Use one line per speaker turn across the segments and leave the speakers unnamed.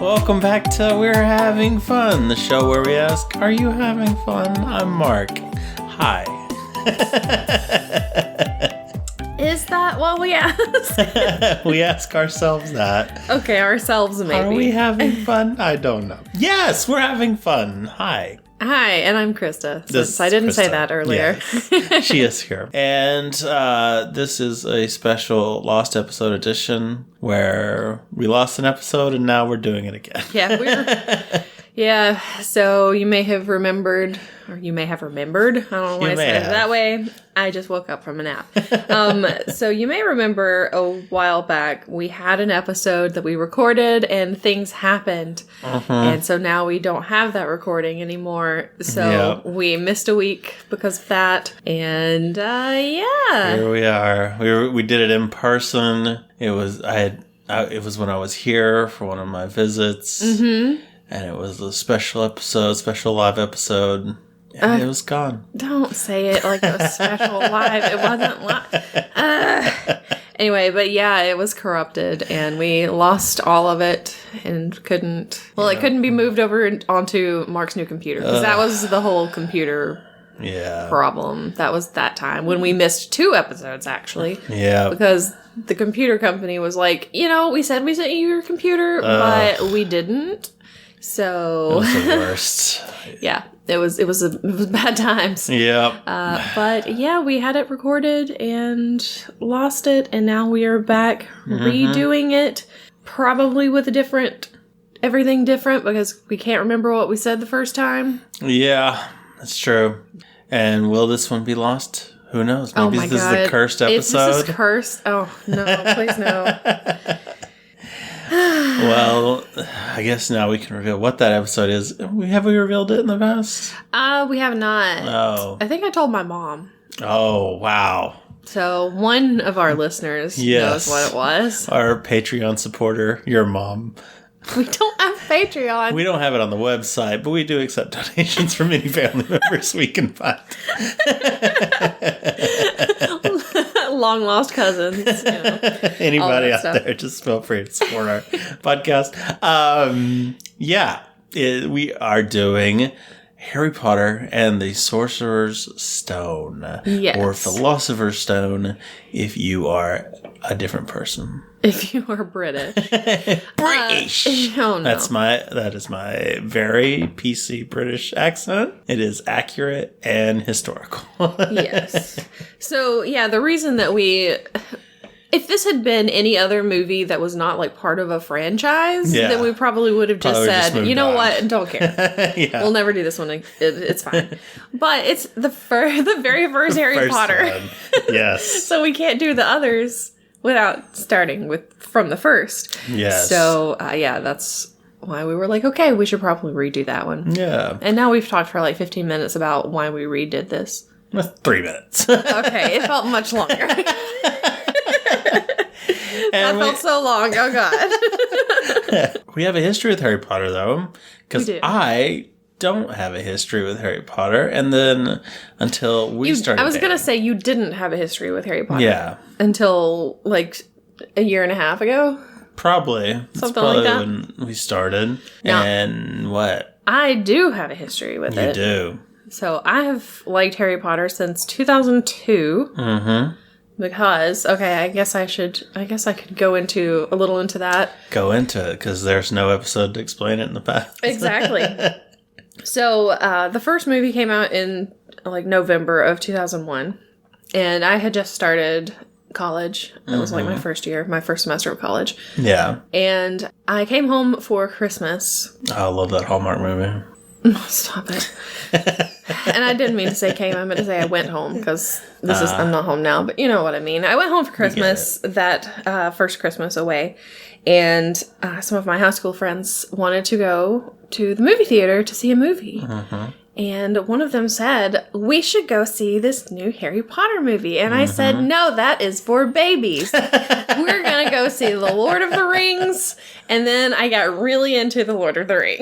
Welcome back to We're Having Fun, the show where we ask, are you having fun? I'm Mark. Hi.
Is that what we ask?
We ask ourselves that.
Okay, ourselves maybe.
Are we having fun? I don't know. Yes, we're having fun. Hi.
Hi, and I'm Krista, since I didn't say that earlier.
Yes. She is here. And this is a special Lost Episode edition where we lost an episode and now we're doing it again.
Yeah, so you may have remembered, or you may have remembered, I don't know why I said it that way. I just woke up from a nap. So you may remember a while back, we had an episode that we recorded and things happened. And so now we don't have that recording anymore. So we missed a week because of that. And
Here we are. We did it in person. It was when I was here for one of my visits. And it was a special live episode, and it was gone.
Don't say it like it was special live. It wasn't live. Anyway, but yeah, it was corrupted, and we lost all of it, and couldn't be moved over onto Mark's new computer, because that was the whole computer problem. That was that time, when we missed 2 episodes, actually. Yeah. Because the computer company was like, we said we sent you your computer, but we didn't. So
it was the worst.
Yeah, it was bad times.
Yeah.
But yeah, we had it recorded and lost it, and now we are back redoing it, probably with everything different, because we can't remember what we said the first time.
Yeah, that's true. And will this one be lost? Who knows? Maybe this is the cursed episode.
If this is cursed, oh no, please no.
Well, I guess now we can reveal what that episode is. Have we revealed it in the past?
We have not.
Oh.
I think I told my mom.
Oh, wow.
So one of our listeners knows what it was.
Our Patreon supporter, your mom.
We don't have Patreon.
We don't have it on the website, but we do accept donations from any family members we can find.
Long lost cousins.
Anybody out there, just feel free to support our podcast. We are doing Harry Potter and the Sorcerer's Stone.
Yes.
Or Philosopher's Stone if you are a different person.
If you are British.
British!
Oh no.
That is my very PC British accent. It is accurate and historical.
Yes. So, yeah, the reason that if this had been any other movie that was not like part of a franchise, then we probably would have just said, you know what, don't care. We'll never do this one. It's fine. But it's the very first Harry Potter.
One. Yes.
So we can't do the others without starting from the first.
Yes.
So, that's why we were like, okay, we should probably redo that one.
Yeah.
And now we've talked for like 15 minutes about why we redid this.
3 minutes.
Okay, it felt much longer. That felt so long. Oh, God.
We have a history with Harry Potter, though. Because I don't have a history with Harry Potter. And then until we started
I was going to say you didn't have a history with Harry Potter.
Yeah.
Until like a year and a half ago.
Probably.
Something like that.
When we started.
No.
And what?
I do have a history with it.
You do.
So I have liked Harry Potter since 2002.
Mm-hmm.
Because, I guess I could go into that.
Go into it, because there's no episode to explain it in the past.
Exactly. So, the first movie came out in, like, November of 2001. And I had just started college. It was, like, my first semester of college.
Yeah.
And I came home for Christmas.
I love that Hallmark movie.
Stop it. And I didn't mean to say came. I meant to say I went home, because I'm not home now, but you know what I mean. I went home for Christmas, that first Christmas away, and some of my high school friends wanted to go to the movie theater to see a movie. And one of them said, we should go see this new Harry Potter movie. And I said, no, that is for babies. We're going to go see The Lord of the Rings. And then I got really into The Lord of the Rings.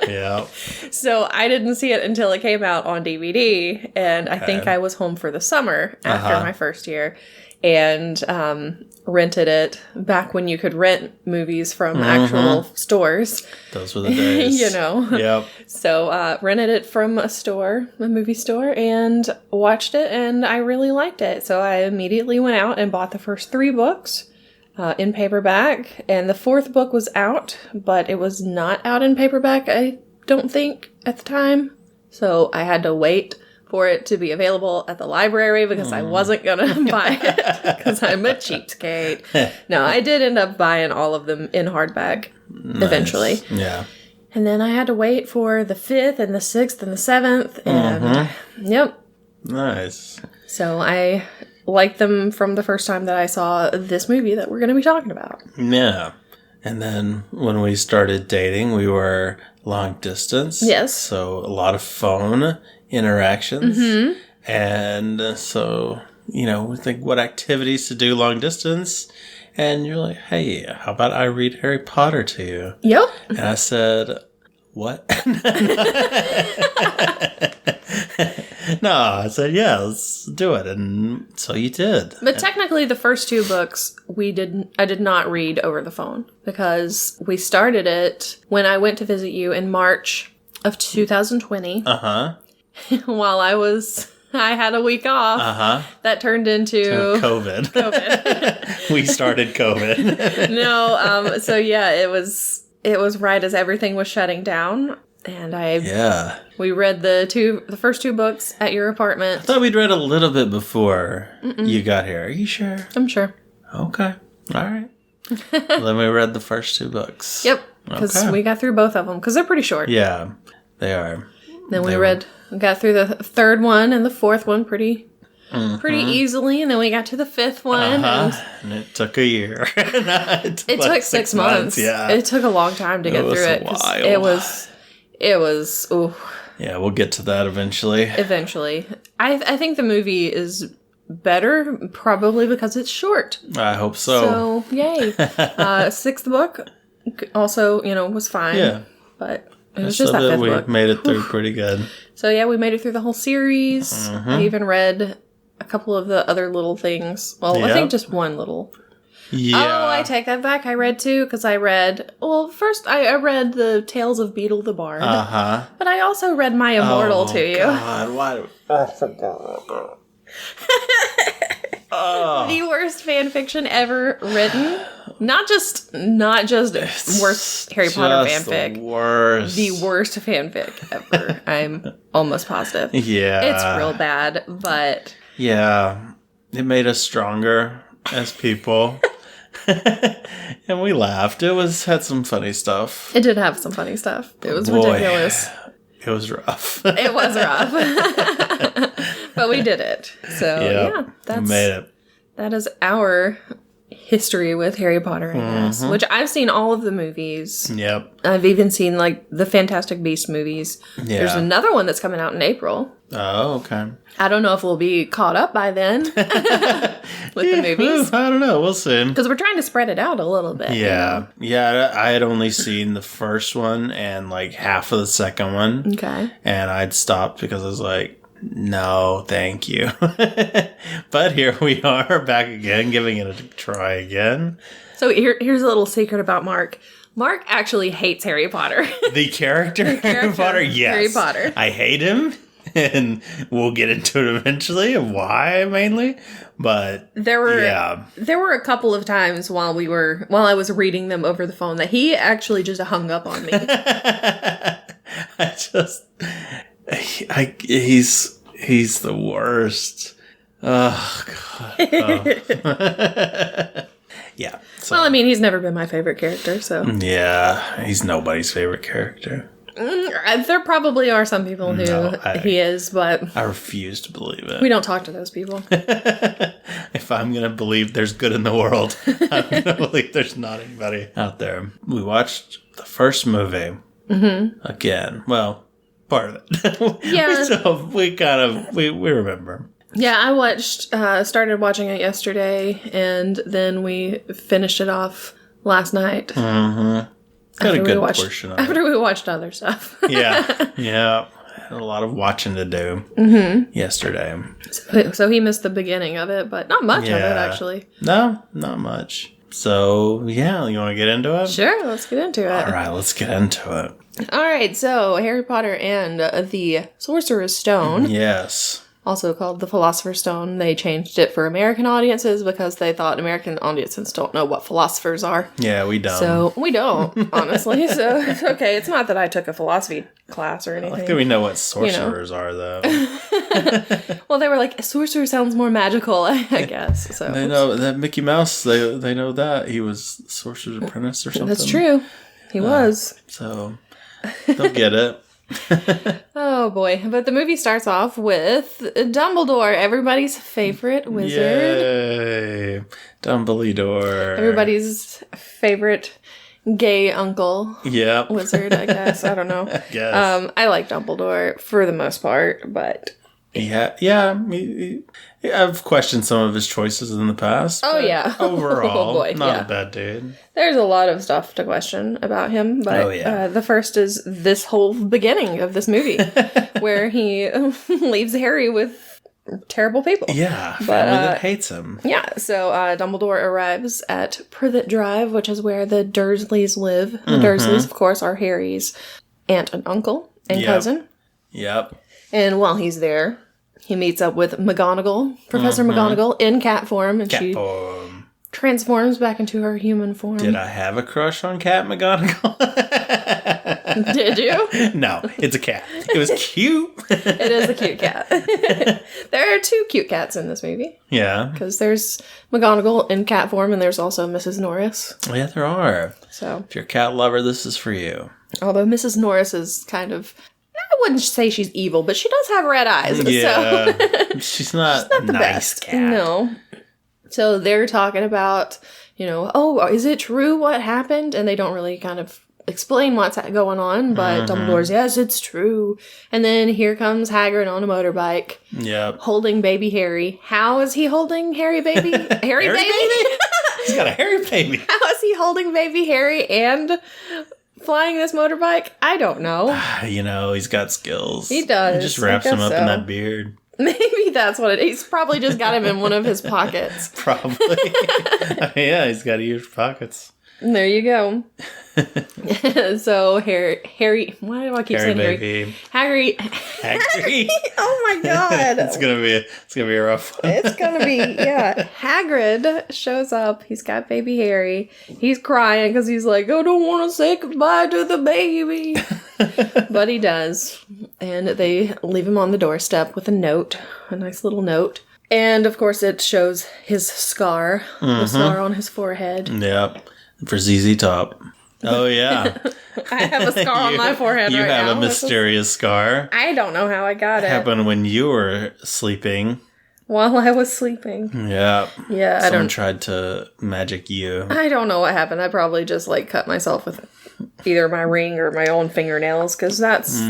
Yeah.
So I didn't see it until it came out on DVD. And I think I was home for the summer after my first year. and rented it back when you could rent movies from actual stores.
Those were the days.
Yep. So rented it from a movie store, and watched it, and I really liked it. So I immediately went out and bought the first 3 books in paperback, and the 4th book was out, but it was not out in paperback, I don't think, at the time. So I had to wait for it to be available at the library because I wasn't going to buy it because I'm a cheapskate. No, I did end up buying all of them in hardback eventually.
Yeah.
And then I had to wait for the 5th and the 6th and the 7th. And yep.
Nice.
So I liked them from the first time that I saw this movie that we're going to be talking about.
Yeah. And then when we started dating, we were long distance.
Yes.
So a lot of phone interactions. And so, we think what activities to do long distance. And you're like, hey, how about I read Harry Potter to you?
Yep.
And I said, what? No, I said, yeah, let's do it. And so you did.
But technically the first 2 books I did not read over the phone because we started it when I went to visit you in March of 2020. While I had a week off. That turned into
COVID. We started COVID.
No, so yeah, it was right as everything was shutting down, and we read the first 2 books at your apartment.
I thought we'd read a little bit before you got here. Are you sure?
I'm sure.
Okay. All right. Then we read the first 2 books.
Yep. Because we got through both of them because they're pretty short.
Yeah, they are.
Then we got through the 3rd one and the 4th one pretty easily, and then we got to the 5th one.
And it took a year.
it took 6 months.
Yeah.
It took a long time to get through it. It was. Ooh.
Yeah, we'll get to that eventually.
Eventually. I think the movie is better, probably because it's short.
I hope so.
So, yay. 6th book also, was fine.
Yeah.
But it was just that 5th book.
We made it through pretty good.
So, yeah, we made it through the whole series. I even read a couple of the other little things. Well, I think just one little.
Yeah.
Oh, I take that back. I read 2 because I read... Well, first I read the Tales of Beetle the Bard. But I also read My Immortal to you.
God, why? I forgot.
The worst fan fiction ever written. Not just worst Harry Potter fanfic.
The
worst fanfic ever. I'm almost positive.
Yeah.
It's real bad, but...
Yeah. It made us stronger as people. And we laughed. It had some funny stuff.
It did have some funny stuff. It was ridiculous.
It was rough.
It was rough. But we did it. So, yeah.
We made it.
That is our history with Harry Potter, I guess. Which I've seen all of the movies.
Yep.
I've even seen, the Fantastic Beasts movies. Yeah. There's another one that's coming out in April.
Oh, okay.
I don't know if we'll be caught up by then with the movies.
I don't know. We'll see.
Because we're trying to spread it out a little bit.
Yeah. Yeah, I had only seen the first one and, half of the second one.
Okay.
And I'd stopped because I was like, no, thank you. But here we are back again, giving it a try again.
So here's a little secret about Mark. Mark actually hates Harry Potter.
The character Harry Potter? Yes.
Harry Potter.
I hate him, and we'll get into it eventually, and why mainly. But
there were a couple of times while I was reading them over the phone that he actually just hung up on me.
He's the worst. Oh God. Oh. Yeah. So.
Well, I mean, he's never been my favorite character, so.
Yeah, he's nobody's favorite character.
There probably are some people who he is, but...
I refuse to believe it.
We don't talk to those people.
If I'm going to believe there's good in the world, I'm going to believe there's not anybody out there. We watched the first movie again. Well, part of it.
Yeah.
So we remember.
Yeah, I started watching it yesterday, and then we finished it off last night.
Mm-hmm. Got a good portion of it.
After we watched other stuff.
Yeah. had a lot of watching to do yesterday.
So he missed the beginning of it, but not much of it, actually.
No, not much. So, yeah, you want to get into it?
Sure, let's get into it.
All right, let's get into it.
All right, so Harry Potter and the Sorcerer's Stone.
Yes.
Also called the Philosopher's Stone. They changed it for American audiences because they thought American audiences don't know what philosophers are.
Yeah, we don't.
So, we don't, honestly. So, it's okay. It's not that I took a philosophy class or anything.
I like that we know what sorcerers are, though.
Well, they were like, sorcerer sounds more magical, I guess. So
they know that Mickey Mouse, they know that. He was Sorcerer's Apprentice or something.
That's true. He was.
So, they'll get it.
Oh boy. But the movie starts off with Dumbledore, everybody's favorite wizard.
Yay. Dumbledore.
Everybody's favorite gay uncle.
Yep.
Wizard, I guess. I don't know.
I guess.
I like Dumbledore for the most part, but...
Yeah. I've questioned some of his choices in the past.
Oh, yeah.
Overall,
a
bad dude.
There's a lot of stuff to question about him, but the first is this whole beginning of this movie, where he leaves Harry with terrible people.
Yeah, family that hates him.
Yeah, so Dumbledore arrives at Privet Drive, which is where the Dursleys live. The Dursleys, of course, are Harry's aunt and uncle and cousin.
Yep.
And while he's there, he meets up with McGonagall, Professor McGonagall, in cat form, and she transforms back into her human form.
Did I have a crush on Cat McGonagall?
Did you?
No, it's a cat. It was cute.
It is a cute cat. There are 2 cute cats in this movie.
Yeah.
Because there's McGonagall in cat form, and there's also Mrs. Norris.
Oh, yeah, there are.
So,
if you're a cat lover, this is for you.
Although Mrs. Norris is kind of... I wouldn't say she's evil, but she does have red eyes.
Yeah.
So.
she's not
the
nice
best
cat.
No. So they're talking about, oh, is it true what happened? And they don't really kind of explain what's going on, but Dumbledore's, yes, it's true. And then here comes Hagrid on a motorbike.
Yep.
Holding baby Harry. How is he holding Harry baby? Harry baby?
He's got a Harry baby.
How is he holding baby Harry and... flying this motorbike? I don't know.
He's got skills.
He does.
He just wraps him up in that beard.
Maybe that's what it is. He's probably just got him in one of his pockets.
Probably. Yeah, he's got huge pockets.
And there you go. So Harry, why do I keep saying
baby.
Harry?
Hagrid.
Oh my god.
It's gonna be a rough one.
It's gonna be, yeah. Hagrid shows up. He's got baby Harry. He's crying because he's like, I don't want to say goodbye to the baby. But he does. And they leave him on the doorstep with a note, a nice little note. And of course it shows his scar, the scar on his forehead.
Yep. For ZZ Top. Oh, yeah.
I have a scar on my forehead right now.
You have a mysterious scar.
I don't know how I got it.
Happened when you were sleeping.
While I was sleeping.
Yeah.
Yeah,
Someone tried to magic you.
I don't know what happened. I probably just, cut myself with either my ring or my own fingernails, because that's...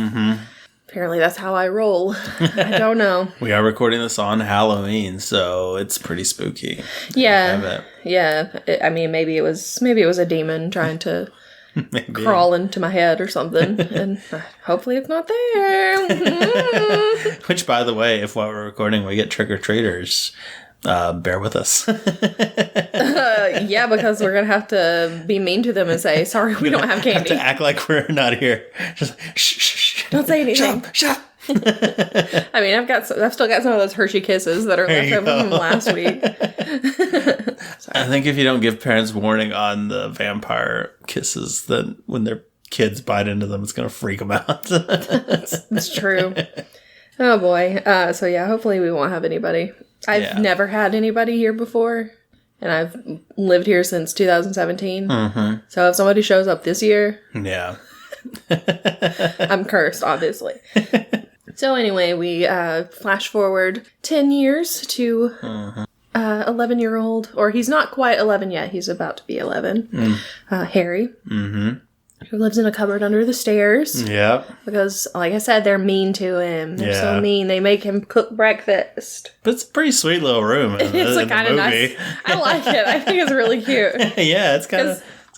Apparently that's how I roll. I don't know.
We are recording this on Halloween, so it's pretty spooky.
Yeah. Yeah. Maybe it was a demon trying to crawl into my head or something, and hopefully it's not there.
Which, by the way, if while we're recording we get trick-or-treaters, bear with us.
Yeah, because we're gonna have to be mean to them and say, sorry, we don't have candy.
Have to act like we're not here. Just shh.
Don't say anything.
Shut up.
I've still got some of those Hershey Kisses that are left over from last week.
I think if you don't give parents warning on the vampire kisses, then when their kids bite into them, it's gonna freak them out.
That's true. Oh boy. So yeah, hopefully we won't have anybody. I've never had anybody here before, and I've lived here since 2017. So if somebody shows up this year,
yeah,
I'm cursed, obviously. So anyway, we flash forward 10 years to 11-year-old, or he's not quite 11 yet. He's about to be 11. Harry. Who lives in a cupboard under the stairs.
Yep.
Because, like I said, they're mean to him. They're so mean. They make him cook breakfast.
But it's a pretty sweet little room.
It's kind of nice. I like it. I think it's really cute.
Yeah, it's kind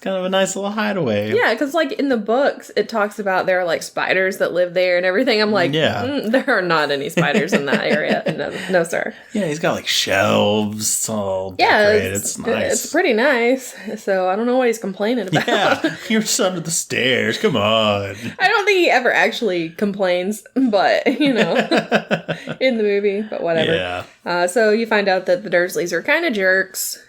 kind of a nice little hideaway.
Yeah, because like in the books, it talks about there are like spiders that live there and everything. I'm like, there are not any spiders in that area. No, sir.
Yeah, he's got like shelves. It's all decorated. It's nice.
It's pretty nice. So I don't know what he's complaining about.
Yeah, you're just under the stairs. Come on.
I don't think he ever actually complains, but in the movie, but whatever.
Yeah.
So you find out that the Dursleys are kind of jerks.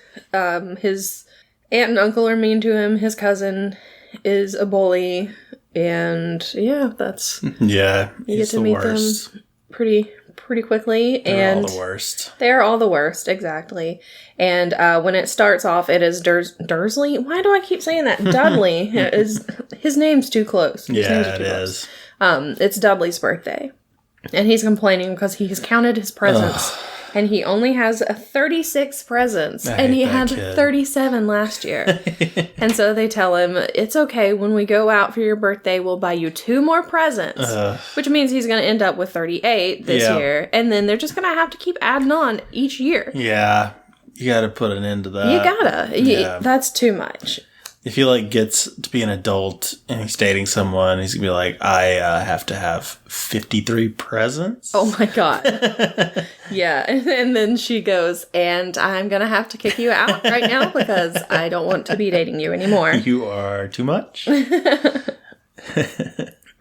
His aunt and uncle are mean to him. His cousin is a bully. And that's...
Yeah,
you get to meet them pretty quickly.
They're all the worst.
They're all the worst, exactly. And when it starts off, it is Dursley? Why do I keep saying that? Dudley. His name's too close.
It is.
It's Dudley's birthday. And he's complaining because he's counted his presents. And he only has 36 presents. And he had 37 last year. And so they tell him, it's okay. When we go out for your birthday, we'll buy you 2 more presents. Which means he's going to end up with 38 this year. And then they're just going to have to keep adding on each year.
Yeah. You got to put an end to that.
You gotta. Yeah. That's too much.
If he like gets to be an adult and he's dating someone, he's gonna be like, I have to have 53 presents.
Oh my god. Yeah, and then she goes, and I'm gonna have to kick you out right now because I don't want to be dating you anymore.
You are too much.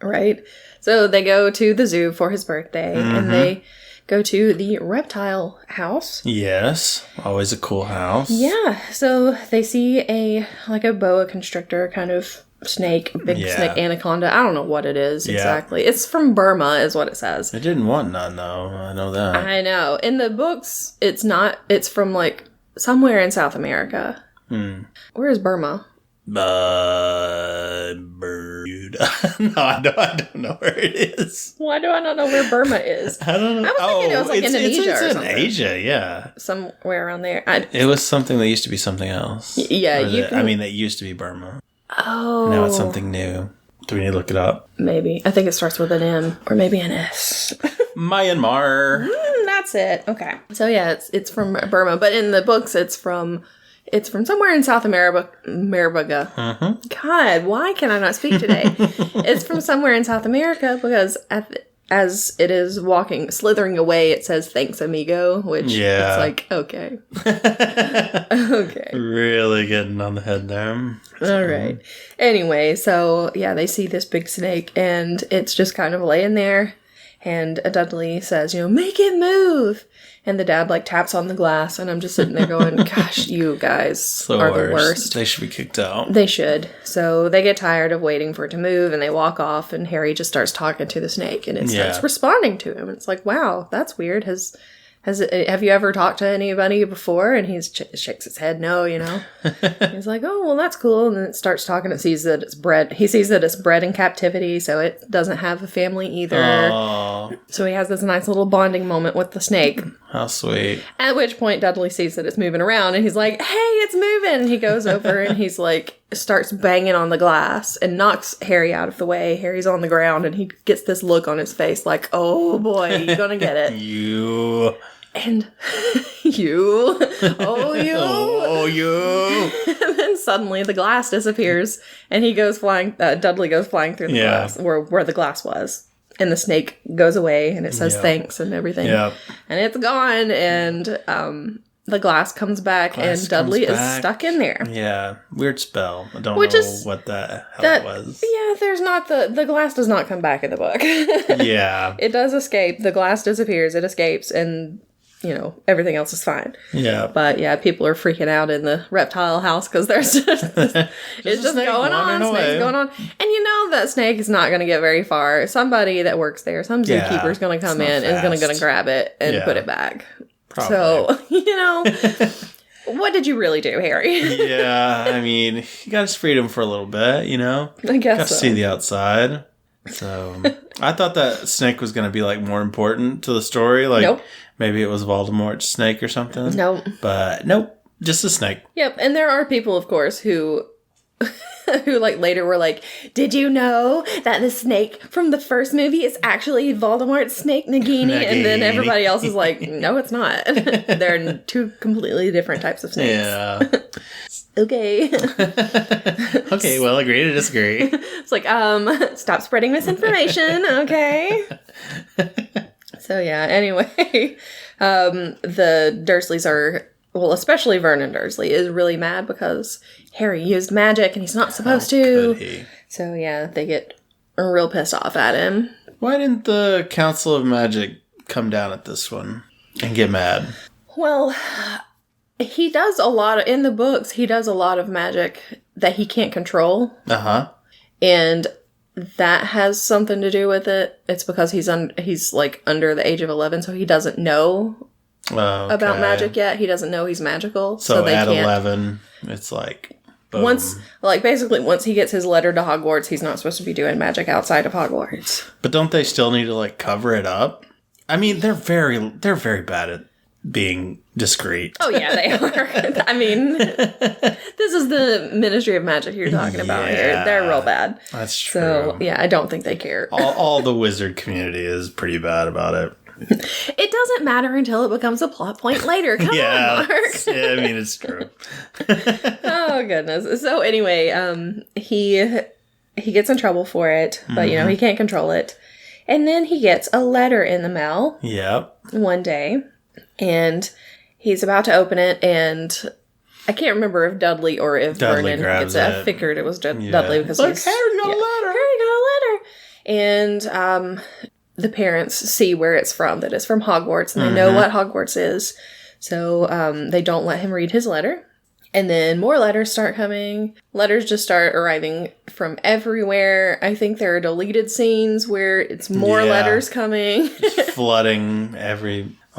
Right. So they go to the zoo for his birthday, and they go to the reptile house.
Yes. Always a cool house.
Yeah. So they see a boa constrictor kind of snake, big snake anaconda. I don't know what it is exactly. It's from Burma is what it says.
It didn't want none though. I know that.
I know. In the books, it's not. It's from like somewhere in South America. Where is Burma?
Bermuda. No, I don't know where it is.
Why do I not know where Burma is?
I don't know.
I was thinking it was like Indonesia or something.
It's in Asia, yeah.
Somewhere around there.
It was something that used to be something else.
Yeah,
that used to be Burma.
Oh.
Now it's something new. Do we need to look it up?
Maybe. I think it starts with an M or maybe an S.
Myanmar.
That's it. Okay. So yeah, it's from Burma, but in the books it's from somewhere in South America. God, why can I not speak today? It's from somewhere in South America because as it is slithering away, it says, "Thanks, amigo," which it's like, okay. Okay.
Really getting on the head there.
All right. Anyway, so yeah, they see this big snake and it's just kind of laying there. And Dudley says, make it move. And the dad taps on the glass, and I'm just sitting there going, gosh, you guys are the worst.
They should be kicked out.
They should. So they get tired of waiting for it to move, and they walk off, and Harry just starts talking to the snake, and it starts responding to him. It's like, wow, that's weird. Have you ever talked to anybody before? And he shakes his head, no, He's like, oh, well, that's cool. And then it starts talking. It sees that it's bred. He sees that it's bred in captivity, so it doesn't have a family either.
Aww.
So he has this nice little bonding moment with the snake.
How sweet.
At which point Dudley sees that it's moving around, and he's like, hey, it's moving. And he goes over, and he's like, starts banging on the glass and knocks Harry out of the way. Harry's on the ground, and he gets this look on his face like, oh boy, you're gonna get it.
You...
And you. And then suddenly the glass disappears and he goes flying, Dudley goes flying through the glass, where the glass was. And the snake goes away and it says thanks and everything. Yep. And it's gone and the glass comes back and Dudley is stuck in there.
Yeah. Weird spell. I don't know what the hell it was.
Yeah, there's not the glass does not come back in the book.
Yeah.
It does escape. The glass disappears. It escapes and everything else is fine.
Yeah.
But yeah, people are freaking out in the reptile house because there's just it's just going on. Snake's going on. And that snake is not going to get very far. Somebody that works there, some zookeeper is going to come in and is going to grab it and put it back. Probably. So, what did you really do, Harry?
Yeah, I mean, he got his freedom for a little bit,
I guess
got to see the outside. So, I thought that snake was going to be, more important to the story.
Nope.
Maybe it was Voldemort's snake or something.
Nope.
But, nope. Just a snake.
Yep. And there are people, of course, who who like later were like, did you know that the snake from the first movie is actually Voldemort's snake, Nagini? And then everybody else is like, no, it's not. They're two completely different types of snakes.
Yeah.
Okay.
Okay, well, agree to disagree.
It's like, stop spreading misinformation, okay? So yeah, anyway, the Dursleys are, well, especially Vernon Dursley is really mad because Harry used magic and he's not supposed to.
Could he?
So yeah, they get real pissed off at him.
Why didn't the Council of Magic come down at this one and get mad?
Well, he does a lot of, in the books, he does a lot of magic that he can't control.
Uh-huh.
And that has something to do with it. It's because he's like under the age of 11, so he doesn't know about magic yet. He doesn't know he's magical.
So
they
at
can't.
11, it's like, boom.
Once he gets his letter to Hogwarts, he's not supposed to be doing magic outside of Hogwarts.
But don't they still need to like cover it up? I mean, they're very bad at being discreet.
Oh yeah, they are. I mean, this is the Ministry of Magic you're talking about here. They're real bad.
That's true.
So yeah, I don't think they care.
all the wizard community is pretty bad about it.
It doesn't matter until it becomes a plot point later. Come on, Mark.
Yeah, I mean, it's true.
Oh goodness. So anyway, he gets in trouble for it, but you know, he can't control it. And then he gets a letter in the mail.
Yep.
One day. And he's about to open it, and I can't remember if Dudley or if Vernon gets it. I figured it was Dudley because
Harry got a letter.
Harry got a letter. And the parents see where it's from, that it's from Hogwarts, and they know what Hogwarts is. So they don't let him read his letter. And then more letters start coming. Letters just start arriving from everywhere. I think there are deleted scenes where it's more letters coming.
Flooding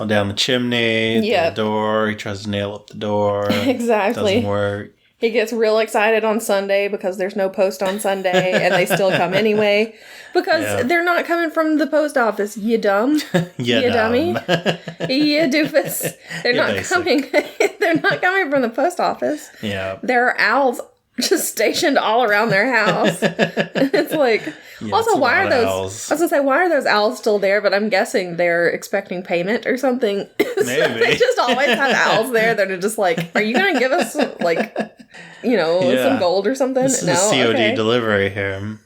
down the chimney, the door. He tries to nail up the door.
Exactly.
Doesn't work.
He gets real excited on Sunday because there's no post on Sunday, and they still come anyway. Because they're not coming from the post office, you dumb. You dummy. You doofus. They're not coming. They're not coming from the post office.
Yeah.
There are owls just stationed all around their house. And it's like, also, why are those owls. I was gonna say, why are those owls still there? But I'm guessing they're expecting payment or something.
Maybe.
So they just always have owls there that are just like, are you gonna give us like, some gold or something?
This is a COD delivery here.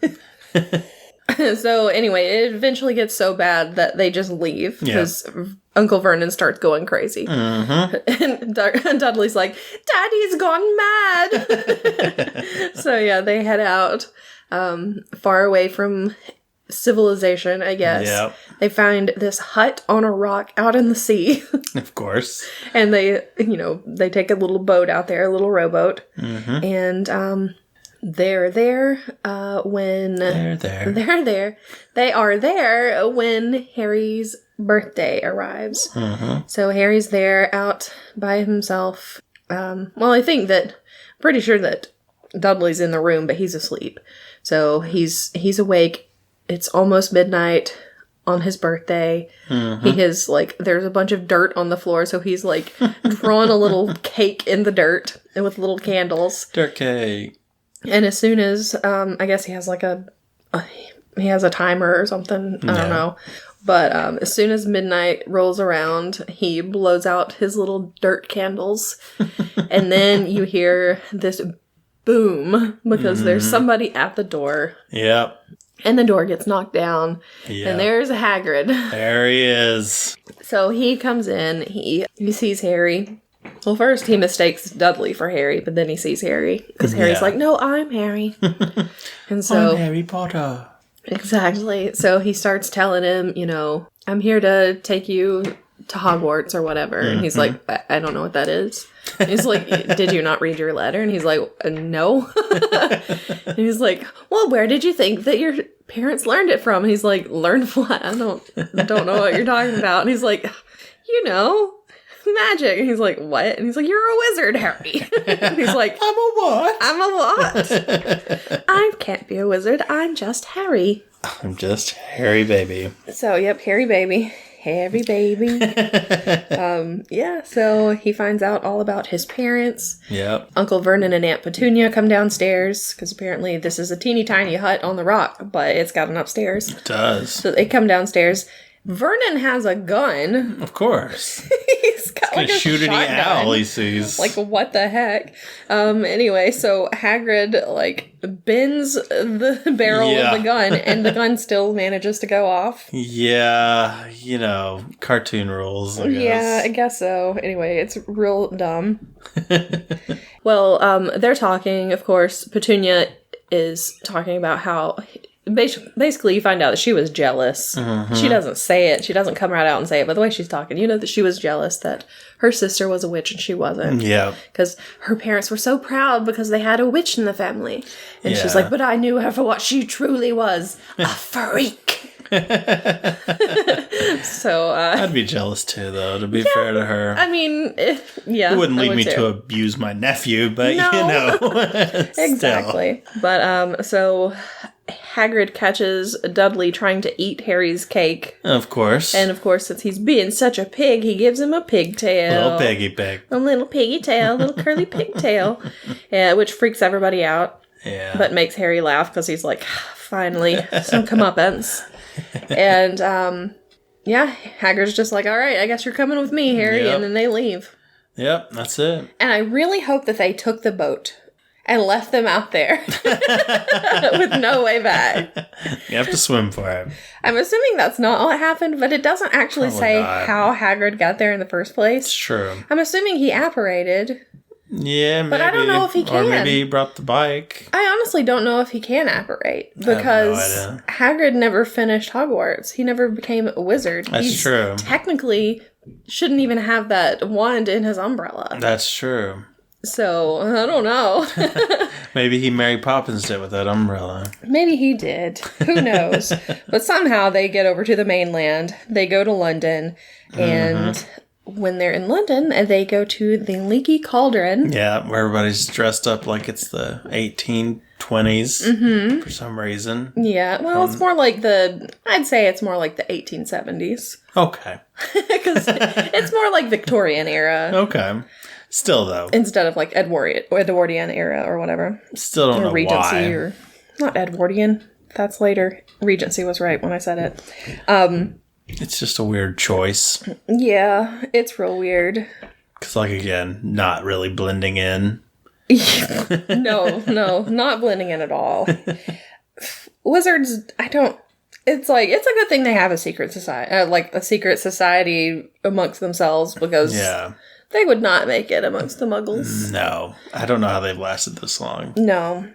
So anyway, it eventually gets so bad that they just leave because Uncle Vernon starts going crazy. And Dudley's like, Daddy's gone mad. So yeah, they head out far away from civilization, I guess. Yep. They find this hut on a rock out in the sea.
Of course.
And they take a little boat out there, a little rowboat. And They are there when Harry's birthday arrives. So Harry's there out by himself. Pretty sure that Dudley's in the room, but he's asleep. So he's awake. It's almost midnight on his birthday. He has there's a bunch of dirt on the floor, so he's drawn a little cake in the dirt and with little candles.
Dirt cake.
And as soon as, I guess he has he has a timer or something. I don't know. But as soon as midnight rolls around, he blows out his little dirt candles. And then you hear this boom because there's somebody at the door.
Yep.
And the door gets knocked down. Yep. And there's Hagrid.
There he is.
So he comes in. He sees Harry. Well, first he mistakes Dudley for Harry, but then he sees Harry. Because Harry's like, no, I'm Harry. And so...
I'm Harry Potter.
Exactly. So he starts telling him, I'm here to take you to Hogwarts or whatever. And he's like, I don't know what that is. And he's like, did you not read your letter? And he's like, no. And he's like, well, where did you think that your parents learned it from? And he's like, learned what? I don't know what you're talking about. And he's like, magic. And he's like, what? And he's like, you're a wizard, Harry. And he's like,
I'm a what?
I can't be a wizard. I'm just Harry.
I'm just Harry baby.
So, yep, Harry baby. Harry, baby. So he finds out all about his parents.
Yep.
Uncle Vernon and Aunt Petunia come downstairs, because apparently this is a teeny tiny hut on the rock, but it's got an upstairs.
It does.
So they come downstairs. Vernon has a gun.
Of course.
He's got like a
shoot any
shotgun.
owl he sees.
Like, what the heck? Anyway, so Hagrid, like, bends the barrel of the gun, and the gun still manages to go off.
Yeah, cartoon rules, I guess.
Yeah, I guess so. Anyway, it's real dumb. Well, they're talking, of course. Petunia is talking about how... Basically, you find out that she was jealous. Mm-hmm. She doesn't say it. She doesn't come right out and say it. But the way she's talking, you know that she was jealous that her sister was a witch and she wasn't.
Yeah.
Because her parents were so proud because they had a witch in the family. And she's like, but I knew her for what she truly was. A freak. So,
I'd be jealous too, though, to be fair to her.
I mean, yeah.
It wouldn't lead me to abuse my nephew, but
Exactly. But, so... Hagrid catches Dudley trying to eat Harry's cake.
Of course.
And of course, since he's being such a pig, he gives him a pigtail.
Little piggy pig.
A little piggy tail, little curly pigtail. Yeah, which freaks everybody out.
Yeah.
But makes Harry laugh because he's like, finally, some comeuppance. And, Hagrid's just like, all right, I guess you're coming with me, Harry. Yep. And then they leave.
Yep, that's it.
And I really hope that they took the boat and left them out there with no way back.
You have to swim for it.
I'm assuming that's not what happened, but it doesn't actually say how Hagrid got there in the first place.
It's true.
I'm assuming he apparated.
Yeah, maybe.
But I don't know if he can.
Or maybe he brought the bike.
I honestly don't know if he can apparate, because
I have no idea.
Hagrid never finished Hogwarts. He never became a wizard.
That's true.
Technically shouldn't even have that wand in his umbrella.
That's true.
So, I don't know.
Maybe he Mary Poppins did with that umbrella.
Maybe he did. Who knows? But somehow they get over to the mainland. They go to London. And when they're in London, they go to the Leaky Cauldron.
Yeah, where everybody's dressed up like it's the 1820s for some reason.
Yeah, well, it's more like I'd say it's more like the 1870s.
Okay.
Because it's more like Victorian era.
Okay. Still, though.
Instead of like Edwardian era or whatever.
Still don't know
Regency
why.
Or not Edwardian. That's later. Regency was right when I said it.
It's just a weird choice.
Yeah, it's real weird.
Because, again, not really blending in.
No, not blending in at all. Wizards, it's a good thing they have a secret society, like a secret society amongst themselves, because they would not make it amongst the muggles.
No, I don't know how they've lasted this long.
No.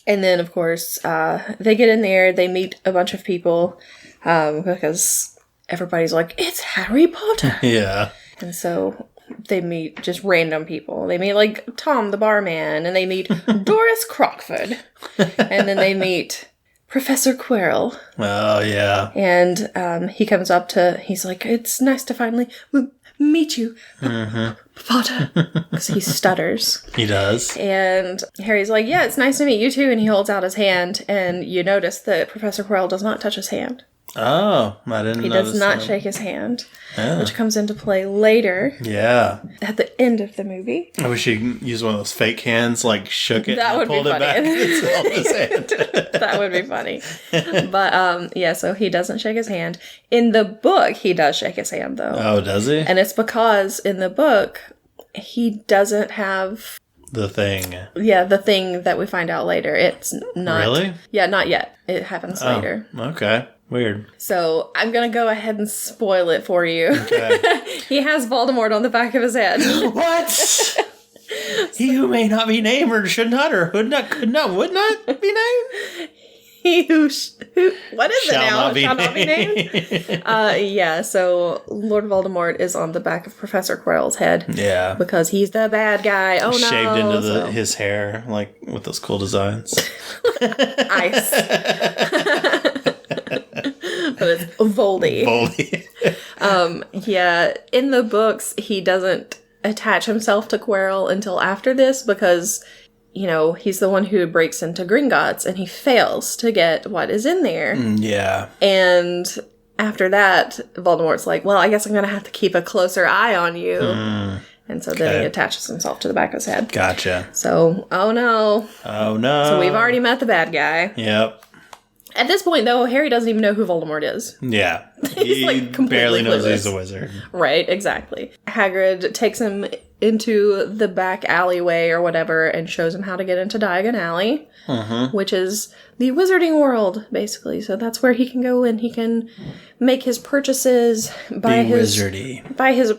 And then, of course, they get in there, they meet a bunch of people, because everybody's like, it's Harry Potter.
Yeah.
And so they meet just random people. They meet, like, Tom the barman, and they meet Doris Crockford. And then they meet Professor Quirrell.
Oh, yeah.
And he comes up he's like, it's nice to finally meet you, Potter. Because he stutters.
He does.
And Harry's like, yeah, it's nice to meet you too. And he holds out his hand, and you notice that Professor Quirrell does not touch his hand.
Oh, I didn't
He
notice
does not
that.
shake his hand, which comes into play later.
Yeah.
At the end of the movie.
I wish he'd use one of those fake hands, shook it
That
and
would
pulled
be
it back
funny.
and held his hand.
That would be funny. But, so he doesn't shake his hand. In the book, he does shake his hand, though.
Oh, does he?
And it's because in the book, he doesn't have...
The thing.
Yeah, the thing that we find out later. It's not...
Really?
Yeah, not yet. It happens later.
Okay. Weird.
So, I'm gonna go ahead and spoil it for you. Okay. He has Voldemort on the back of his head.
What? He who may not be named or should not or would not would not be named?
He who what is
Shall
it now?
Not be
Shall not be named? Yeah, so Lord Voldemort is on the back of Professor Quirrell's head.
Yeah.
Because he's the bad guy. Oh, no.
Shaved into his hair, with those cool designs.
Ice. But it's Voldy. Yeah, in the books, he doesn't attach himself to Quirrell until after this, because, he's the one who breaks into Gringotts, and he fails to get what is in there.
Yeah.
And after that, Voldemort's like, well, I guess I'm going to have to keep a closer eye on you. And so then he attaches himself to the back of his head.
Gotcha.
So, oh no. So we've already met the bad guy.
Yep.
At this point, though, Harry doesn't even know who Voldemort is.
Yeah.
He's like completely
barely knows
clueless.
he's a wizard.
Right, exactly. Hagrid takes him into the back alleyway or whatever and shows him how to get into Diagon Alley, which is the wizarding world, basically. So that's where he can go and he can make his purchases, buy his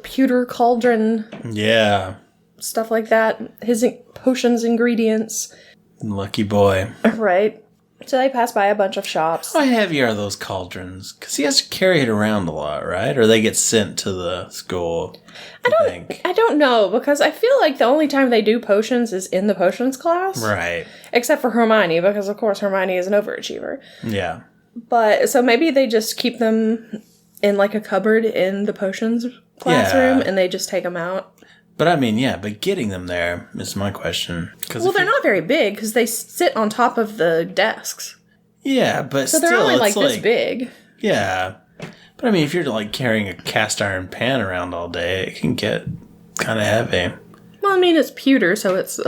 pewter cauldron.
Yeah.
Stuff like that. His potions, ingredients.
Lucky boy.
Right. So they pass by a bunch of shops.
How heavy are those cauldrons? Because he has to carry it around a lot, right? Or they get sent to the school, I
don't know, because I feel like the only time they do potions is in the potions class.
Right.
Except for Hermione, because of course Hermione is an overachiever.
Yeah.
But, so maybe they just keep them in like a cupboard in the potions classroom and they just take them out.
But I mean, but getting them there is my question.
Well, they're not very big because they sit on top of the desks.
Yeah, but
so they're only like this big.
Yeah. But I mean, if you're like carrying a cast iron pan around all day, it can get kind of heavy.
Well, I mean, it's pewter, so it's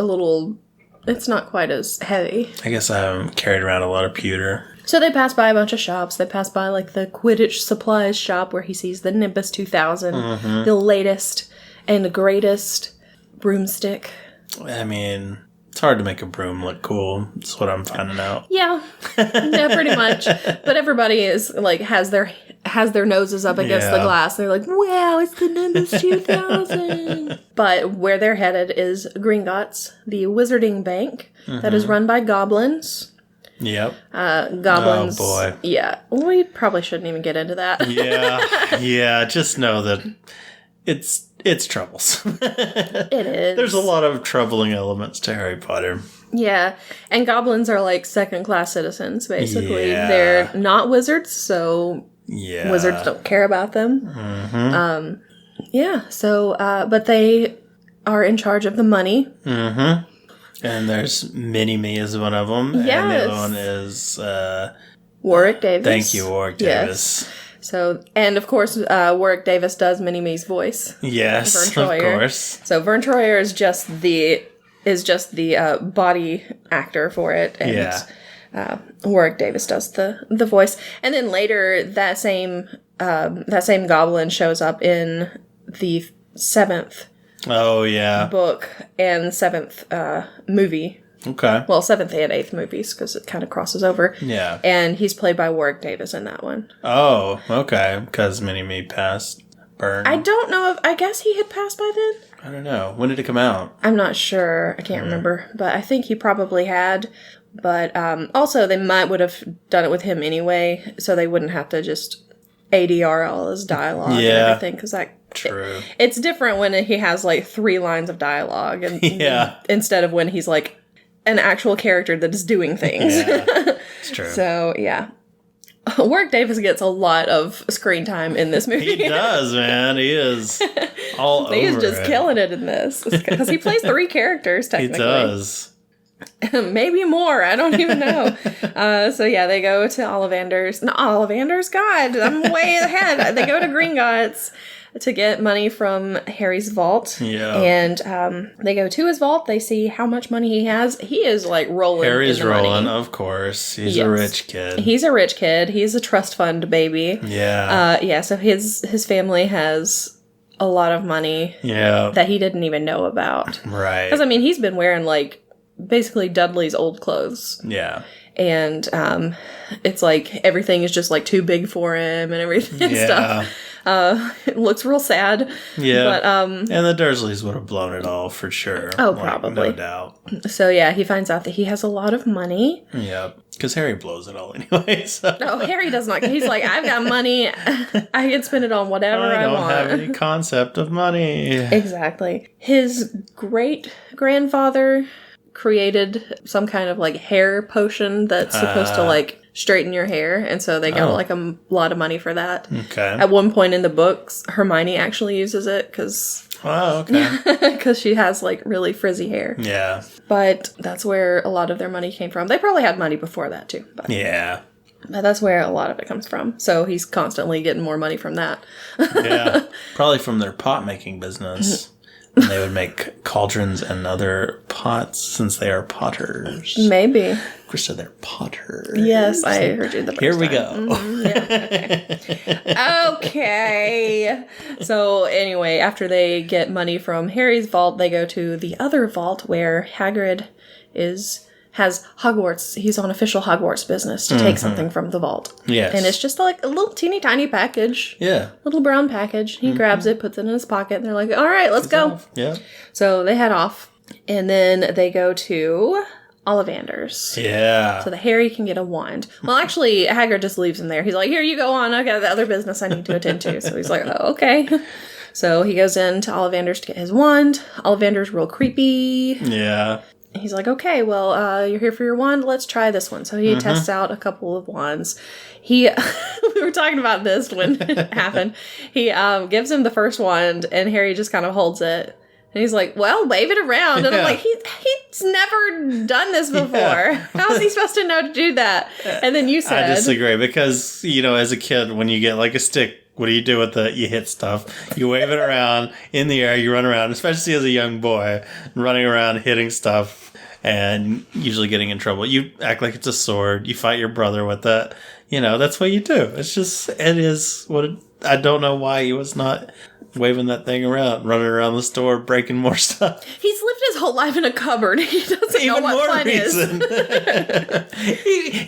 not quite as heavy.
I guess I haven't carried around a lot of pewter.
So they pass by a bunch of shops. They pass by like the Quidditch supplies shop where he sees the Nimbus 2000, the latest and the greatest broomstick.
I mean, it's hard to make a broom look cool. That's what I'm finding out.
Yeah, pretty much. But everybody is like has their noses up against the glass. They're like, "Wow, it's the Nimbus 2000." But where they're headed is Gringotts, the wizarding bank that is run by goblins.
Yep.
Goblins.
Oh boy.
Yeah, we probably shouldn't even get into that.
Yeah. Just know that it's troublesome.
It is.
There's a lot of troubling elements to Harry Potter.
Yeah, and goblins are like second-class citizens, basically.
Yeah.
They're not wizards, so wizards don't care about them. But they are in charge of the money.
And there's Mini-Me is one of them.
Yes.
And the other one is...
Warwick Davis.
Thank you, Warwick Davis.
Yes. So, and of course, Warwick Davis does Mini-Me's voice.
Yes, of course.
So Vern Troyer is just the body actor for it, and Warwick Davis does the voice. And then later, that same goblin shows up in the 7th.
Oh yeah.
Book and 7th movie.
Okay.
Well, 7th and 8th movies, because it kind of crosses over.
Yeah.
And he's played by Warwick Davis in that one.
Oh, okay. Because Mini-Me passed. Burn.
I don't know I guess he had passed by then?
I don't know. When did it come out?
I'm not sure. I can't remember. But I think he probably had. But also, they would have done it with him anyway, so they wouldn't have to just ADR all his dialogue and everything, because
True.
It's different when he has like 3 lines of dialogue, and instead of when he's like an actual character that is doing things.
Yeah, it's true.
So, yeah. Warwick Davis gets a lot of screen time in this movie.
He does, man. He is all over it.
He's just killing it in this. Because he plays 3 characters, technically.
He does.
Maybe more. I don't even know. So, yeah, they go to Ollivander's. Not Ollivander's? God, I'm way ahead. They go to Gringotts to get money from Harry's vault.
Yeah.
And they go to his vault. They see how much money he has. He is like rolling.
Harry's
in the
rolling,
money.
of course. He's a rich kid.
He's a rich kid. He's a trust fund baby.
Yeah.
So his family has a lot of money.
Yeah.
That he didn't even know about.
Right.
Because, I mean, he's been wearing like basically Dudley's old clothes.
Yeah.
And it's like everything is just like too big for him and everything and stuff. It looks real sad.
Yeah.
But,
and the Dursleys would have blown it all for sure.
Oh, probably.
No doubt.
So, yeah, he finds out that he has a lot of money.
Yeah. Because Harry blows it all anyway. So.
No, Harry does not. He's like, I've got money. I can spend it on whatever I want.
I don't have any concept of money.
Exactly. His great-grandfather created some kind of like hair potion that's supposed to like straighten your hair, and so they got like a lot of money for that.
Okay.
At one point in the books, Hermione actually uses it because she has like really frizzy hair.
Yeah.
But that's where a lot of their money came from. They probably had money before that too. But.
Yeah.
But that's where a lot of it comes from. So he's constantly getting more money from that.
Yeah. Probably from their pot making business. And they would make cauldrons and other pots since they are potters.
Maybe.
Krista, they're potters.
Yes, I heard you the first
Here we
time.
go.
Yeah, okay. So anyway, after they get money from Harry's vault, they go to the other vault where Hagrid has Hogwarts. He's on official Hogwarts business to take something from the vault.
Yes.
And it's just like a little teeny tiny package.
Yeah.
Little brown package. He grabs it, puts it in his pocket, and they're like, all right, let's go.
Yeah.
So they head off. And then they go to Ollivander's.
Yeah.
So that Harry can get a wand. Well, actually, Hagrid just leaves him there. He's like, here you go on. I got the other business I need to attend to. So he's like, oh, okay. So he goes into Ollivander's to get his wand. Ollivander's real creepy.
Yeah.
He's like, okay, well, you're here for your wand. Let's try this one. So he tests out a couple of wands. We were talking about this when it happened. He gives him the first wand, and Harry just kind of holds it. And he's like, well, wave it around. And I'm like, he's never done this before. Yeah. How is he supposed to know to do that? And then you said...
I disagree because, as a kid, when you get like a stick, what do you do with it? You hit stuff. You wave it around in the air. You run around, especially as a young boy, running around hitting stuff and usually getting in trouble. You act like it's a sword. You fight your brother with it. That's what you do. It is what I don't know why he was not waving that thing around, running around the store, breaking more stuff.
He's lived his whole life in a cupboard. He doesn't know what fun is.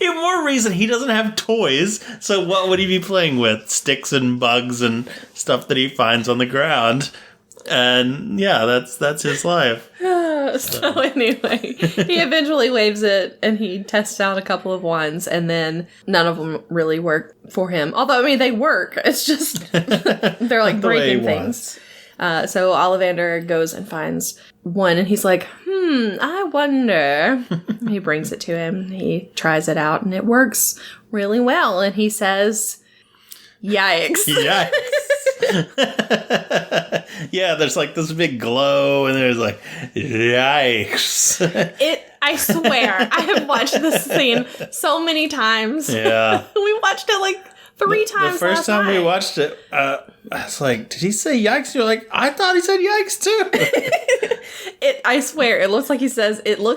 Even more reason he doesn't have toys. So what would he be playing with? Sticks and bugs and stuff that he finds on the ground. And yeah, that's his life.
So anyway, he eventually waves it and he tests out a couple of wands, and then none of them really work for him. Although, they work. It's just, they're like breaking things. So Ollivander goes and finds one, and he's like, I wonder. He brings it to him. He tries it out, and it works really well. And he says, yikes.
Yikes. Yeah, there's like this big glow, and there's like, yikes.
I swear, I have watched this scene so many times.
Yeah.
We watched it like 3 times.
The first time we watched it, I was like, did he say yikes? You're like, I thought he said yikes too.
I swear, it looks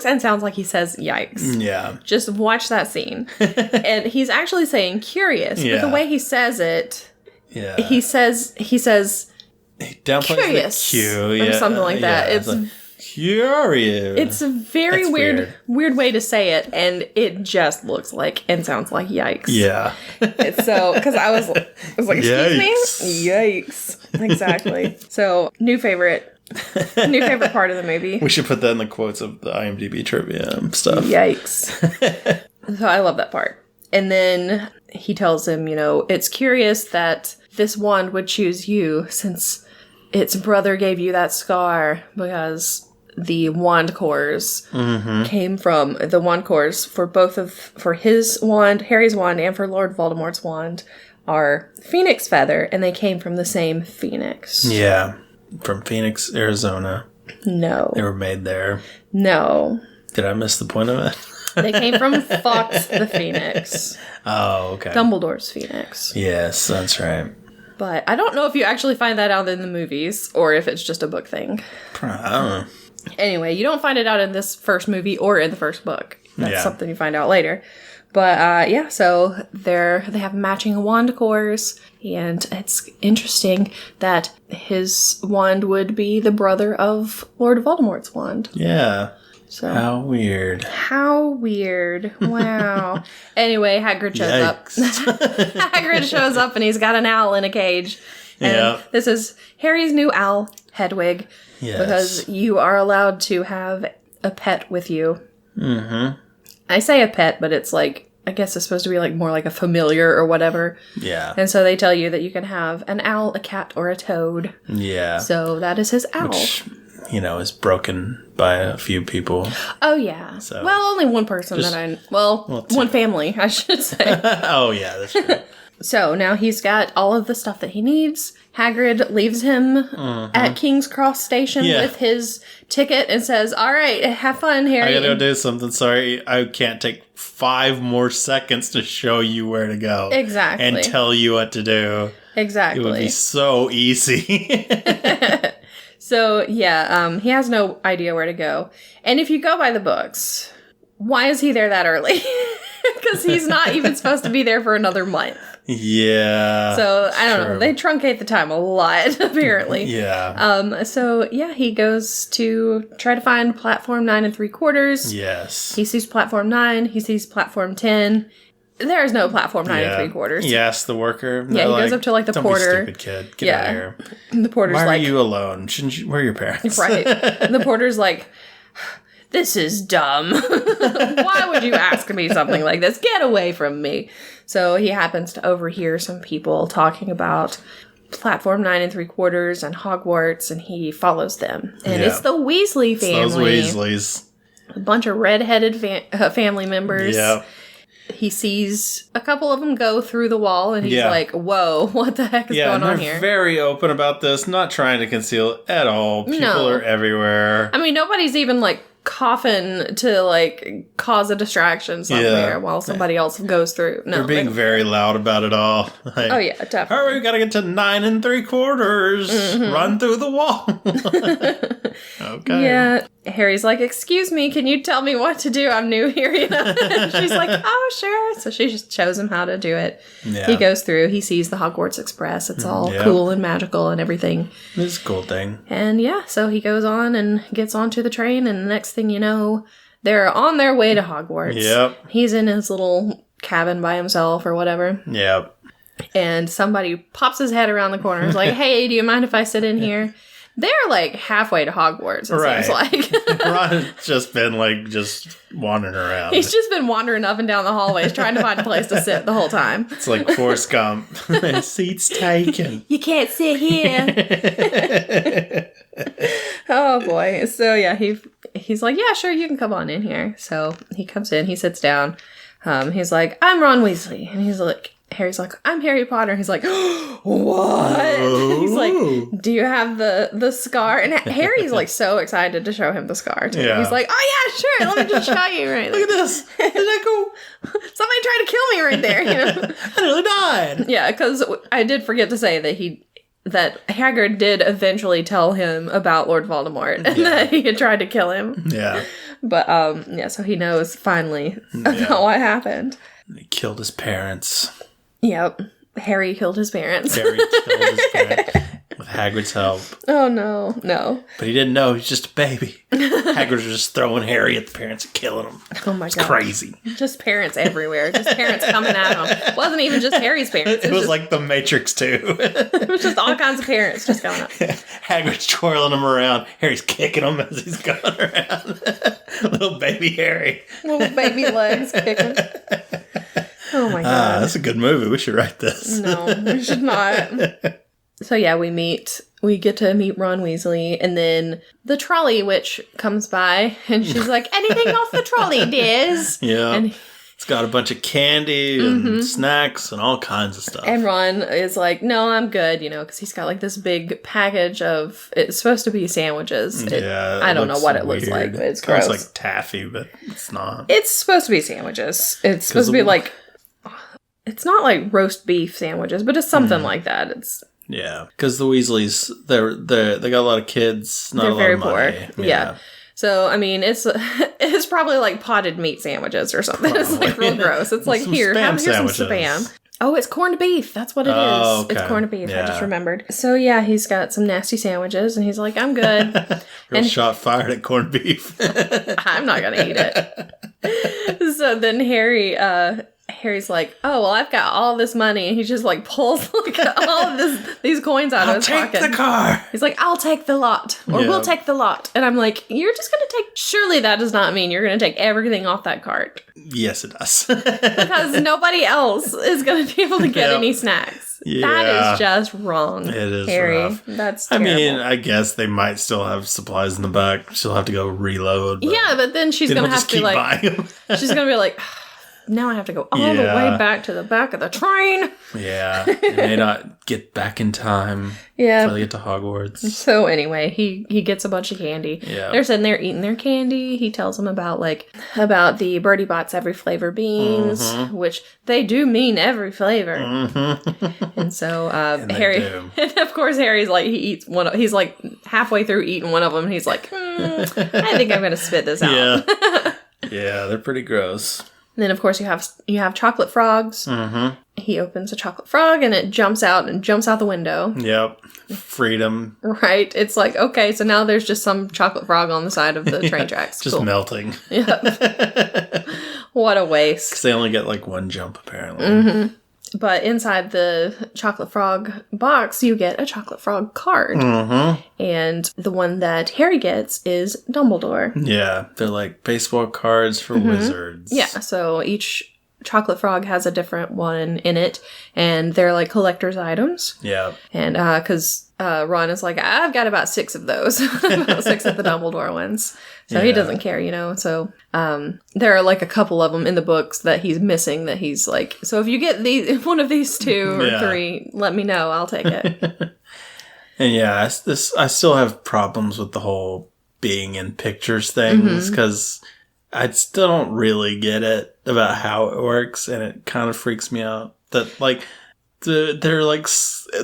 and sounds like he says yikes.
Yeah.
Just watch that scene. And he's actually saying curious, but the way he says it, he says
he downplays
curious,
the Q,
or something like that.
It's like, curious.
It's a very weird way to say it, and it just looks like and sounds like yikes.
Yeah.
It's so, because I was like, excuse me? Yikes. Exactly. So, new favorite part of the movie.
We should put that in the quotes of the IMDb trivia stuff.
Yikes. So I love that part. And then he tells him, it's curious that this wand would choose you since its brother gave you that scar, because the wand cores came from the wand cores for his wand, Harry's wand, and for Lord Voldemort's wand are phoenix feather, and they came from the same phoenix.
Yeah. From Phoenix, Arizona.
No.
They were made there.
No.
Did I miss the point of it?
They came from Fox the Phoenix.
Oh, okay.
Dumbledore's Phoenix.
Yes, that's right.
But I don't know if you actually find that out in the movies or if it's just a book thing.
I don't know.
Anyway, you don't find it out in this first movie or in the first book. That's something you find out later. But so they have matching wand cores, and it's interesting that his wand would be the brother of Lord Voldemort's wand.
Yeah.
So
how weird.
Wow. Anyway, Hagrid shows up. Hagrid shows up and he's got an owl in a cage. And this is Harry's new owl, Hedwig. Yes. Because you are allowed to have a pet with you. Mm-hmm. I say a pet, but it's like, I guess it's supposed to be like more like a familiar or whatever.
Yeah.
And so they tell you that you can have an owl, a cat, or a toad.
Yeah.
So that is his owl.
Which, is broken by a few people.
Oh, yeah. So, well, only one person one family, I should say.
Oh, yeah, that's true.
So now he's got all of the stuff that he needs. Hagrid leaves him at King's Cross Station with his ticket and says, all right, have fun, Harry.
I gotta go do something. Sorry, I can't take 5 more seconds to show you where to go.
Exactly.
And tell you what to do.
Exactly.
It would be so easy.
So, yeah, he has no idea where to go. And if you go by the books, why is he there that early? Because he's not even supposed to be there for another month.
Yeah.
So, I don't know. They truncate the time a lot, apparently.
Yeah.
So, yeah, he goes to try to find platform 9 3/4.
Yes.
He sees platform 9. He sees platform 10. There is no platform 9 3/4.
He asks the worker.
Yeah, he goes up to, like, the porter.
Don't be stupid, kid. Get out of here.
The porter's
Why
like...
are you alone? Shouldn't you... Where are your parents?
Right. The porter's like... This is dumb. Why would you ask me something like this? Get away from me. So he happens to overhear some people talking about platform 9 3/4 and Hogwarts, and he follows them. And it's the Weasley family.
It's those Weasleys.
A bunch of redheaded family members.
Yeah.
He sees a couple of them go through the wall, and he's like, whoa, what the heck is going on here?
They're very open about this, not trying to conceal at all. People are everywhere.
I mean, nobody's even, like, coughing to, like, cause a distraction somewhere while somebody else goes through. No,
they're being very loud about it all. Like,
oh, yeah, definitely.
Hurry, we gotta get to 9 3/4.
Mm-hmm.
Run through the wall. Okay.
Yeah. Harry's like, excuse me, can you tell me what to do? I'm new here, you know? She's like, oh, sure. So she just shows him how to do it. Yeah. He goes through, he sees the Hogwarts Express. It's all cool and magical and everything.
It's a cool thing.
And yeah, so he goes on and gets onto the train, and the next thing you know, they're on their way to Hogwarts. Yep. He's in his little cabin by himself or whatever. Yep. And somebody pops his head around the corner and is like, hey, do you mind if I sit in here? They're like halfway to Hogwarts, it seems like.
Ron's just been like just wandering around.
He's just been wandering up and down the hallways trying to find a place to sit the whole time.
It's like Forrest Gump. Seat's taken.
You can't sit here. Oh boy. So yeah, he's like, yeah, sure, you can come on in here. So he comes in, he sits down. He's like, I'm Ron Weasley. And he's like, Harry's like, I'm Harry Potter. He's like, what? Whoa. He's like, do you have the scar? And Harry's like so excited to show him the scar too. Yeah. He's like, oh yeah, sure. Let me just show you right
Look at this. Isn't that cool?
Somebody tried to kill me right there. You know?
I nearly died.
Yeah, because I did forget to say that Hagrid did eventually tell him about Lord Voldemort and that he had tried to kill him. Yeah. But yeah, so he knows finally about what happened.
He killed his parents.
Yep. Harry killed his parents.
Harry killed his parents with Hagrid's help.
Oh, no.
But he didn't know. He's just a baby. Hagrid was just throwing Harry at the parents and killing them.
Oh, my God.
It's crazy.
Just parents everywhere. Just parents coming at him. It wasn't even just Harry's parents.
It was like the Matrix, too.
It was just all kinds of parents just going up.
Hagrid's twirling him around. Harry's kicking him as he's going around. Little baby Harry.
Little baby legs kicking. Oh my God.
That's a good movie. We should write this.
No, we should not. So yeah, we get to meet Ron Weasley, and then the trolley witch comes by, and she's like, anything off the trolley, dears?
Yeah.
And
it's got a bunch of candy and snacks and all kinds of stuff.
And Ron is like, no, I'm good, you know, because he's got like this big package of, it's supposed to be sandwiches. I don't know what it looks like, but it's gross.
It's like taffy, but it's not.
It's supposed to be sandwiches. It's supposed to be like, it's not like roast beef sandwiches, but it's something like that. It's
because the Weasleys, they got a lot of kids, not a lot of money.
Poor. Yeah. So I mean, it's probably like potted meat sandwiches or something. Probably. It's like real gross. It's like here's some spam. Oh, it's corned beef. That's what it is. Okay. It's corned beef. Yeah. I just remembered. So yeah, he's got some nasty sandwiches, and he's like, I'm good.
Real shot fired at corned beef.
I'm not gonna eat it. So then Harry's like, oh, well, I've got all this money. And he just, like, pulls, like, all of these coins out of his pocket.
I'll take the car.
He's like, I'll take the lot. Or we'll take the lot. And I'm like, you're just going to take... Surely that does not mean you're going to take everything off that cart.
Yes, it does.
Because nobody else is going to be able to get any snacks. Yeah. That is just wrong. It is Harry. Rough. That's terrible.
I mean, I guess they might still have supplies in the back. She'll have to go reload.
Yeah, but then she's going to have to, like... She's going to be like... now I have to go all the way back to the back of the train.
Yeah. They may not get back in time before they get to Hogwarts.
So anyway, he gets a bunch of candy. Yeah. They're sitting there eating their candy. He tells them about the Bertie Bott's every flavor beans, which they do mean every flavor. And so Harry, and of course Harry's like, he eats one. He's like halfway through eating one of them. And he's like, I think I'm gonna spit this out.
Yeah, they're pretty gross.
And then of course you have chocolate frogs. He opens a chocolate frog and it jumps out the window.
Yep. Freedom.
Right. It's like, okay, so now there's just some chocolate frog on the side of the train tracks.
Just melting.
Yep. What a waste.
Because they only get one jump, apparently.
But inside the chocolate frog box, you get a chocolate frog card. And the one that Harry gets is Dumbledore.
Yeah. They're like baseball cards for wizards.
Yeah. So each chocolate frog has a different one in it. And they're like collector's items. Yeah. And because Ron is like, I've got about 6 of those. About 6 of the Dumbledore ones. So he doesn't care, So there are a couple of them in the books that he's missing that he's like, so if you get one of these 2 or 3, let me know. I'll take it.
And I still have problems with the whole being in pictures things because I still don't really get it about how it works. And it kind of freaks me out that they're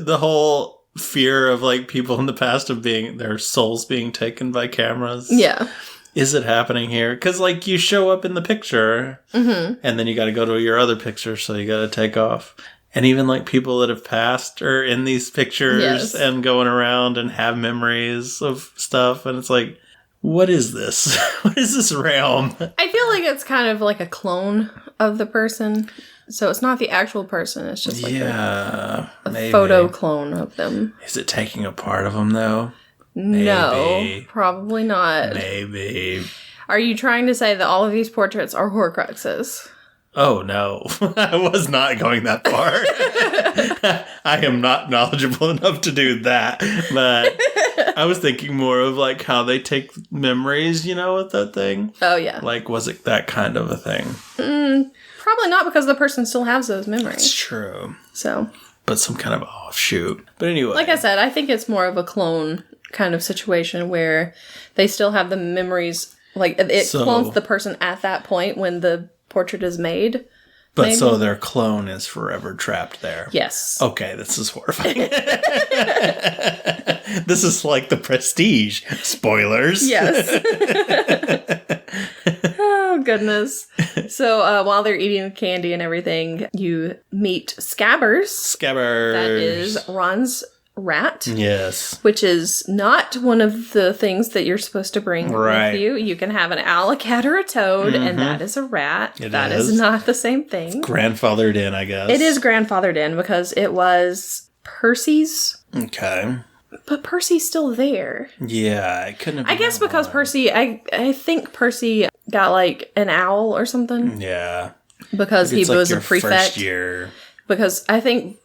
the whole fear of people in the past of their souls being taken by cameras. Yeah. Is it happening here? Because you show up in the picture and then you got to go to your other picture. So you got to take off. And even people that have passed are in these pictures and going around and have memories of stuff. And it's like, what is this? What is this realm?
I feel like it's kind of like a clone of the person. So it's not the actual person. It's just a photo clone of them.
Is it taking a part of them, though?
Maybe. No, probably not.
Maybe.
Are you trying to say that all of these portraits are Horcruxes?
Oh, no. I was not going that far. I am not knowledgeable enough to do that. But I was thinking more of how they take memories, with that thing.
Oh, yeah.
Was it that kind of a thing?
Probably not, because the person still has those memories.
It's true.
So.
But some kind of offshoot. But anyway.
Like I said, I think it's more of a clone kind of situation where they still have the memories. It clones the person at that point when the portrait is made.
But maybe. So their clone is forever trapped there.
Yes.
Okay, this is horrifying. This is like The Prestige. Spoilers. Yes.
Oh, goodness. So while they're eating candy and everything, you meet Scabbers.
Scabbers.
That is Ron's rat.
Yes.
Which is not one of the things that you're supposed to bring with you. You can have an owl, a cat, or a toad, and that is a rat. That is not the same thing.
It's grandfathered in, I guess.
It is grandfathered in because it was Percy's.
Okay.
But Percy's still there.
Yeah, it couldn't have been.
I guess because Percy, I think Percy got an owl or something.
Yeah.
Because he was a prefect.
First year.
Because I think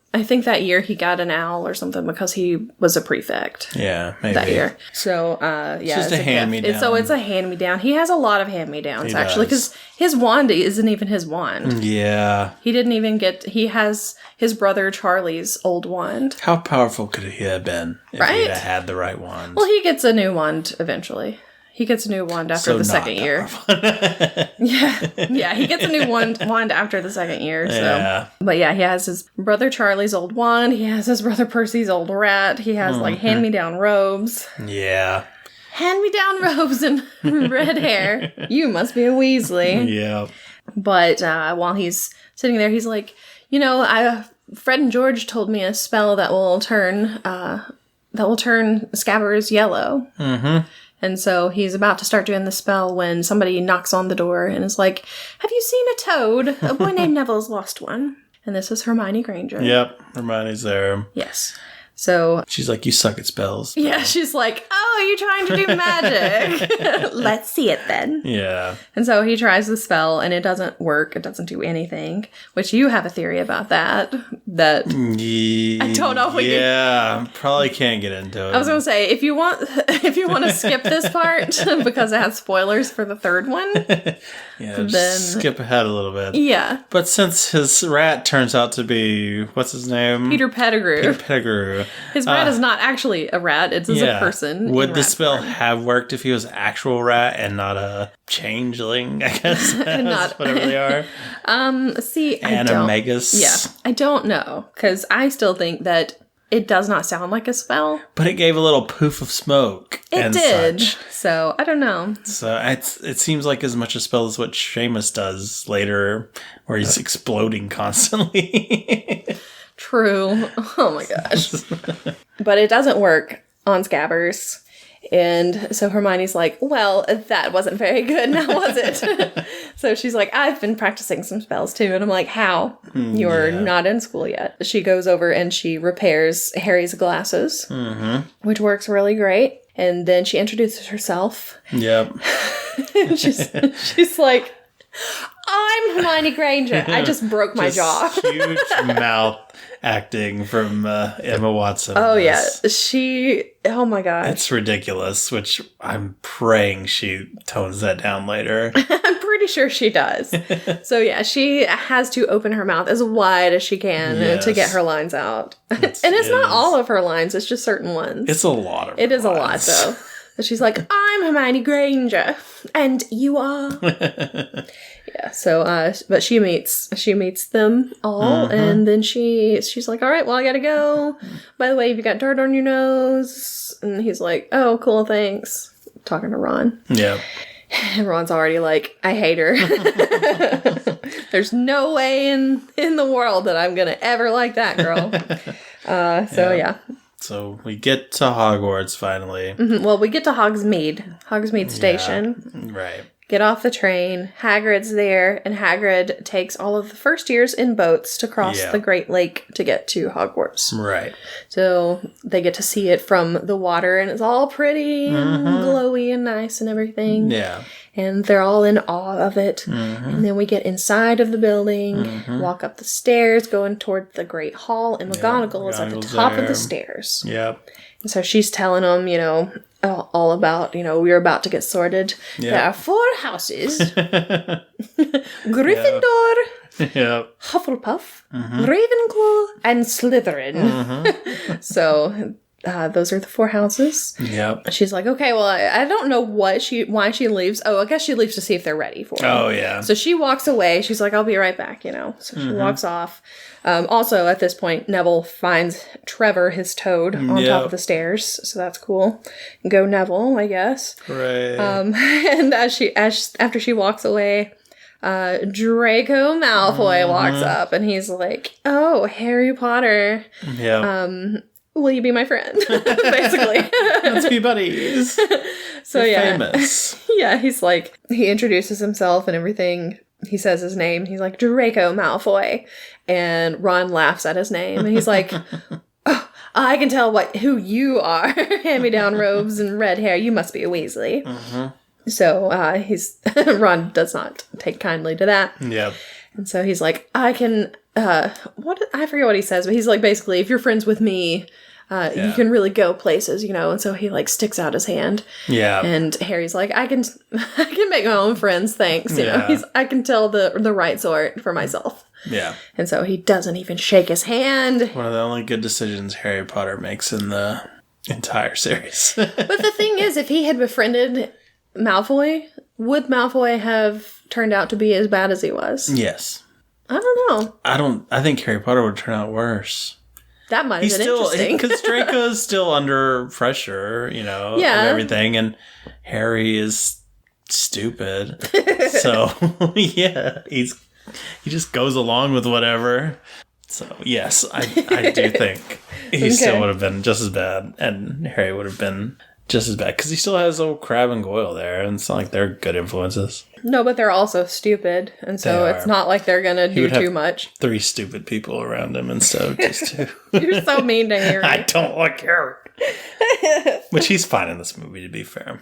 that year he got an owl or something because he was a prefect.
Yeah, maybe.
That year. So,
it's just a hand-me-down.
So it's a hand-me-down. He has a lot of hand-me-downs, actually, because his wand isn't even his wand.
Yeah.
He didn't even he has his brother Charlie's old wand.
How powerful could he have been if he had the right wand?
Well, he gets a new wand eventually. He gets a new wand after the second year. Yeah, he gets a new wand after the second year. So. Yeah. But he has his brother Charlie's old wand. He has his brother Percy's old rat. He has hand-me-down robes.
Yeah.
Hand-me-down robes and red hair. You must be a Weasley.
Yeah.
But while he's sitting there, he's like, Fred and George told me a spell that will turn Scabbers yellow. Mm-hmm. And so he's about to start doing the spell when somebody knocks on the door and is like, have you seen a toad? A boy named Neville's lost one. And this is Hermione Granger.
Yep, Hermione's there.
Yes. So
she's like, you suck at spells.
Yeah, she's like, oh, you're trying to do magic. Let's see it then.
Yeah.
And so he tries the spell and it doesn't work. It doesn't do anything. Which you have a theory about that. I don't know if we can.
Yeah, probably can't get into it.
I was going to say, if you want to skip this part because it has spoilers for the third one,
Yeah, just skip ahead a little bit.
Yeah.
But since his rat turns out to be, what's his name?
Peter Pettigrew.
Peter Pettigrew.
His rat is not actually a rat. It's a person.
Would the spell have worked if he was an actual rat and not a changeling, I guess? Not whatever they are.
See,
Animagus.
Yeah. I don't know. Because I still think that it does not sound like a spell.
But it gave a little poof of smoke.
It did. So, I don't know.
So, it seems like as much a spell as what Seamus does later, where he's exploding constantly.
True. Oh my gosh. But it doesn't work on Scabbers. And so Hermione's like, well, that wasn't very good, now was it? So she's like, I've been practicing some spells too. And I'm like, how? You're not in school yet. She goes over and she repairs Harry's glasses, which works really great. And then she introduces herself.
Yep.
she's like, I'm Hermione Granger. I just broke my jaw.
Huge mouth acting from Emma Watson.
Oh, yeah. Oh my gosh.
It's ridiculous, which I'm praying she tones that down later.
I'm pretty sure she does. So, yeah, she has to open her mouth as wide as she can to get her lines out. And it's not all of her lines, it's just certain ones.
It's a lot of
It is lines. A lot, though. She's like, I'm Hermione Granger, and you are. Yeah, so, but she meets them all, and then she's like, all right, well, I gotta go. By the way, you got dirt on your nose. And he's like, oh, cool, thanks. Talking to Ron.
Yeah.
And Ron's already like, I hate her. There's no way in the world that I'm gonna ever like that girl. Yeah.
So we get to Hogwarts finally.
Well, we get to Hogsmeade Station.
Right.
Get off the train. Hagrid's there, and Hagrid takes all of the first years in boats to cross the Great Lake to get to Hogwarts.
Right.
So they get to see it from the water, and it's all pretty and glowy and nice and everything.
Yeah.
And they're all in awe of it. And then we get inside of the building, walk up the stairs, going toward the Great Hall, and McGonagall is at the top of the stairs.
Yep.
And so she's telling them, all about, we're about to get sorted. Yep. There are 4 houses. Gryffindor, Hufflepuff, Ravenclaw, and Slytherin. So those are the 4 houses.
Yep.
She's like, okay, well, I don't know why she leaves. Oh, I guess she leaves to see if they're ready for it.
Oh, yeah.
So she walks away. She's like, I'll be right back, So she walks off. Also, at this point, Neville finds Trevor, his toad, on top of the stairs. So that's cool. Go Neville, I guess.
Right.
And after she walks away, Draco Malfoy walks up, and he's like, oh, Harry Potter.
Yeah.
Will you be my friend? Basically.
Let's be buddies.
So
We're famous.
Yeah, he's like, he introduces himself and everything. He says his name. He's like, Draco Malfoy. And Ron laughs at his name. And he's like, oh, I can tell who you are. Hand-me-down robes and red hair. You must be a Weasley. So Ron does not take kindly to that.
Yep.
And so he's like, I can, I forget what he says, but he's like, basically, if you're friends with me, you can really go places, And so he like sticks out his hand.
Yeah.
And Harry's like, I can make my own friends, thanks. I can tell the right sort for myself.
Yeah.
And so he doesn't even shake his hand.
One of the only good decisions Harry Potter makes in the entire series.
But the thing is, if he had befriended Malfoy, would Malfoy have turned out to be as bad as he was?
Yes.
I don't know.
I think Harry Potter would turn out worse.
That might have been interesting.
Because Draco's still under pressure, of everything, and Harry is stupid. So, yeah, he just goes along with whatever. So, yes, I do think he still would have been just as bad, and Harry would have been just as bad, because he still has old Crabbe and Goyle there, and it's not like they're good influences. No,
but they're also stupid, and so it's not like they're gonna do too much.
3 stupid people around him instead of just 2.
You're so mean to Harry.
I don't like Harry. Which he's fine in this movie, to be fair.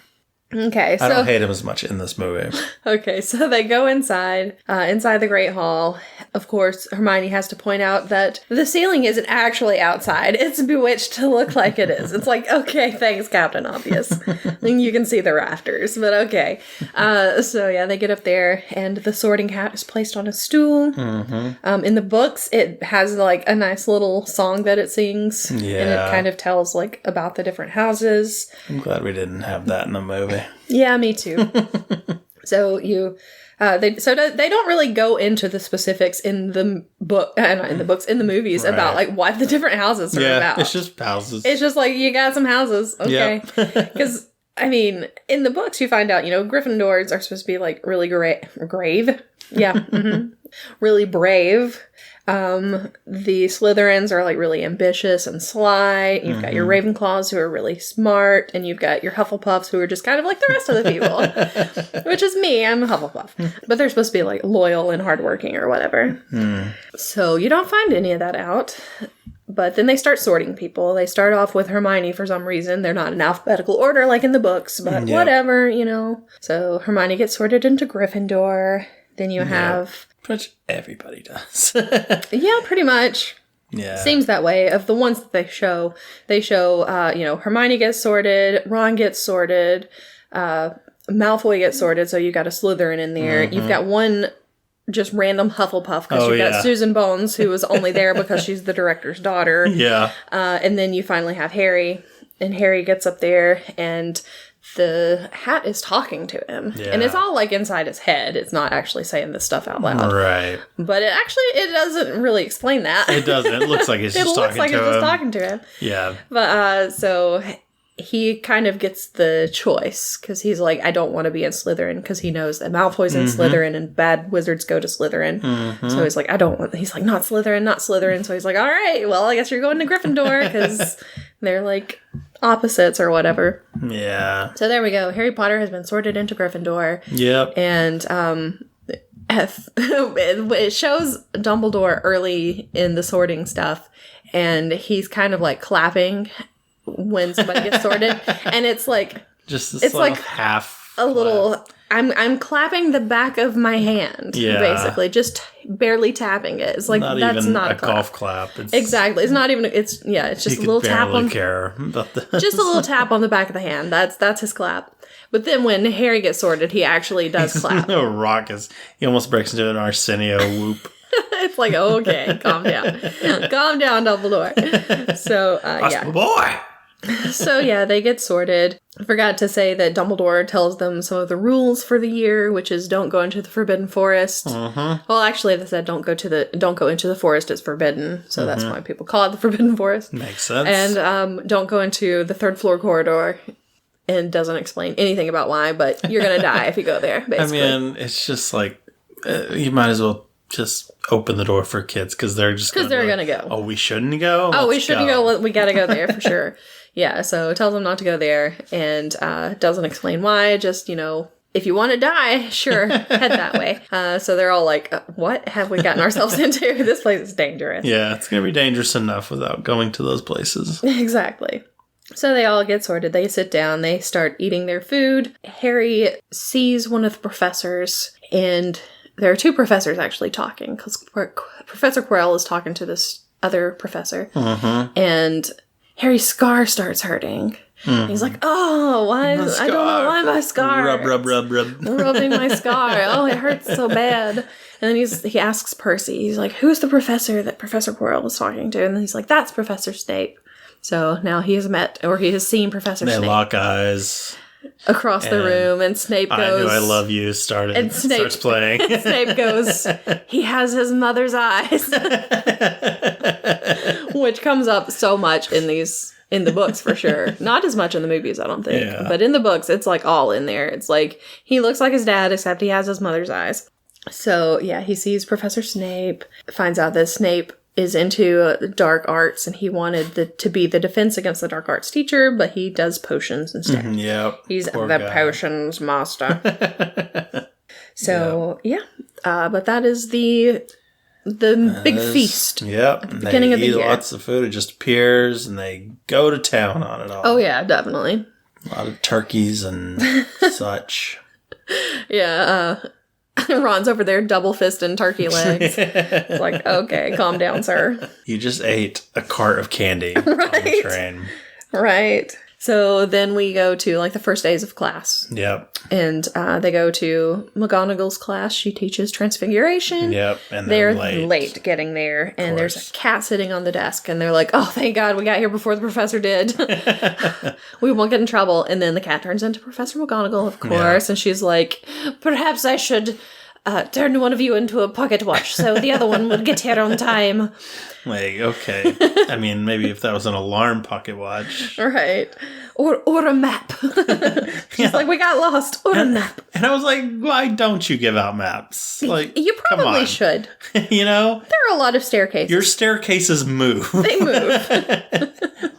Okay, so
I don't hate him as much in this movie.
Okay, so they go inside the Great Hall. Of course, Hermione has to point out that the ceiling isn't actually outside. It's bewitched to look like it is. It's like, okay, thanks, Captain Obvious. And you can see the rafters, but okay. So yeah, they get up there, and the Sorting Hat is placed on a stool. Mm-hmm. In the books, it has like a nice little song that it sings, and it kind of tells like about the different houses.
I'm glad we didn't have that in the movie.
Yeah, me too. So they don't really go into the specifics in the book, not in the books, in the movies about like what the different houses are about.
It's just houses.
It's just like, you got some houses, okay? Because I mean, in the books you find out, Gryffindors are supposed to be like really grave, really brave. The Slytherins are like really ambitious and sly. You've got your Ravenclaws who are really smart, and you've got your Hufflepuffs who are just kind of like the rest of the people, which is me. I'm a Hufflepuff, but they're supposed to be like loyal and hardworking or whatever. So you don't find any of that out. But then they start sorting people. They start off with Hermione for some reason. They're not in alphabetical order like in the books, but whatever, So Hermione gets sorted into Gryffindor. Then you have...
Pretty much everybody does.
Yeah, pretty much.
Yeah.
Seems that way. Of the ones that they show, Hermione gets sorted, Ron gets sorted, Malfoy gets sorted, so you got a Slytherin in there. You've got one just random Hufflepuff, because you've got Susan Bones, who was only there because she's the director's daughter.
Yeah.
And then you finally have Harry, and Harry gets up there, and the hat is talking to him. Yeah. And it's all like inside his head. It's not actually saying this stuff out loud.
Right.
But it doesn't really explain that.
It doesn't. It looks like it's just talking to him. It looks like it's just talking to him. Yeah.
But, so he kind of gets the choice, because he's like, I don't want to be in Slytherin, because he knows that Malfoy's in Slytherin and bad wizards go to Slytherin. So he's like, he's like, not Slytherin, not Slytherin. So he's like, all right, well, I guess you're going to Gryffindor, because they're like opposites or whatever.
Yeah.
So there we go. Harry Potter has been sorted into Gryffindor.
Yep.
And it shows Dumbledore early in the sorting stuff, and he's kind of like clapping when somebody gets sorted, and it's like
just this
it's like
half
a little. I'm clapping the back of my hand, basically, just barely tapping it. It's like that's
even
not
a golf clap.
Exactly, it's not even. It's just a little tap on.
Care about that.
Just a little tap on the back of the hand. That's his clap. But then when Harry gets sorted, he actually does clap.
No raucous. He almost breaks into an Arsenio whoop.
It's like, okay, calm down, Dumbledore. So
boy.
So yeah, they get sorted. I forgot to say that Dumbledore tells them some of the rules for the year, which is don't go into the Forbidden Forest. Well, actually, they said don't go into the forest. It's forbidden, so that's why people call it the Forbidden Forest.
Makes sense.
And don't go into the third floor corridor. And doesn't explain anything about why, but you're gonna die if you go there. Basically,
I mean, it's just like you might as well just open the door for kids, because they're gonna go. Oh, we shouldn't go.
We shouldn't go. We gotta go there for sure. Yeah, so tells them not to go there, and doesn't explain why. Just, if you want to die, sure, head that way. So they're all like, what have we gotten ourselves into? This place is dangerous.
Yeah, it's going to be dangerous enough without going to those places.
Exactly. So they all get sorted. They sit down. They start eating their food. Harry sees one of the professors, and there are two professors actually talking, because Professor Quirrell is talking to this other professor, and Harry's scar starts hurting. He's like, oh, I don't know why my scar.
Rub.
Rubbing my scar. Oh, it hurts so bad. And then he asks Percy, he's like, who's the professor that Professor Quirrell was talking to? And then he's like, that's Professor Snape. So now he has seen Professor Snape.
They lock eyes.
Across the room, and Snape goes,
I knew I love you, starts playing.
And Snape goes, he has his mother's eyes. Which comes up so much in the books for sure. Not as much in the movies, I don't think. Yeah. But in the books, it's like all in there. It's like, he looks like his dad, except he has his mother's eyes. So yeah, he sees Professor Snape, finds out that Snape is into dark arts, and he wanted to be the defense against the dark arts teacher, but he does potions instead.
Yep.
He's the potions master. So, but that is the big feast.
Yep.
At the beginning of the year.
They eat lots of food. It just appears, and they go to town on it all.
Oh, yeah, definitely.
A lot of turkeys and such.
Yeah, Ron's over there double-fisting turkey legs. It's like, okay, calm down, sir.
You just ate a cart of candy on the train.
Right. So then we go to, like, the first days of class.
Yep.
And they go to McGonagall's class. She teaches Transfiguration.
Yep. And
they're late getting there. And there's a cat sitting on the desk. And they're like, oh, thank God we got here before the professor did. We won't get in trouble. And then the cat turns into Professor McGonagall, of course. Yeah. And she's like, perhaps I should turn one of you into a pocket watch so the other one would get here on time.
Like, okay. I mean, maybe if that was an alarm pocket watch.
Right. Or a map. She's like, we got lost. Or a map.
And I was like, why don't you give out maps? Like,
you probably should.
You know?
There are a lot of staircases.
Your staircases move.
They move.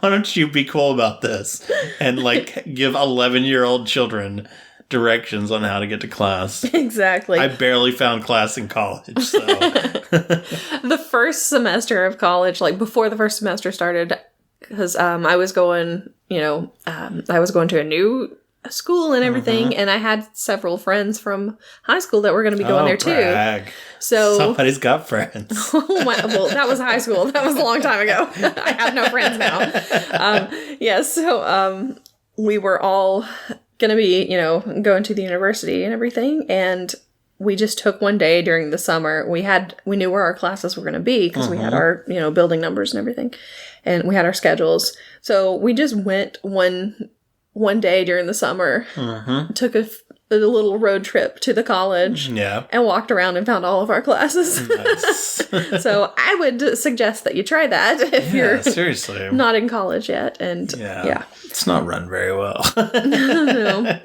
Why don't you be cool about this? And, like, give 11-year-old children directions on how to get to class.
Exactly.
I barely found class in college, so.
The first semester of college, like before the first semester started, because I was going, I was going to a new school and everything, and I had several friends from high school that were going to be going there too. So
somebody's got friends.
Well, that was high school. That was a long time ago. I have no friends now. So we were all going to be, going to the university and everything. And we just took one day during the summer. We knew where our classes were going to be because we had our, building numbers and everything. And we had our schedules. So we just went one day during the summer, took a little road trip to the college, and walked around and found all of our classes. Nice. So I would suggest that you try that if you're seriously not in college yet. And
it's not run very well.
No.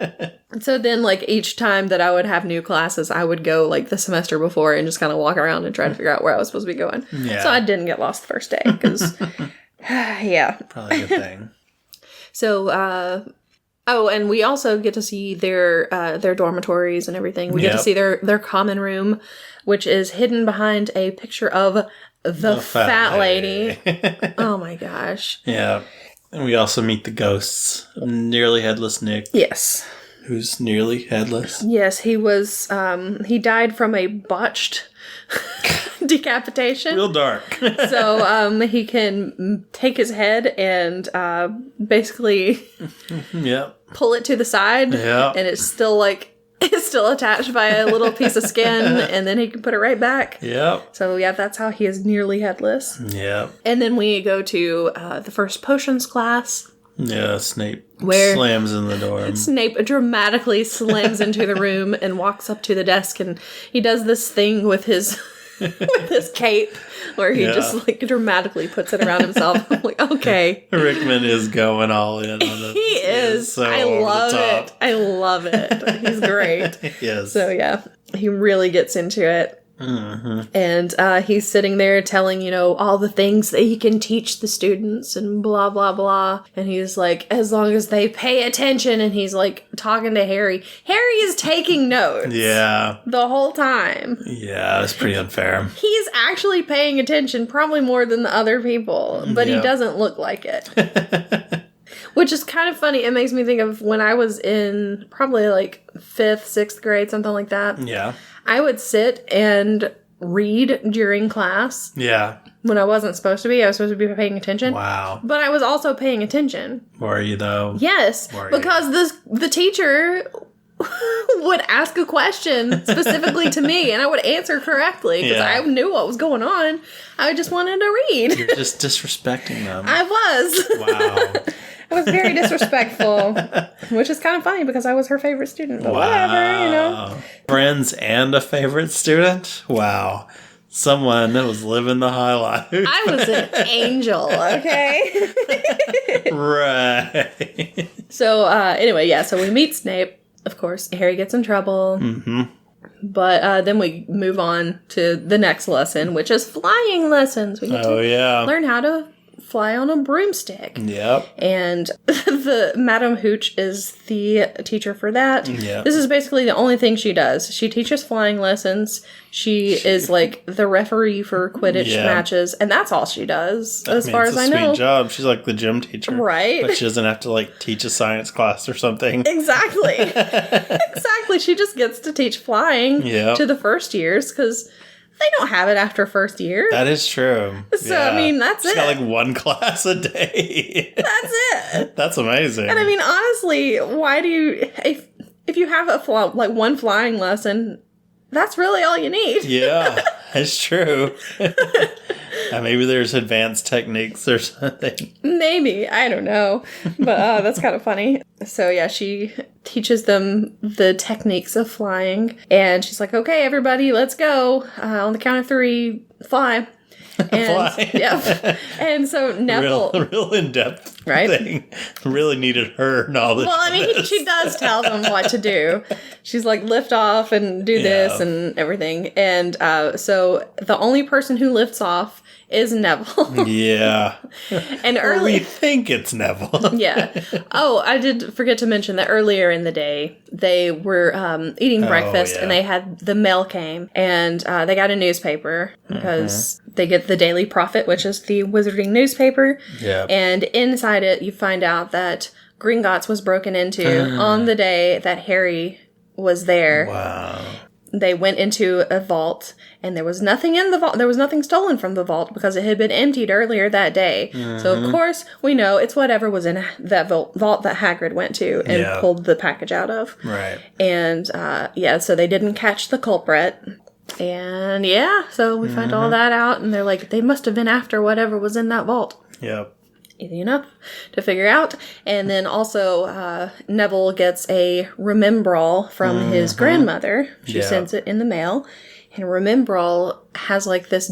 So then, like, each time that I would have new classes, I would go, like, the semester before and just kind of walk around and try to figure out where I was supposed to be going. Yeah. So I didn't get lost the first day, because,
Probably a good thing.
So, and we also get to see their dormitories and everything. We get to see their common room, which is hidden behind a picture of the fat lady. Oh, my gosh.
Yeah. And we also meet the ghosts. Nearly Headless Nick.
Yes.
Who's nearly headless.
Yes, he was, he died from a botched decapitation.
Real dark.
So, he can take his head and, basically pull it to the side. And it's still attached by a little piece of skin, and then he can put it right back. So, that's how he is nearly headless. And then we go to the first potions class.
Yeah, Snape slams in the door.
Snape dramatically slams into the room and walks up to the desk, and he does this thing with his cape where he just dramatically puts it around himself. I'm like, okay.
Rickman is going all in on it.
He is. So I love it. I love it. He's great.
Yes.
So he really gets into it. And he's sitting there telling, all the things that he can teach the students and blah, blah, blah. And he's like, as long as they pay attention. And he's like talking to Harry. Harry is taking notes. Yeah. The whole time.
Yeah, it's pretty unfair.
He's actually paying attention probably more than the other people, but he doesn't look like it. Which is kind of funny. It makes me think of when I was in probably 5th, 6th grade, something like that. Yeah. I would sit and read during class. Yeah. When I wasn't supposed to be. I was supposed to be paying attention. Wow. But I was also paying attention.
Were you, though?
Yes. Because the teacher would ask a question specifically to me, and I would answer correctly because I knew what was going on. I just wanted to read.
You're just disrespecting them.
I was. Wow. I was very disrespectful, which is kind of funny because I was her favorite student. But whatever,
Friends and a favorite student? Wow. Someone that was living the high life.
I was an angel, okay?
Right.
So, anyway, so we meet Snape. Of course, Harry gets in trouble. Mm-hmm. But then we move on to the next lesson, which is flying lessons. We get to learn how to fly on a broomstick.
Yep.
And the Madame Hooch is the teacher for that.
Yep.
This is basically the only thing she does. She teaches flying lessons. She is like the referee for Quidditch matches, and that's all she does, as far as I know.
Sweet job. She's like the gym teacher.
Right.
But she doesn't have to like teach a science class or something.
Exactly. Exactly. She just gets to teach flying to the first years, because they don't have it after first year.
That is true.
So, I mean, that's
She's
it.
got like one class a day.
That's it.
That's amazing.
And I mean, honestly, why do you... If you have one flying lesson, that's really all you need.
Yeah, it's true. Maybe there's advanced techniques or something.
Maybe. I don't know. But that's kind of funny. So, yeah, she teaches them the techniques of flying. And she's like, okay, everybody, let's go. On the count of 3, fly. And,
fly.
Yeah. And so Neville...
Real in-depth thing. Really needed her knowledge.
Well, I mean, she does tell them what to do. She's like, lift off and do this and everything. And so the only person who lifts off is Neville.
Yeah.
And early...
We think it's Neville.
Yeah. Oh, I did forget to mention that earlier in the day, they were eating breakfast and they had... The mail came and they got a newspaper because they get the Daily Prophet, which is the wizarding newspaper.
Yeah.
And inside it, you find out that Gringotts was broken into on the day that Harry was there.
Wow.
They went into a vault, and there was nothing in the vault. There was nothing stolen from the vault because it had been emptied earlier that day. So, of course, we know it's whatever was in that vault that Hagrid went to and pulled the package out of.
Right.
And, so they didn't catch the culprit. And, so we find all that out, and they're like, they must have been after whatever was in that vault.
Yep.
Easy enough to figure out. And then also Neville gets a remembrall from his grandmother. She sends it in the mail. And remembrall has like this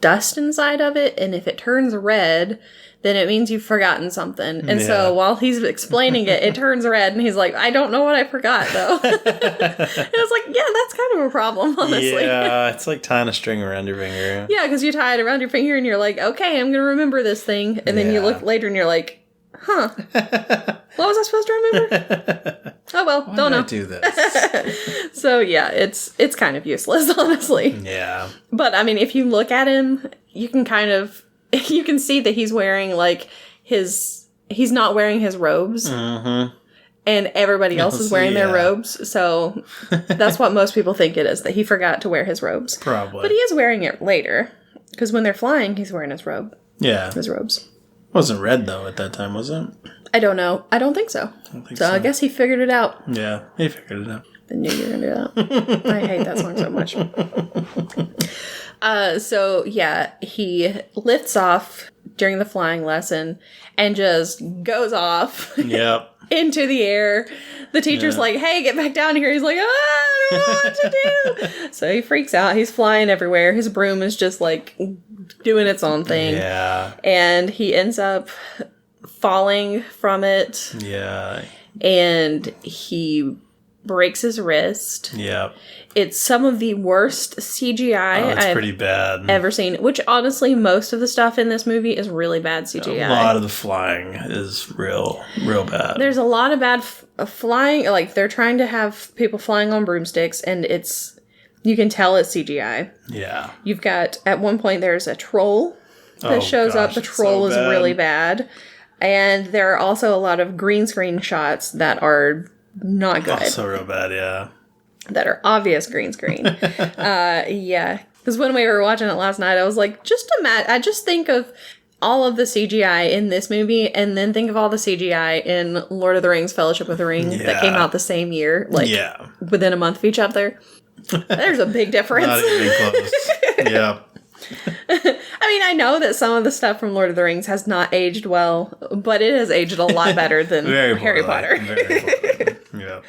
dust inside of it. And if it turns red, then it means you've forgotten something. And so while he's explaining it, it turns red. And he's like, I don't know what I forgot, though. And I was like, yeah, that's kind of a problem, honestly.
Yeah, it's like tying a string around your finger.
Yeah, because you tie it around your finger and you're like, okay, I'm going to remember this thing. And then you look later and you're like, huh. What was I supposed to remember? Oh, well,
Why
don't know.
I do this?
So, yeah, it's kind of useless, honestly.
Yeah.
But, I mean, if you look at him, you can you can see that he's wearing, like, he's not wearing his robes. Mm-hmm. And everybody else is wearing their robes. So that's what most people think it is, that he forgot to wear his robes.
Probably.
But he is wearing it later. Because when they're flying, he's wearing his robe.
Yeah.
His robes.
It wasn't red, though, at that time, was it?
I don't know. I don't think so. So I guess he figured it out.
Yeah, he figured it out.
I knew you were going to do that. I hate that song so much. So, yeah, he lifts off during the flying lesson and just goes off into the air. The teacher's like, hey, get back down here. He's like, I don't know what to do. So he freaks out. He's flying everywhere. His broom is just like doing its own thing.
Yeah.
And he ends up falling from it.
Yeah.
And he breaks his wrist.
Yeah.
It's some of the worst CGI I've
pretty bad.
ever seen. Which, honestly, most of the stuff in this movie is really bad CGI.
A lot of the flying is real bad.
There's a lot of bad flying. Like, they're trying to have people flying on broomsticks, and you can tell it's CGI.
Yeah.
You've got, at one point, there's a troll that shows up. The troll is really bad. And there are also a lot of green screen shots that are not good.
Also real bad, yeah.
That are obvious green screen. Yeah. Because when we were watching it last night, I was like, I just think of all of the CGI in this movie, and then think of all the CGI in Lord of the Rings, Fellowship of the Ring, that came out the same year, within a month of each other. There's a big difference.
Not even close. Yeah.
I mean, I know that some of the stuff from Lord of the Rings has not aged well, but it has aged a lot better than Harry Potter.
Very poorly. Yeah.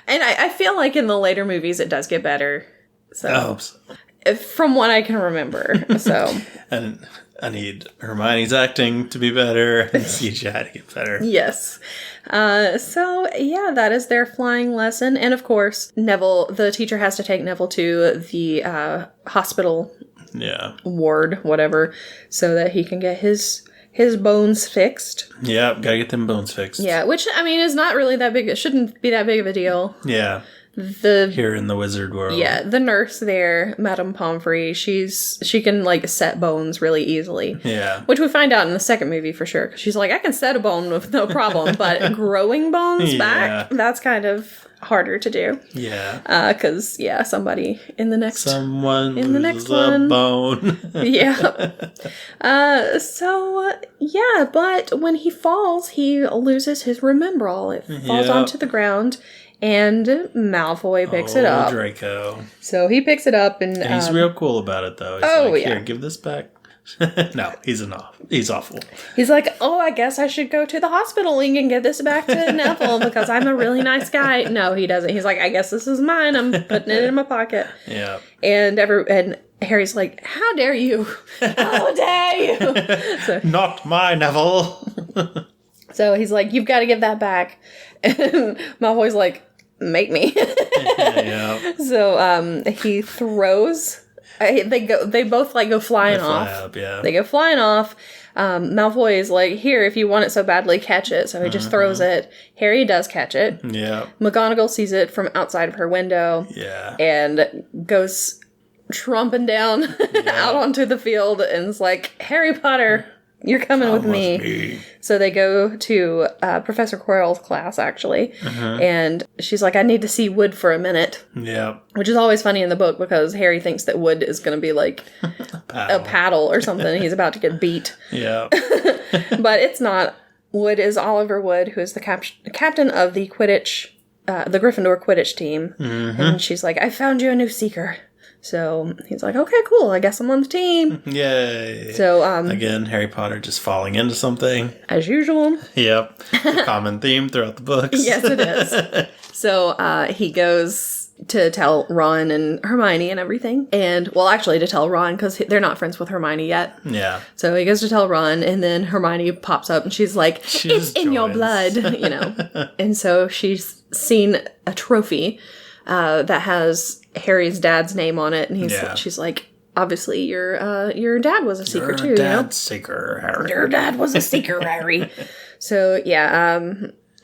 And I feel like in the later movies it does get better. So,
I hope so.
From what I can remember. So.
And I need Hermione's acting to be better and CGI to get better.
Yes. So, yeah, that is their flying lesson. And, of course, the teacher has to take Neville to the hospital ward, whatever, so that he can get his his bones fixed.
Yeah, gotta get them bones fixed.
Yeah, which, I mean, is not really that big. It shouldn't be that big of a deal.
Yeah. Here in the wizard world.
Yeah, the nurse there, Madame Pomfrey, she can, like, set bones really easily.
Yeah.
Which we find out in the second movie for sure. 'Cause she's like, I can set a bone with no problem, but growing bones back, that's kind of harder to do.
Yeah.
Because, somebody in the next...
Someone loses a bone.
Yeah. But when he falls, he loses his Remembrall. It falls onto the ground. And Malfoy picks it up.
Draco.
So he picks it up and...
he's real cool about it, though. He's here, give this back. No, he's awful. He's
like, I guess I should go to the hospital and get this back to Neville because I'm a really nice guy. No, he doesn't. He's like, I guess this is mine. I'm putting it in my pocket.
Yeah.
And Harry's like, how dare you? How dare you? So,
not my Neville.
So he's like, you've got to give that back. And Malfoy's like, make me.
Yeah.
So he throws... They both like go flying off.
Up, yeah.
They go flying off. Malfoy is like, here, if you want it so badly, catch it. So he just throws it. Harry does catch it.
Yeah.
McGonagall sees it from outside of her window.
Yeah.
And goes tromping down out onto the field and is like, Harry Potter, you're coming with me. So they go to Professor Quirrell's class, actually. And she's like, I need to see Wood for a minute.
Yeah.
Which is always funny in the book because Harry thinks that Wood is going to be like a paddle or something. He's about to get beat.
Yeah.
But it's not. Wood is Oliver Wood, who is the captain of the Quidditch, the Gryffindor Quidditch team. And she's like, I found you a new seeker. So he's like, okay, cool. I guess I'm on the team.
Yay.
So,
again, Harry Potter just falling into something.
As usual.
Yep. A common theme throughout the books.
Yes, it is. So he goes to tell Ron and Hermione and everything. And, well, actually to tell Ron because they're not friends with Hermione yet.
Yeah.
So he goes to tell Ron and then Hermione pops up and she's like, it's in your blood, And so she's seen a trophy that has Harry's dad's name on it, and she's like, obviously your dad was a seeker too.
Dad's seeker, Harry.
Your dad was a seeker, Harry. So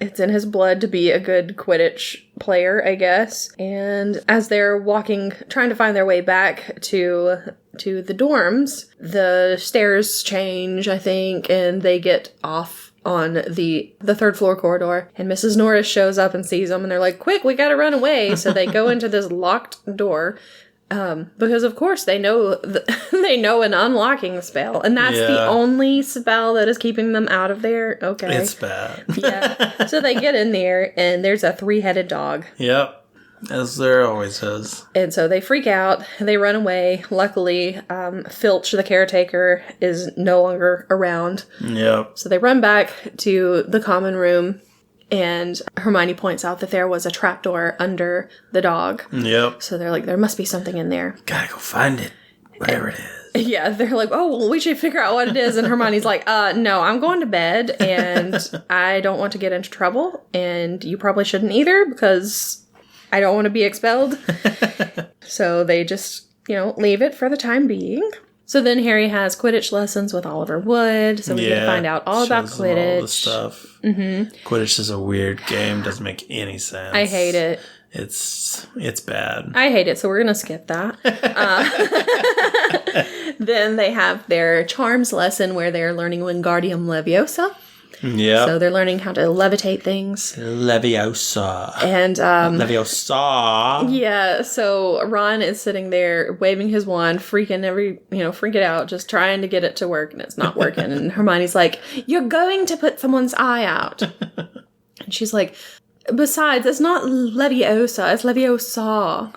it's in his blood to be a good Quidditch player, I guess. And as they're walking, trying to find their way back to the dorms, the stairs change, I think, and they get off on the third floor corridor, and Mrs. Norris shows up and sees them, and they're like, quick, we gotta run away. So they go into this locked door, because of course they know they know an unlocking spell, and that's the only spell that is keeping them out of there. Okay.
It's bad.
Yeah. So they get in there, and there's a 3-headed dog.
Yep. As there always is.
And so they freak out. They run away. Luckily, Filch, the caretaker, is no longer around.
Yep.
So they run back to the common room, and Hermione points out that there was a trapdoor under the dog.
Yep.
So they're like, there must be something in there.
Gotta go find it. Whatever it is.
Yeah, they're like, oh, well, we should figure out what it is. And Hermione's like, no, I'm going to bed, and I don't want to get into trouble, and you probably shouldn't either, because I don't want to be expelled. So they just, leave it for the time being. So then Harry has Quidditch lessons with Oliver Wood. So we can find out all about Quidditch. All the
stuff. Quidditch is a weird game. Doesn't make any sense.
I hate it.
It's bad.
I hate it, so we're going to skip that. Then they have their charms lesson where they're learning Wingardium Leviosa.
Yeah.
So they're learning how to levitate things.
Leviosa.
And
Leviosa.
Yeah, so Ron is sitting there waving his wand, freaking out, just trying to get it to work, and it's not working. And Hermione's like, "You're going to put someone's eye out." And she's like, "Besides, it's not Leviosa, it's Leviosa."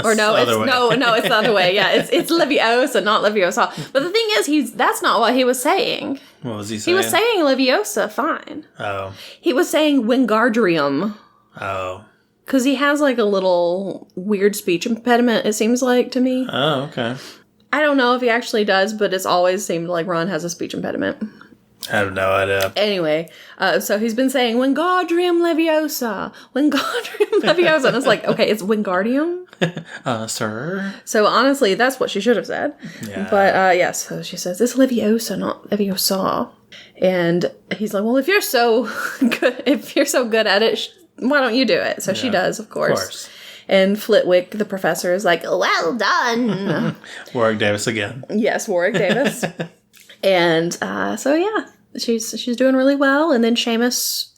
Or no, it's the other way. Yeah, it's Leviosa, not Leviosa. But the thing is, that's not what he was saying.
What was he saying?
He was saying Leviosa, fine.
Oh.
He was saying Wingardium.
Oh.
Because he has like a little weird speech impediment, it seems like to me.
Oh, okay.
I don't know if he actually does, but it's always seemed like Ron has a speech impediment.
I have no idea.
Anyway, so he's been saying Wingardium Leviosa, Wingardium Leviosa, and it's like, okay, it's Wingardium.
Sir.
So honestly, that's what she should have said.
Yeah.
But so she says it's Leviosa, not Leviosa. And he's like, well, if you're so good at it, why don't you do it? So she does, of course. And Flitwick, the professor, is like, well done.
Warwick Davis again.
Yes, Warwick Davis. And so, yeah, she's doing really well. And then Seamus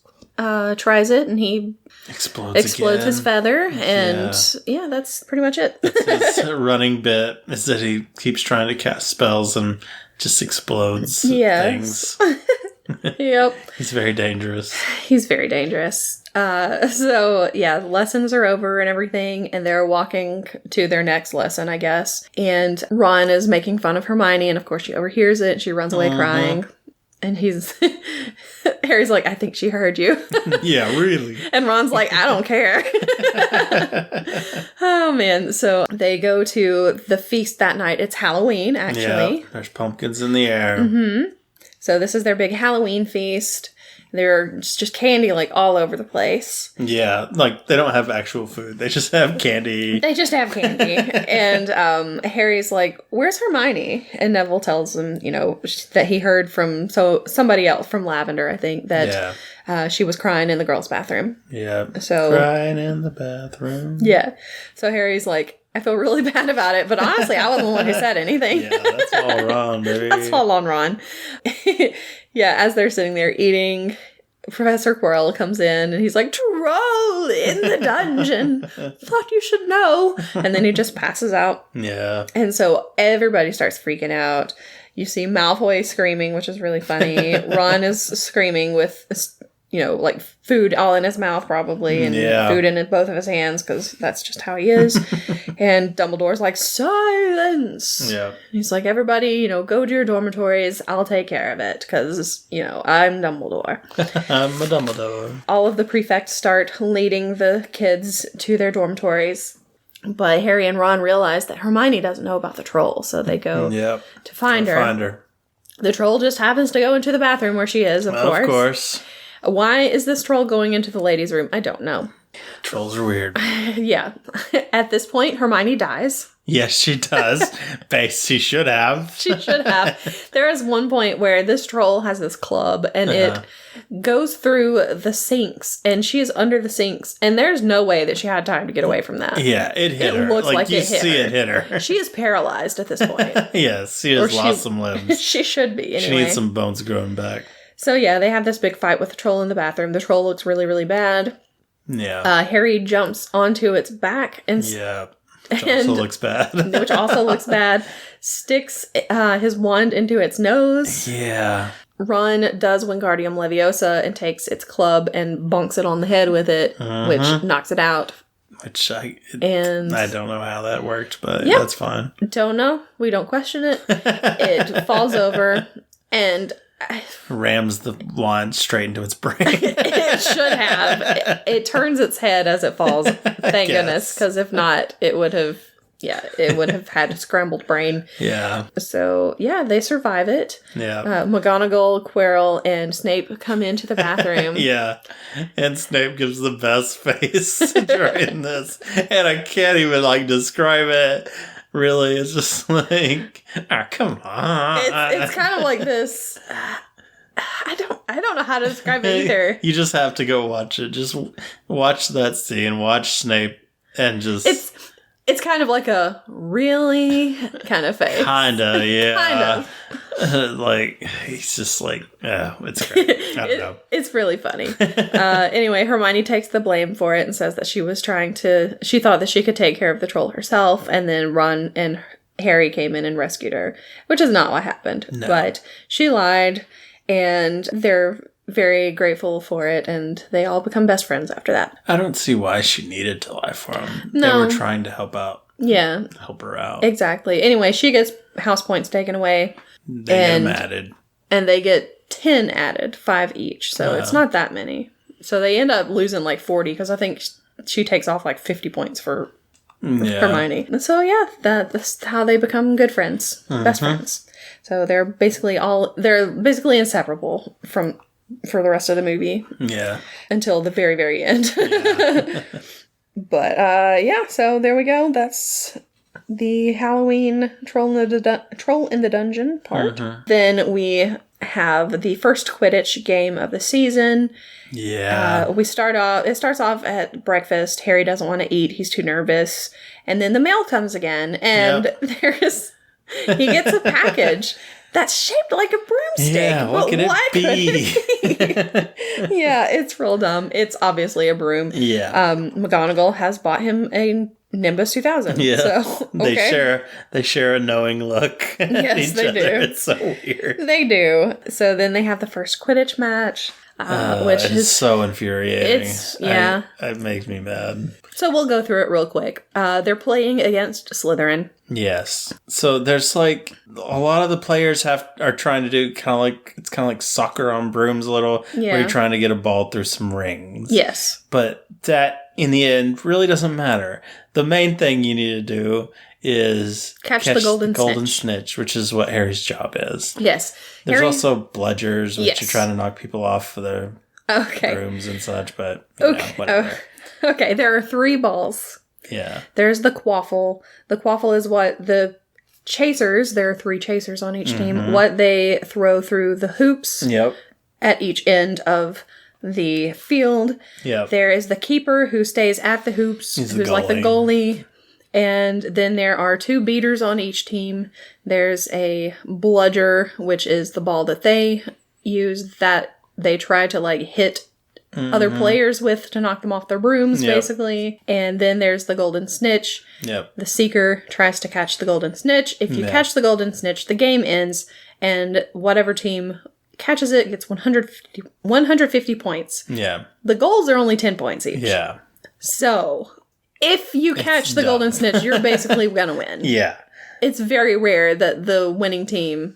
tries it, and he explodes his feather. And, yeah, that's pretty much it.
His running bit is that he keeps trying to cast spells and just explodes things.
Yep.
He's very dangerous.
So, yeah, lessons are over and everything, and they're walking to their next lesson, I guess. And Ron is making fun of Hermione, and of course she overhears it, and she runs away crying. And Harry's like, I think she heard you.
Yeah, really.
And Ron's like, I don't care. Oh, man. So they go to the feast that night. It's Halloween, actually.
Yeah, there's pumpkins in the air.
Mm-hmm. So this is their big Halloween feast. There's just candy, like, all over the place.
Yeah, like, they don't have actual food. They just have candy.
And Harry's like, where's Hermione? And Neville tells him, that he heard from somebody else, from Lavender, I think, that she was crying in the girls' bathroom.
Yeah,
so
crying in the bathroom.
Yeah. So Harry's like, I feel really bad about it, but honestly, I wasn't the one who said anything.
Yeah, that's all Ron, baby.
That's all on Ron. Yeah, as they're sitting there eating, Professor Quirrell comes in and he's like, troll in the dungeon. Thought you should know. And then he just passes out.
Yeah.
And so everybody starts freaking out. You see Malfoy screaming, which is really funny. Ron is screaming with, like food all in his mouth probably, and food in both of his hands, because that's just how he is. And Dumbledore's like, silence!
Yeah.
He's like, everybody, go to your dormitories. I'll take care of it, because, I'm Dumbledore.
I'm a Dumbledore.
All of the prefects start leading the kids to their dormitories. But Harry and Ron realize that Hermione doesn't know about the troll, so they go to find her. The troll just happens to go into the bathroom where she is, of course. Of course. Why is this troll going into the ladies' room? I don't know.
Trolls are weird.
Yeah. At this point, Hermione dies.
Yes, she does. She should have.
She should have. There is one point where this troll has this club, and it goes through the sinks, and she is under the sinks, and there's no way that she had time to get away from that.
Yeah, it hit her.
It looks like it hit her.
It hit her.
She is paralyzed at this point.
Yes, she has lost some limbs.
She should be, anyway.
She needs some bones growing back.
So yeah, they have this big fight with the troll in the bathroom. The troll looks really, really bad.
Yeah.
Harry jumps onto its back and
which also looks bad.
Which also looks bad. Sticks his wand into its nose.
Yeah.
Ron does Wingardium Leviosa and takes its club and bonks it on the head with it, which knocks it out.
Which I don't know how that worked, but that's fine.
Don't know. We don't question it. It falls over and
rams the wand straight into its brain.
It should have. It turns its head as it falls. Thank goodness, because if not, it would have had a scrambled brain.
Yeah.
So, they survive it.
Yeah.
McGonagall, Quirrell, and Snape come into the bathroom.
Yeah. And Snape gives the best face during this. And I can't even, describe it. Really, it's just like, come on.
It's kind of like this. I don't know how to describe it either.
You just have to go watch it. Just watch that scene. Watch Snape, and just
it's kind of like a really kind of face.
Kinda, yeah. Kind of. He's just like, it's great. I don't know.
It's really funny. Anyway, Hermione takes the blame for it and says that she thought that she could take care of the troll herself, and then Ron and Harry came in and rescued her, which is not what happened. No. But she lied, and they're very grateful for it, and they all become best friends after that.
I don't see why she needed to lie for him.
No.
They were trying to help out.
Yeah.
Help her out.
Exactly. Anyway, she gets house points taken away.
They get them added.
And they get 10 added, 5 each. So it's not that many. So they end up losing 40, because I think she takes off 50 points for Hermione. So that's how they become good friends. Best friends. So they're basically inseparable for the rest of the movie.
Yeah.
Until the very, very end. Yeah. But, so there we go. That's the Halloween troll in the dungeon part. Then we have the first Quidditch game of the season.
Yeah.
It starts off at breakfast. Harry doesn't want to eat. He's too nervous. And then the mail comes again. And he gets a package that's shaped like a broomstick.
Yeah, what could it be?
Yeah, it's real dumb. It's obviously a broom.
Yeah.
McGonagall has bought him a Nimbus 2000.
Yeah.
So, okay.
They share a knowing look.
Yes, they do.
It's so weird.
They do. So then they have the first Quidditch match, which is
so infuriating.
It
makes me mad.
So we'll go through it real quick. They're playing against Slytherin.
Yes. So there's like a lot of the players are trying to do kind of like soccer on brooms a little, where you're trying to get a ball through some rings.
Yes.
But that in the end really doesn't matter. The main thing you need to do is
catch the golden
snitch, which is what Harry's job is.
Yes.
There's also bludgers, which you're trying to knock people off of their brooms and such, but whatever.
Okay, there are 3 balls.
Yeah.
There's the quaffle. The quaffle is what the chasers, there are 3 chasers on each team, what they throw through the hoops at each end of the field.
Yep.
There is the keeper who stays at the hoops, who's like the goalie. And then there are 2 beaters on each team. There's a bludger, which is the ball that they use that they try to like hit other players with to knock them off their brooms, basically. And then there's the golden snitch.
Yep.
The seeker tries to catch the golden snitch. If you catch the golden snitch, the game ends, and whatever team catches it gets 150 points.
Yeah.
The goals are only 10 points each.
Yeah.
So, if you catch the golden snitch, you're basically gonna win.
Yeah.
It's very rare that the winning team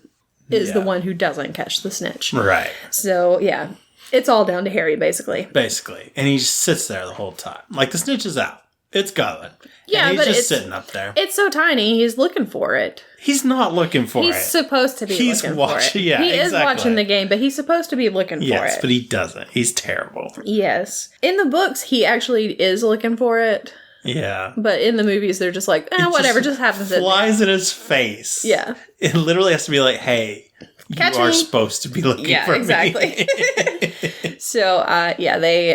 is the one who doesn't catch the snitch.
Right.
So, yeah. It's all down to Harry, basically.
Basically. And he just sits there the whole time. Like, the snitch is out. It's going.
Yeah,
and he's
but
just sitting up there.
It's so tiny, he's looking for it.
He's not looking for it.
He's supposed to be looking for it.
Yeah,
he is watching the game, but he's supposed to be looking for it.
Yes, but he doesn't. He's terrible.
Yes. In the books, he actually is looking for it.
Yeah.
But in the movies, they're just like, whatever, just happens.
Flies in his face.
Yeah.
It literally has to be like, hey,
catch
you are
me.
Supposed to be looking for
exactly.
me.
So, they,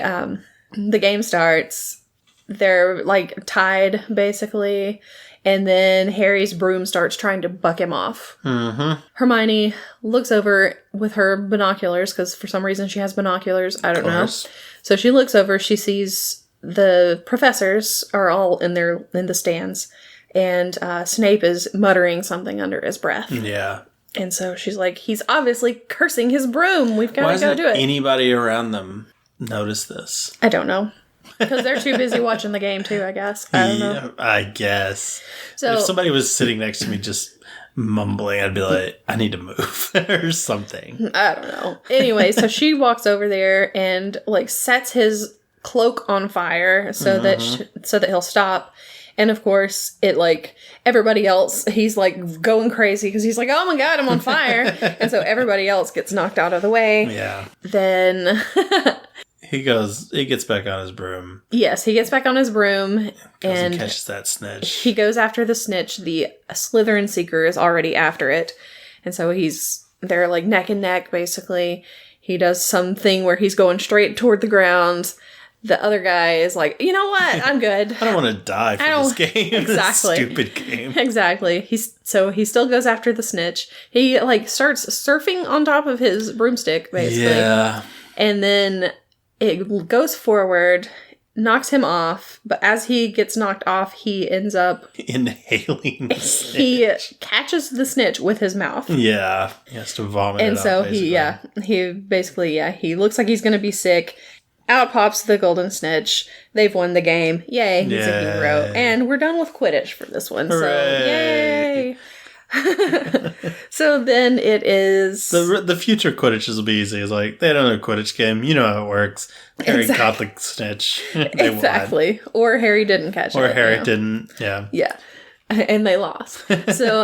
the game starts. They're, like, tied, basically. And then Harry's broom starts trying to buck him off. Mm-hmm. Hermione looks over with her binoculars, because for some reason she has binoculars. I don't know. So she looks over, she sees the professors are all in the stands. And Snape is muttering something under his breath.
Yeah.
And so she's like, he's obviously cursing his broom. We've got to go do it.
Anybody around them notice this?
I don't know. Because they're too busy watching the game too, I guess. I don't know.
I guess.
So
if somebody was sitting next to me just mumbling, I'd be like, I need to move or something.
I don't know. Anyway, so she walks over there and like sets his cloak on fire so that he'll stop. And of course, it like everybody else, he's like going crazy because he's like, oh my God, I'm on fire. And so everybody else gets knocked out of the way.
Yeah.
Then
he gets back on his broom.
Yes, he gets back on his broom and
catches that snitch.
He goes after the snitch. The Slytherin seeker is already after it. And so they're like neck and neck, basically. He does something where he's going straight toward the ground. The other guy is like, you know what? I'm good.
I don't want to die for this game.
Exactly.
This stupid game.
Exactly. He still goes after the snitch. He like starts surfing on top of his broomstick, basically. Yeah. And then it goes forward, knocks him off. But as he gets knocked off, he ends up
inhaling the snitch.
He catches the snitch with his mouth.
Yeah. He has to vomit
and
it
so
out,
he looks like he's going to be sick. Out pops the golden snitch. They've won the game. Yay, he's a hero. And we're done with Quidditch for this one.
Hooray.
So, yay. So then it is...
The future Quidditches will be easy. It's like, they don't know a Quidditch game. You know how it works. Harry caught the snitch.
Exactly.
Won.
Or Harry didn't catch it.
Or Harry didn't. Yeah.
Yeah. And they lost. So,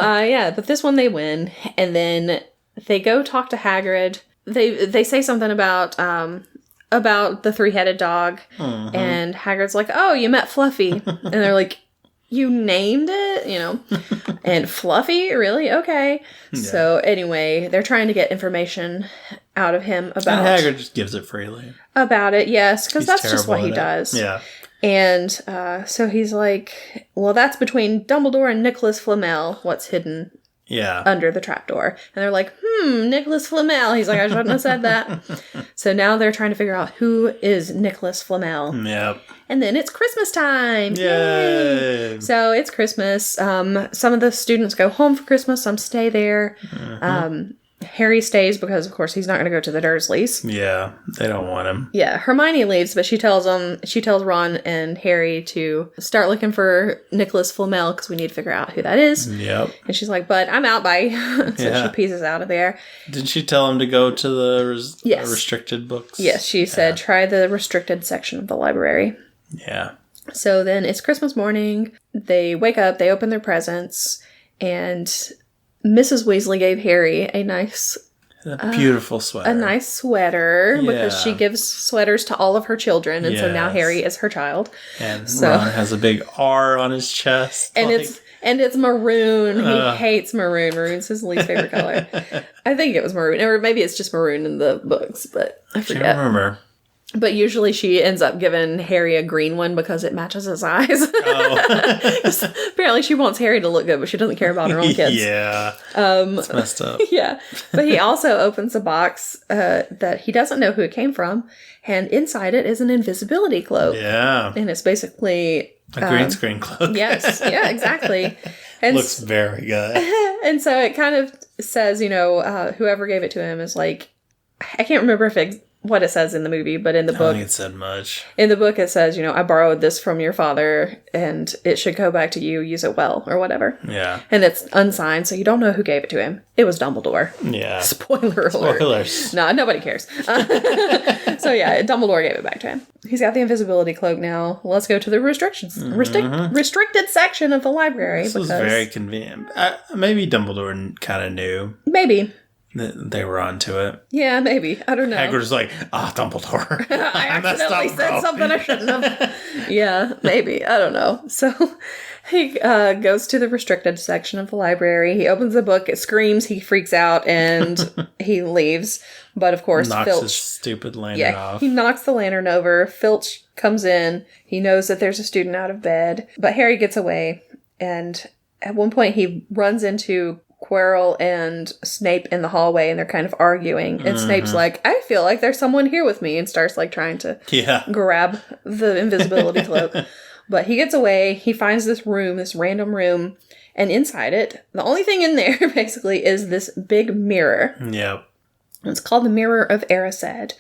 but this one they win. And then they go talk to Hagrid. They say something about the 3-headed dog. And Hagrid's like, oh, you met Fluffy. And they're like, you named it? what? And Fluffy, really? Okay. Yeah. So anyway, they're trying to get information out of him about...
And Hagrid just gives it freely.
About it, yes, because that's just what he does.
Yeah.
And so he's like, well, that's between Dumbledore and Nicholas Flamel, what's hidden under the trapdoor. And they're like, Nicholas Flamel. He's like, I shouldn't have said that. So now they're trying to figure out who is Nicholas Flamel.
Yep.
And then it's Christmas time.
Yay!
So it's Christmas. Some of the students go home for Christmas. Some stay there. Mm-hmm. Harry stays because, of course, he's not going to go to the Dursleys.
Yeah, they don't want him.
Yeah, Hermione leaves, but she tells Ron and Harry to start looking for Nicholas Flamel because we need to figure out who that is.
Yep.
And she's like, but I'm out, bye. So she pieces out of there.
Did she tell him to go to the restricted books?
Yes, she said, try the restricted section of the library.
Yeah.
So then it's Christmas morning. They wake up, they open their presents, and Mrs. Weasley gave Harry a nice...
A beautiful sweater.
A nice sweater, because she gives sweaters to all of her children, and so now Harry is her child.
And Ron has a big R on his chest.
And it's maroon. He hates maroon. Maroon's his least favorite color. I think it was maroon. Or maybe it's just maroon in the books, but I forget.
I can't remember.
But usually she ends up giving Harry a green one because it matches his eyes. Oh. Apparently she wants Harry to look good, but she doesn't care about her own kids.
Yeah. It's messed up.
Yeah. But he also opens a box that he doesn't know who it came from. And inside it is an invisibility cloak.
Yeah.
And it's basically...
a green screen cloak.
Yes. Yeah, exactly. And
looks very good.
And so it kind of says, whoever gave it to him is like... I can't remember what it says in the movie, but in the book... I
don't think it said much.
In the book, it says, I borrowed this from your father, and it should go back to you, use it well, or whatever.
Yeah.
And it's unsigned, so you don't know who gave it to him. It was Dumbledore.
Yeah.
Spoiler alert.
Spoilers.
No, nobody cares. So yeah, Dumbledore gave it back to him. He's got the invisibility cloak now. Let's go to the restricted section of the library.
This was very convenient. Maybe Dumbledore kind of knew.
Maybe.
They were onto it.
Yeah, maybe. I don't know.
Hagrid's like, Dumbledore.
I accidentally said something I shouldn't have. Yeah, maybe. I don't know. So he goes to the restricted section of the library. He opens the book. It screams. He freaks out and he leaves. But of course,
knocks his stupid lantern off.
He knocks the lantern over. Filch comes in. He knows that there's a student out of bed. But Harry gets away. And at one point, he runs into Quirrell and Snape in the hallway, and they're kind of arguing. And Snape's like, I feel like there's someone here with me, and starts like trying to grab the invisibility cloak. But he gets away. He finds this random room, and inside it, the only thing in there basically is this big mirror.
Yep.
It's called the Mirror of Erised.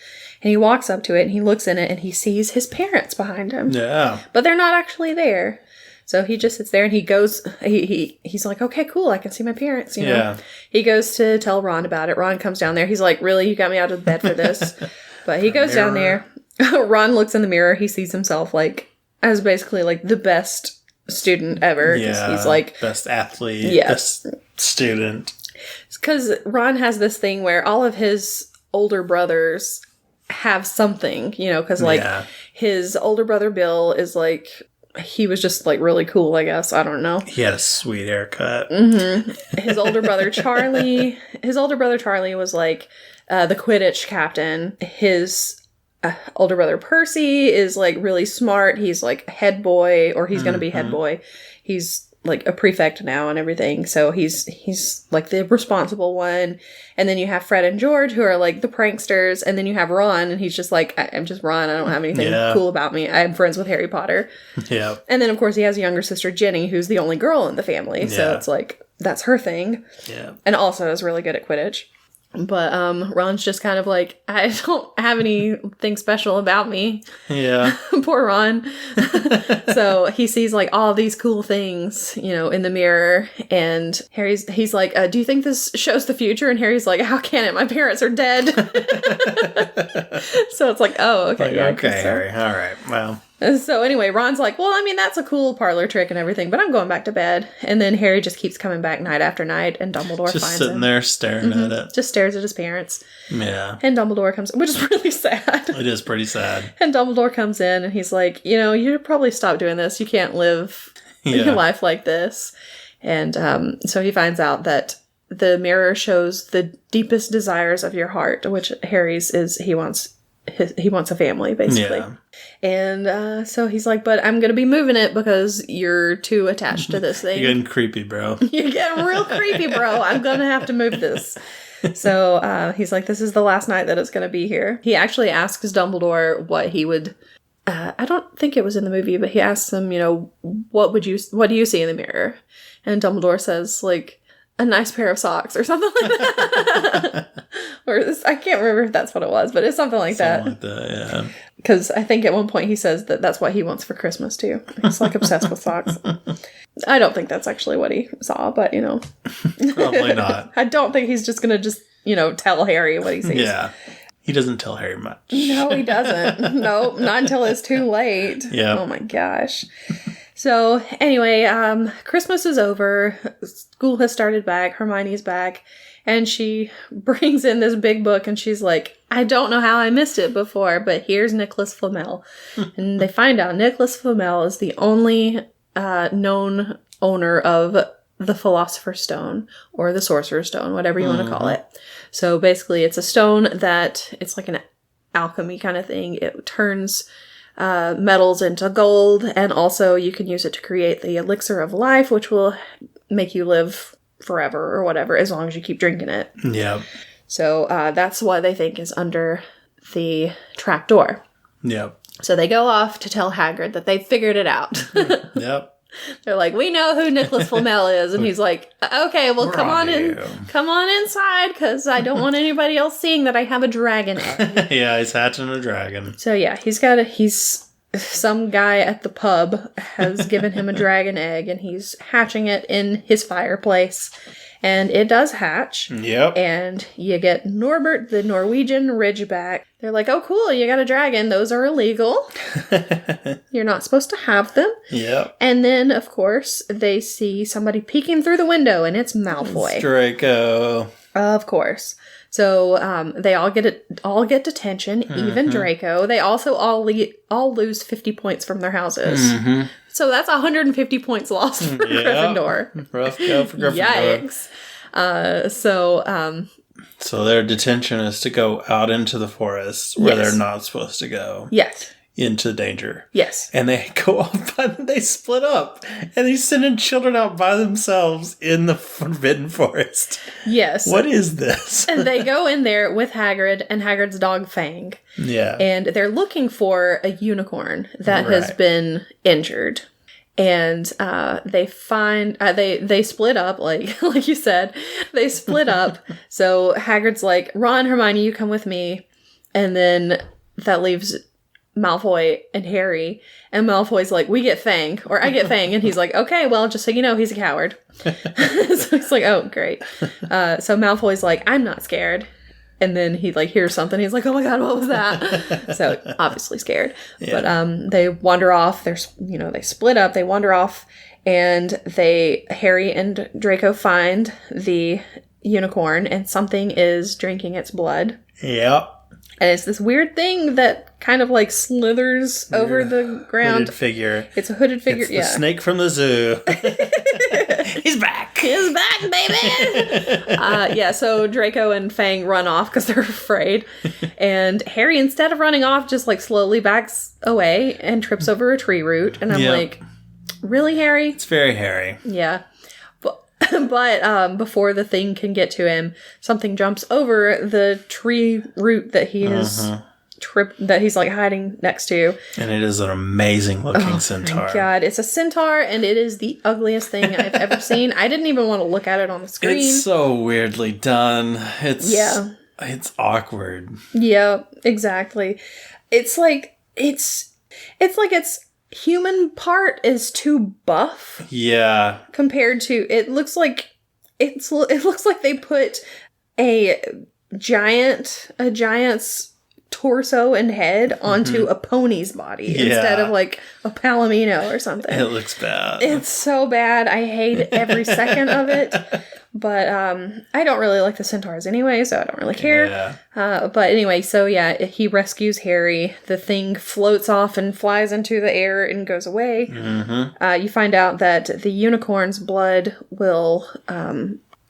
And he walks up to it, and he looks in it, and he sees his parents behind him.
Yeah.
But they're not actually there. So he just sits there and he goes, he's like, okay, cool, I can see my parents,
Yeah.
He goes to tell Ron about it. Ron comes down there. He's like, really? You got me out of bed for this? But he goes down there. Ron looks in the mirror. He sees himself like as basically like the best student ever.
Yeah.
He's like
best athlete, best student.
Because Ron has this thing where all of his older brothers have something, because like his older brother Bill is like... He was just, like, really cool, I guess. I don't know.
He had a sweet haircut.
Mm-hmm. His older brother, Charlie was, like, the Quidditch captain. His older brother, Percy, is, like, really smart. He's, like, head boy, or he's going to be head boy. He's, like, a prefect now and everything. So he's, like, the responsible one. And then you have Fred and George, who are, like, the pranksters. And then you have Ron, and he's just like, I'm just Ron. I don't have anything cool about me. I'm friends with Harry Potter.
Yeah.
And then, of course, he has a younger sister, Ginny, who's the only girl in the family. So it's like, that's her thing.
Yeah.
And also is really good at Quidditch. But Ron's just kind of like, I don't have anything special about me.
Yeah.
Poor Ron. So he sees like all these cool things, in the mirror. And he's like, do you think this shows the future? And Harry's like, how can it? My parents are dead. So it's like, oh, okay.
Like,
yeah,
okay, Harry. All right. Well.
So anyway, Ron's like, well, I mean, that's a cool parlor trick and everything, but I'm going back to bed. And then Harry just keeps coming back night after night, and Dumbledore finds him.
Just sitting there staring at it.
Just stares at his parents.
Yeah.
And Dumbledore comes in, which is really sad.
It is pretty sad.
And Dumbledore comes in, and he's like, you should probably stop doing this. You can't live life like this. And so he finds out that the mirror shows the deepest desires of your heart, which Harry's is he wants a family, basically. Yeah. And so he's like, but I'm going to be moving it because you're too attached to this thing.
You're getting creepy, bro.
You're getting real creepy, bro. I'm going to have to move this. So he's like, this is the last night that it's going to be here. He actually asks Dumbledore what he would... I don't think it was in the movie, but he asks him, what do you see in the mirror? And Dumbledore says, like, a nice pair of socks or something like that. Or I can't remember if that's what it was, but it's something like that.
Something like that, yeah.
Because I think at one point he says that that's what he wants for Christmas, too. He's, like, obsessed with socks. I don't think that's actually what he saw, but,
Probably not.
I don't think he's just going to tell Harry what he sees.
Yeah. He doesn't tell Harry much.
No, he doesn't. No, not until it's too late.
Yeah.
Oh, my gosh. So, anyway, Christmas is over. School has started back. Hermione's back. And she brings in this big book and she's like, I don't know how I missed it before, but here's Nicholas Flamel. And they find out Nicholas Flamel is the only known owner of the Philosopher's Stone or the Sorcerer's Stone, whatever you want to call it. So basically it's a stone that it's like an alchemy kind of thing. It turns metals into gold, and also you can use it to create the elixir of life, which will make you live forever or whatever, as long as you keep drinking it.
Yeah.
So that's what they think is under the trapdoor.
Yep.
So they go off to tell Hagrid that they figured it out.
Yep.
They're like, we know who Nicholas Flamel is. And he's like, okay, well, come on inside, because I don't want anybody else seeing that I have a dragon egg.
Yeah, he's hatching a dragon.
So yeah, some guy at the pub has given him a dragon egg, and he's hatching it in his fireplace. And it does hatch.
Yep.
And you get Norbert, the Norwegian Ridgeback. They're like, oh, cool, you got a dragon. Those are illegal. You're not supposed to have them.
Yep.
And then, of course, they see somebody peeking through the window, and it's Malfoy.
It's Draco.
Of course. So they all get detention, even Draco. They also all lose 50 points from their houses. Mm-hmm. So that's 150 points lost for Gryffindor.
Rough go for Gryffindor.
Yikes.
So their detention is to go out into the forest where they're not supposed to go.
Yes.
Into danger.
Yes.
And they go off, they split up, and they're sending children out by themselves in the Forbidden Forest.
Yes.
What is this?
And they go in there with Hagrid and Hagrid's dog Fang.
Yeah.
And they're looking for a unicorn that has been injured. And they find they split up, like you said. They split up. So Hagrid's like, Ron, Hermione, you come with me. And then that leaves Malfoy and Harry, and Malfoy's like, we get Fang, or I get Fang, and he's like, okay, well, just so you know, he's a coward. So he's like, oh, great. So Malfoy's like, I'm not scared. And then he hears something. He's like, oh my god, what was that? So obviously scared. Yeah. But they wander off. They split up. They wander off, and Harry and Draco find the unicorn, and something is drinking its blood.
Yep.
And it's this weird thing that kind of slithers over the ground.
Hooded figure.
It's a hooded figure.
It's the snake from the zoo. He's back.
He's back, baby. So Draco and Fang run off because they're afraid. And Harry, instead of running off, just slowly backs away and trips over a tree root. And I'm like, really, Harry?
It's very Harry.
Yeah. But before the thing can get to him, something jumps over the tree root that he is that he's hiding next to.
And it is an amazing looking centaur. Oh my
god, it's a centaur, and it is the ugliest thing I've ever seen. I didn't even want to look at it on the screen.
It's so weirdly done. It's awkward.
Yeah, exactly. It's like its human part is too buff.
Yeah.
Compared to, it looks like they put a giant's torso and head onto a pony's body instead of a palomino or something.
It looks bad.
It's so bad. I hate every second of it. But I don't really like the centaurs anyway, so I don't really care. Yeah. But anyway, so yeah, he rescues Harry. The thing floats off and flies into the air and goes away. Mm-hmm. You find out that the unicorn's blood will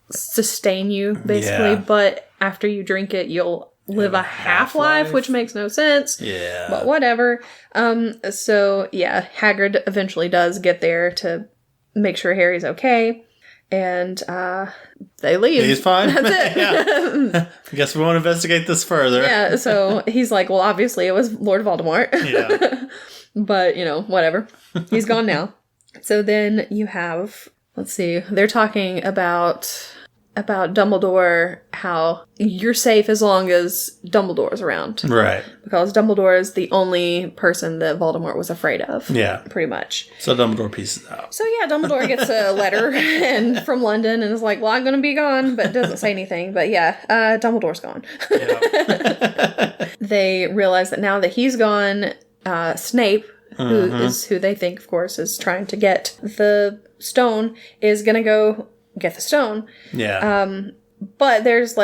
sustain you, basically. Yeah. But after you drink it, you'll live a half-life, which makes no sense. Yeah. But whatever. So yeah, Hagrid eventually does get there to make sure Harry's okay. And they leave.
He's fine.
That's it.
Yeah. I guess we won't investigate this further.
Yeah, so he's like, well, obviously it was Lord Voldemort. Yeah. But, whatever. He's gone now. So then you have, let's see, they're talking about Dumbledore, how you're safe as long as Dumbledore's around. Right. Because Dumbledore is the only person that Voldemort was afraid of. Yeah. Pretty much.
So Dumbledore pieces out.
So yeah, Dumbledore gets a letter from London and is like, well, I'm going to be gone, but doesn't say anything. But yeah, Dumbledore's gone. Yeah. They realize that now that he's gone, Snape, who they think, of course, is trying to get the stone, is going to go get the stone. Yeah. But there's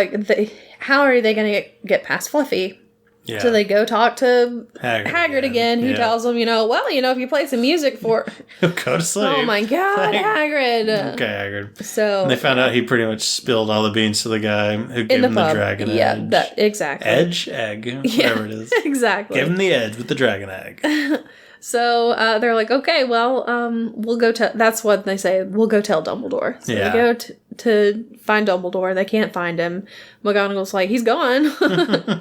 how are they going to get past Fluffy? Yeah. So they go talk to Hagrid again. He tells them, if you play some music for...
He'll go to sleep.
Oh my god, Hagrid.
Okay, Hagrid. So... And they found out he pretty much spilled all the beans to the guy who gave him the dragon edge.
Yeah, exactly.
Egg? Whatever it is.
Exactly.
Give him the edge with the dragon egg.
So they're like, okay, well, we'll go tell... That's what they say. We'll go tell Dumbledore. So they go to find Dumbledore. They can't find him. McGonagall's like, he's gone.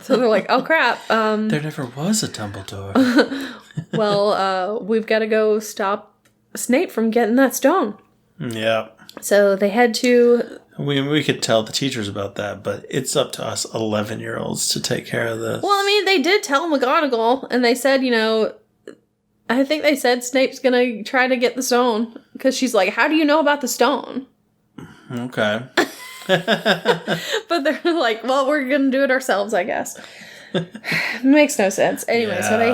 So they're like, oh, crap.
There never was a Dumbledore.
Well, we've got to go stop Snape from getting that stone. Yeah. So they head to...
We could tell the teachers about that, but it's up to us 11-year-olds to take care of this.
Well, I mean, they did tell McGonagall, and they said, I think they said Snape's gonna try to get the stone. Because she's like, how do you know about the stone? Okay. But they're like, well, we're gonna do it ourselves, I guess. Makes no sense. Anyway, so they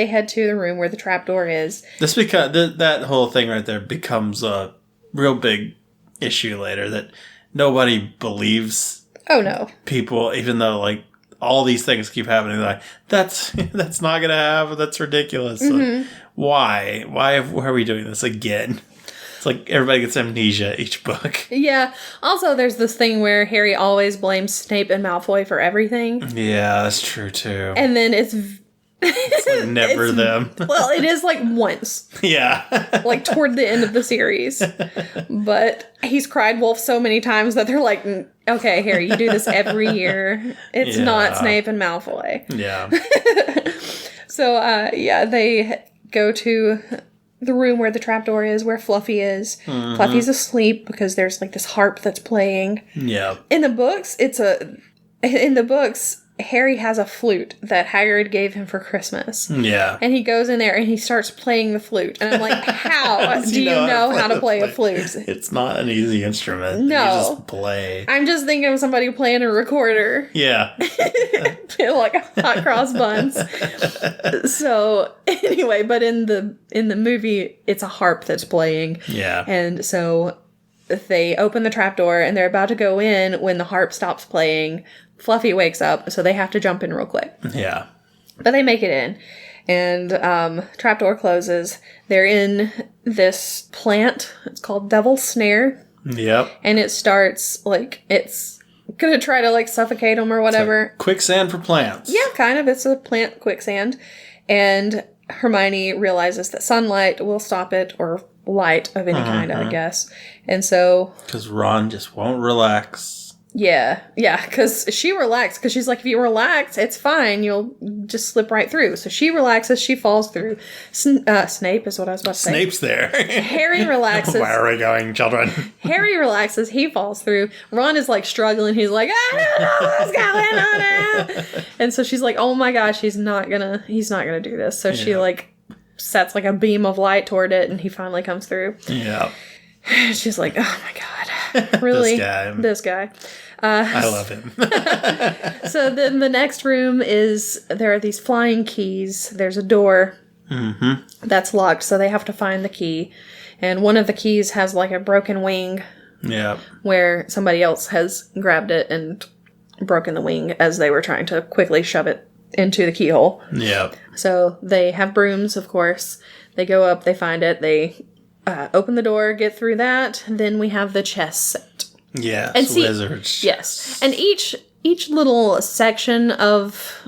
head to the room where the trapdoor is.
This because that whole thing right there becomes a real big issue later, that nobody believes.
Oh no.
People, even though all these things keep happening. Like, that's not gonna happen. That's ridiculous. Mm-hmm. Why are we doing this again? It's like everybody gets amnesia each book.
Yeah. Also, there's this thing where Harry always blames Snape and Malfoy for everything.
Yeah, that's true too.
And then it's
never them.
Well, it is once. Yeah. Toward the end of the series. But he's cried wolf so many times that they're like, okay, Harry, you do this every year. It's not Snape and Malfoy. Yeah. So, they go to the room where the trapdoor is, where Fluffy is. Mm-hmm. Fluffy's asleep because there's this harp that's playing. Yeah. In the books, Harry has a flute that Hagrid gave him for Christmas. Yeah. And he goes in there and he starts playing the flute. And I'm like, how do you know how to play a flute?
It's not an easy instrument.
No.
You just play.
I'm just thinking of somebody playing a recorder. Yeah. Hot cross buns. So anyway, but in the movie, it's a harp that's playing. Yeah. And so they open the trapdoor and they're about to go in when the harp stops playing. Fluffy wakes up, so they have to jump in real quick. Yeah. But they make it in. And trapdoor closes. They're in this plant. It's called Devil's Snare. Yep. And it starts, it's going to try to, suffocate them or whatever.
Quicksand for plants.
Yeah, kind of. It's a plant quicksand. And Hermione realizes that sunlight will stop it, or light of any kind, I guess. And so...
Because Ron just won't relax.
Yeah, because she relaxed, because she's like, if you relax, it's fine, you'll just slip right through. So she relaxes, she falls through. Snape is what I was about to say.
Snape's there.
Harry relaxes.
Where are we going, children?
Harry relaxes, he falls through. Ron is struggling, he's like, I don't know what's going on now. And so she's like, oh my gosh, he's not gonna do this. So she sets a beam of light toward it, and he finally comes through. Yeah. She's like, oh my god, really? This guy.
I love him.
So then the next room is, there are these flying keys. There's a door that's locked, so they have to find the key. And one of the keys has a broken wing
Yeah.
Where somebody else has grabbed it and broken the wing as they were trying to quickly shove it into the keyhole.
Yeah.
So they have brooms, of course. They go up, they find it, they open the door, get through that. Then we have the chess set.
Yes,
and
wizards.
Yes. And each little section of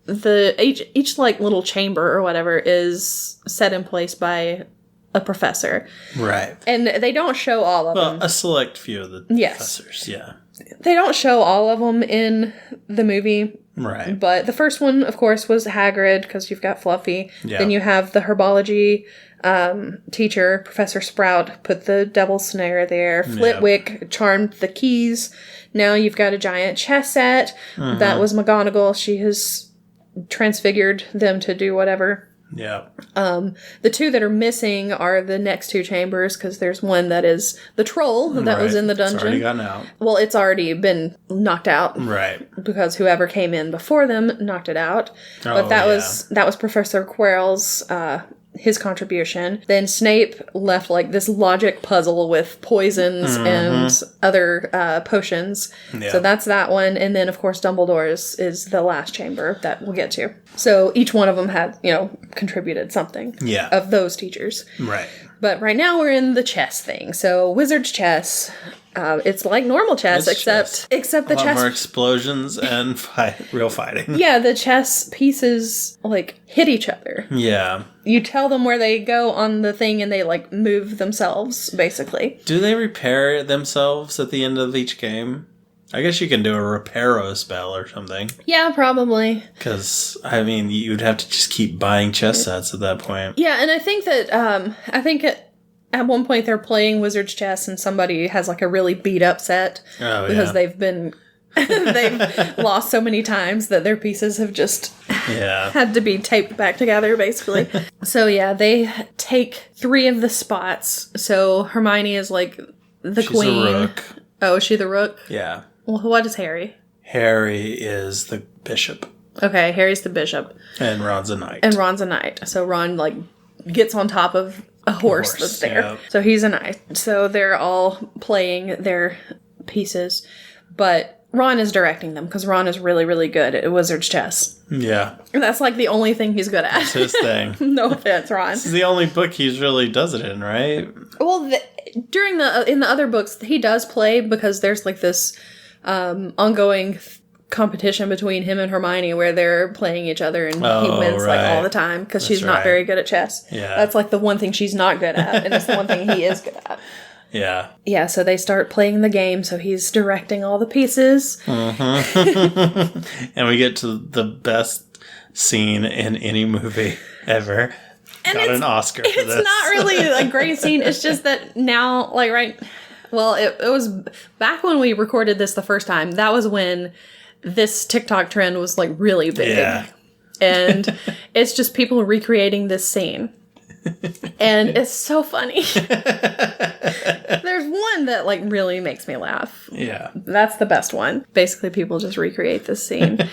each like little chamber or whatever is set in place by a professor.
Right.
And they don't show all of them.
Well, a select few of the professors, yeah.
They don't show all of them in the movie.
Right.
But the first one, of course, was Hagrid, because you've got Fluffy.
Yeah.
Then you have the herbology teacher, Professor Sprout, put the devil's snare there. Flitwick charmed the keys. Now you've got a giant chess set. Mm-hmm. That was McGonagall. She has transfigured them to do whatever.
Yeah.
The two that are missing are the next two chambers, because there's one that is the troll that was in the dungeon.
It's already gotten out.
Well, it's already been knocked out.
Right.
Because whoever came in before them knocked it out. But that was Professor Quirrell's his contribution. Then Snape left like this logic puzzle with poisons and other potions. Yeah. So that's that one. And then of course Dumbledore's is the last chamber that we'll get to. So each one of them had, contributed something.
Yeah.
Of those teachers.
Right.
But right now we're in the chess thing. So wizard's chess. It's like normal chess, except the chess.
More explosions and real fighting.
Yeah, the chess pieces like hit each other.
Yeah.
You tell them where they go on the thing, and they like move themselves, basically.
Do they repair themselves at the end of each game? I guess you can do a reparo spell or something.
Yeah, probably.
Because you'd have to just keep buying chess sets at that point.
Yeah, and I think that at one point they're playing wizard's chess and somebody has like a really beat up set because they've been they've lost so many times that their pieces have just had to be taped back together, basically. So yeah, they take 3 of the spots. So Hermione is like the queen.
She's a rook.
Oh, is she the rook?
Yeah.
Well, what is Harry?
Harry is the bishop.
Okay, Harry's the bishop.
And Ron's a knight.
So Ron like gets on top of a horse that's there. Yeah. So he's a knight. So they're all playing their pieces. But Ron is directing them because Ron is really, really good at wizard's chess. Yeah. And that's like the only thing he's good at.
That's his thing.
No offense, Ron.
This is the only book he really does it in, right?
Well, in the other books, he does play because there's like this ongoing competition between him and Hermione where they're playing each other and he wins like all the time because she's not very good at chess. Yeah. That's like the one thing she's not good at, and it's the one thing he is good at. Yeah. Yeah, so they start playing the game, so he's directing all the pieces.
Mm-hmm. And we get to the best scene in any movie ever. And got an Oscar for this.
It's not really a great scene. It's just that now, like, it was back when we recorded this the first time. That was when this TikTok trend was, like, really big. Yeah. And it's just people recreating this scene. And it's so funny. There's one that, like, really makes me laugh. Yeah. That's the best one. Basically, people just recreate this scene.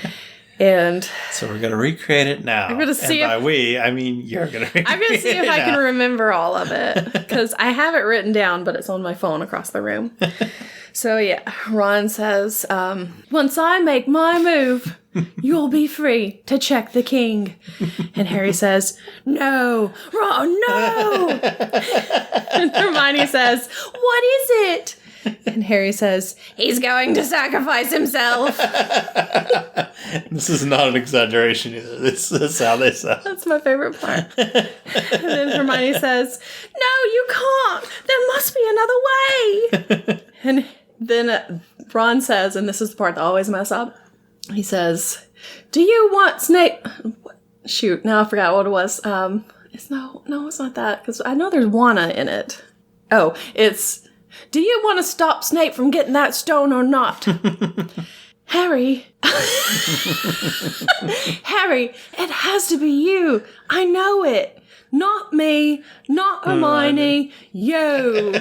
And
so we're going to recreate it now. I'm going to see and by we, I mean you're going to recreate it.
I'm going to see if I can remember all of it. Because I have it written down, but it's on my phone across the room. So yeah, Ron says, once I make my move, you'll be free to check the king. And Harry says, no, Ron, no. And Hermione says, what is it? And Harry says, he's going to sacrifice himself.
This is not an exaggeration either. This is how they sound.
That's my favorite part. And then Hermione says, no, you can't. There must be another way. And then Ron says, and this is the part that I always mess up. He says, do you want Snape? Shoot, now I forgot what it was. It's not that, because I know there's Wanna in it. Oh, it's... do you want to stop Snape from getting that stone or not? Harry. Harry, it has to be you. I know it. Not me. Not Hermione. You.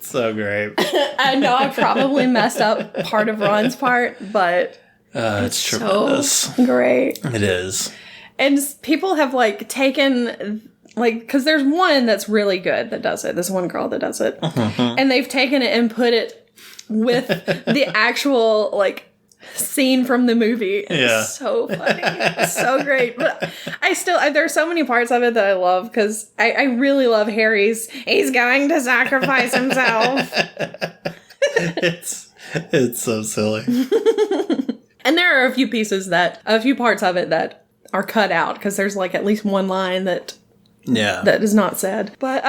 So great.
I know I probably messed up part of Ron's part, but
it's tremendous.
So great.
It is.
And people have, like, taken like, because there's one that's really good that does it. This one girl that does it. And they've taken it and put it with the actual, like, scene from the movie. It's so funny. It's so great. But there's so many parts of it that I love, because I really love Harry's, he's going to sacrifice himself.
It's so silly.
And there are a few parts of it that are cut out, because there's like at least one line that is not said. But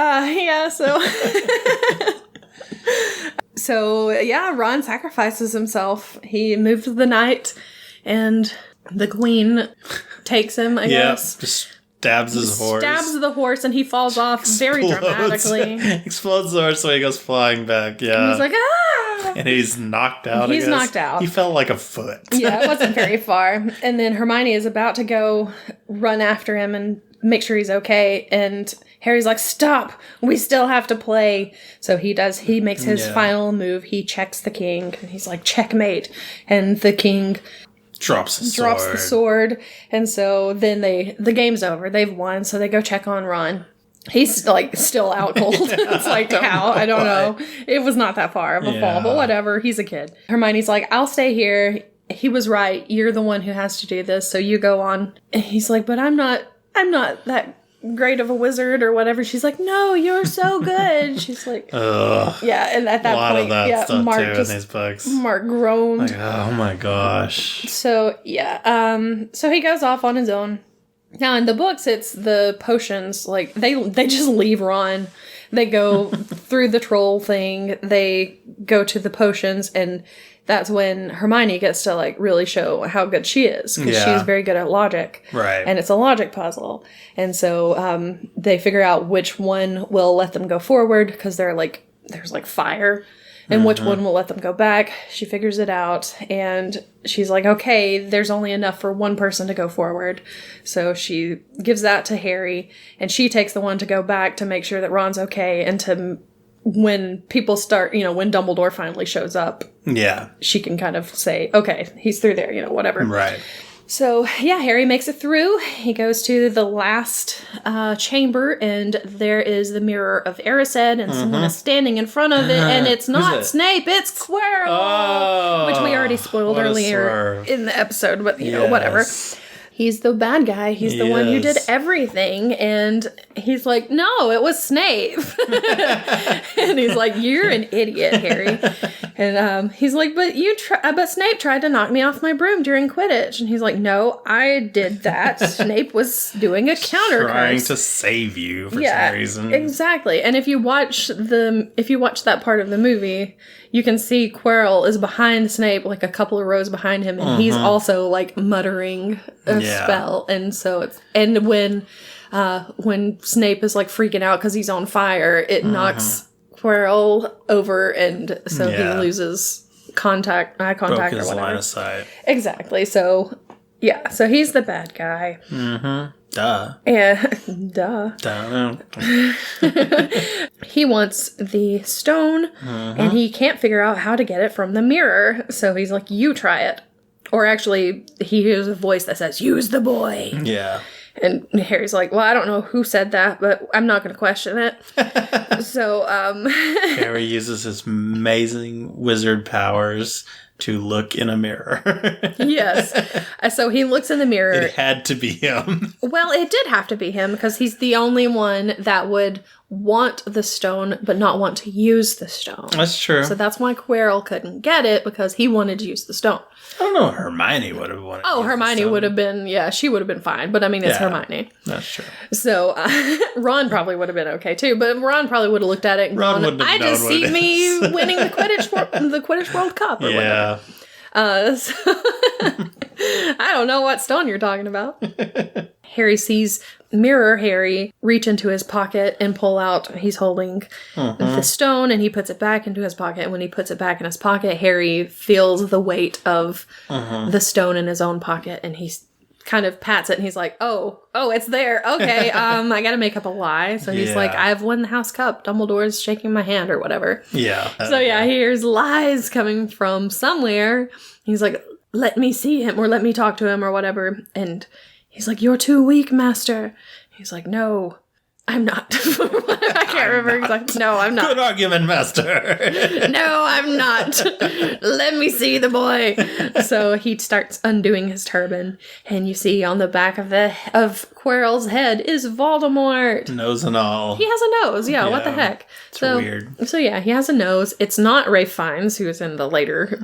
so Ron sacrifices himself. He moves the night, and the queen takes him, I guess.
Just stabs his horse.
Stabs the horse, and he falls off very dramatically.
Explodes the horse, so he goes flying back. Yeah.
And he's like, ah!
And he's knocked out.
He's knocked out.
He fell like a foot.
Yeah, it wasn't very far. And then Hermione is about to go run after him and make sure he's okay. And Harry's like, stop, we still have to play. So he makes his final move. He checks the king, and he's like, checkmate. And the king
drops the
sword. And so then the game's over. They've won. So they go check on Ron. He's like still out cold. It's like, how? I don't know. It was not that far of a fall, but whatever. He's a kid. Hermione's like, I'll stay here. He was right. You're the one who has to do this. So you go on. And he's like, but I'm not that great of a wizard or whatever. She's like, no, you're so good. She's like, yeah. And at that point,
of that stuff
Mark
too in these books.
Mark groaned.
Like, oh my gosh.
So so he goes off on his own. Now in the books, it's the potions. Like they just leave Ron. They go through the troll thing. They go to the potions, and that's when Hermione gets to like really show how good she is, because she's very good at logic.
Right.
And it's a logic puzzle. And so they figure out which one will let them go forward, because there's like fire, and which one will let them go back. She figures it out, and she's like, okay, there's only enough for one person to go forward. So she gives that to Harry, and she takes the one to go back to make sure that Ron's okay, and to when people start, when Dumbledore finally shows up, she can kind of say, okay, he's through there, whatever.
Right.
So, Harry makes it through. He goes to the last chamber, and there is the mirror of Erised, and someone is standing in front of it, and it's not Snape, it's Quirrell! Which we already spoiled earlier in the episode, but, whatever. He's the bad guy. He's the one who did everything. And he's like, no, it was Snape. And he's like, you're an idiot, Harry. And he's like, but Snape tried to knock me off my broom during Quidditch. And he's like, no, I did that. Snape was doing a counter
trying to save you for some reason.
Exactly. And if you watch that part of the movie, you can see Quirrell is behind Snape, like a couple of rows behind him, and he's also like muttering a spell. And so when Snape is like freaking out because he's on fire, it knocks Quirrell over, and so he loses eye contact
broke
or
his
whatever.
Line of sight.
Exactly. So so he's the bad guy.
Duh.
Duh. He wants the stone, and he can't figure out how to get it from the mirror. So he's like, you try it. Or actually, he hears a voice that says, use the boy.
Yeah.
And Harry's like, well, I don't know who said that, but I'm not going to question it. So,
Harry uses his amazing wizard powers to look in a mirror.
Yes. So he looks in the mirror.
It had to be him.
Well, it did have to be him, because he's the only one that would want the stone but not want to use the stone.
That's true.
So that's why Quirrell couldn't get it, because he wanted to use the stone.
I don't know. Hermione would have wanted.
Oh, Hermione would have been. Yeah, she would have been fine. But I mean, it's Hermione.
That's true.
So Ron probably would have been okay too. But Ron probably would have looked at it and gone, "I just see me winning the Quidditch World Cup or whatever." So I don't know what stone you're talking about. Harry sees Mirror Harry reach into his pocket and pull out, he's holding the stone, and he puts it back into his pocket. And when he puts it back in his pocket, Harry feels the weight of the stone in his own pocket, and he kind of pats it, and he's like, oh, it's there. Okay, I gotta make up a lie. So he's like, I've won the House Cup. Dumbledore's shaking my hand or whatever. Yeah. So he hears lies coming from somewhere. He's like, let me see him, or let me talk to him, or whatever. And he's like, you're too weak, master. He's like, no, I'm not. I can't remember exactly. No, I'm not.
Good argument, master.
No, I'm not. Let me see the boy. So he starts undoing his turban, and you see on the back of Quirrell's head is Voldemort.
Nose and all.
He has a nose. Yeah, what the heck?
It's weird.
So yeah, he has a nose. It's not Ralph Fiennes, who was in the later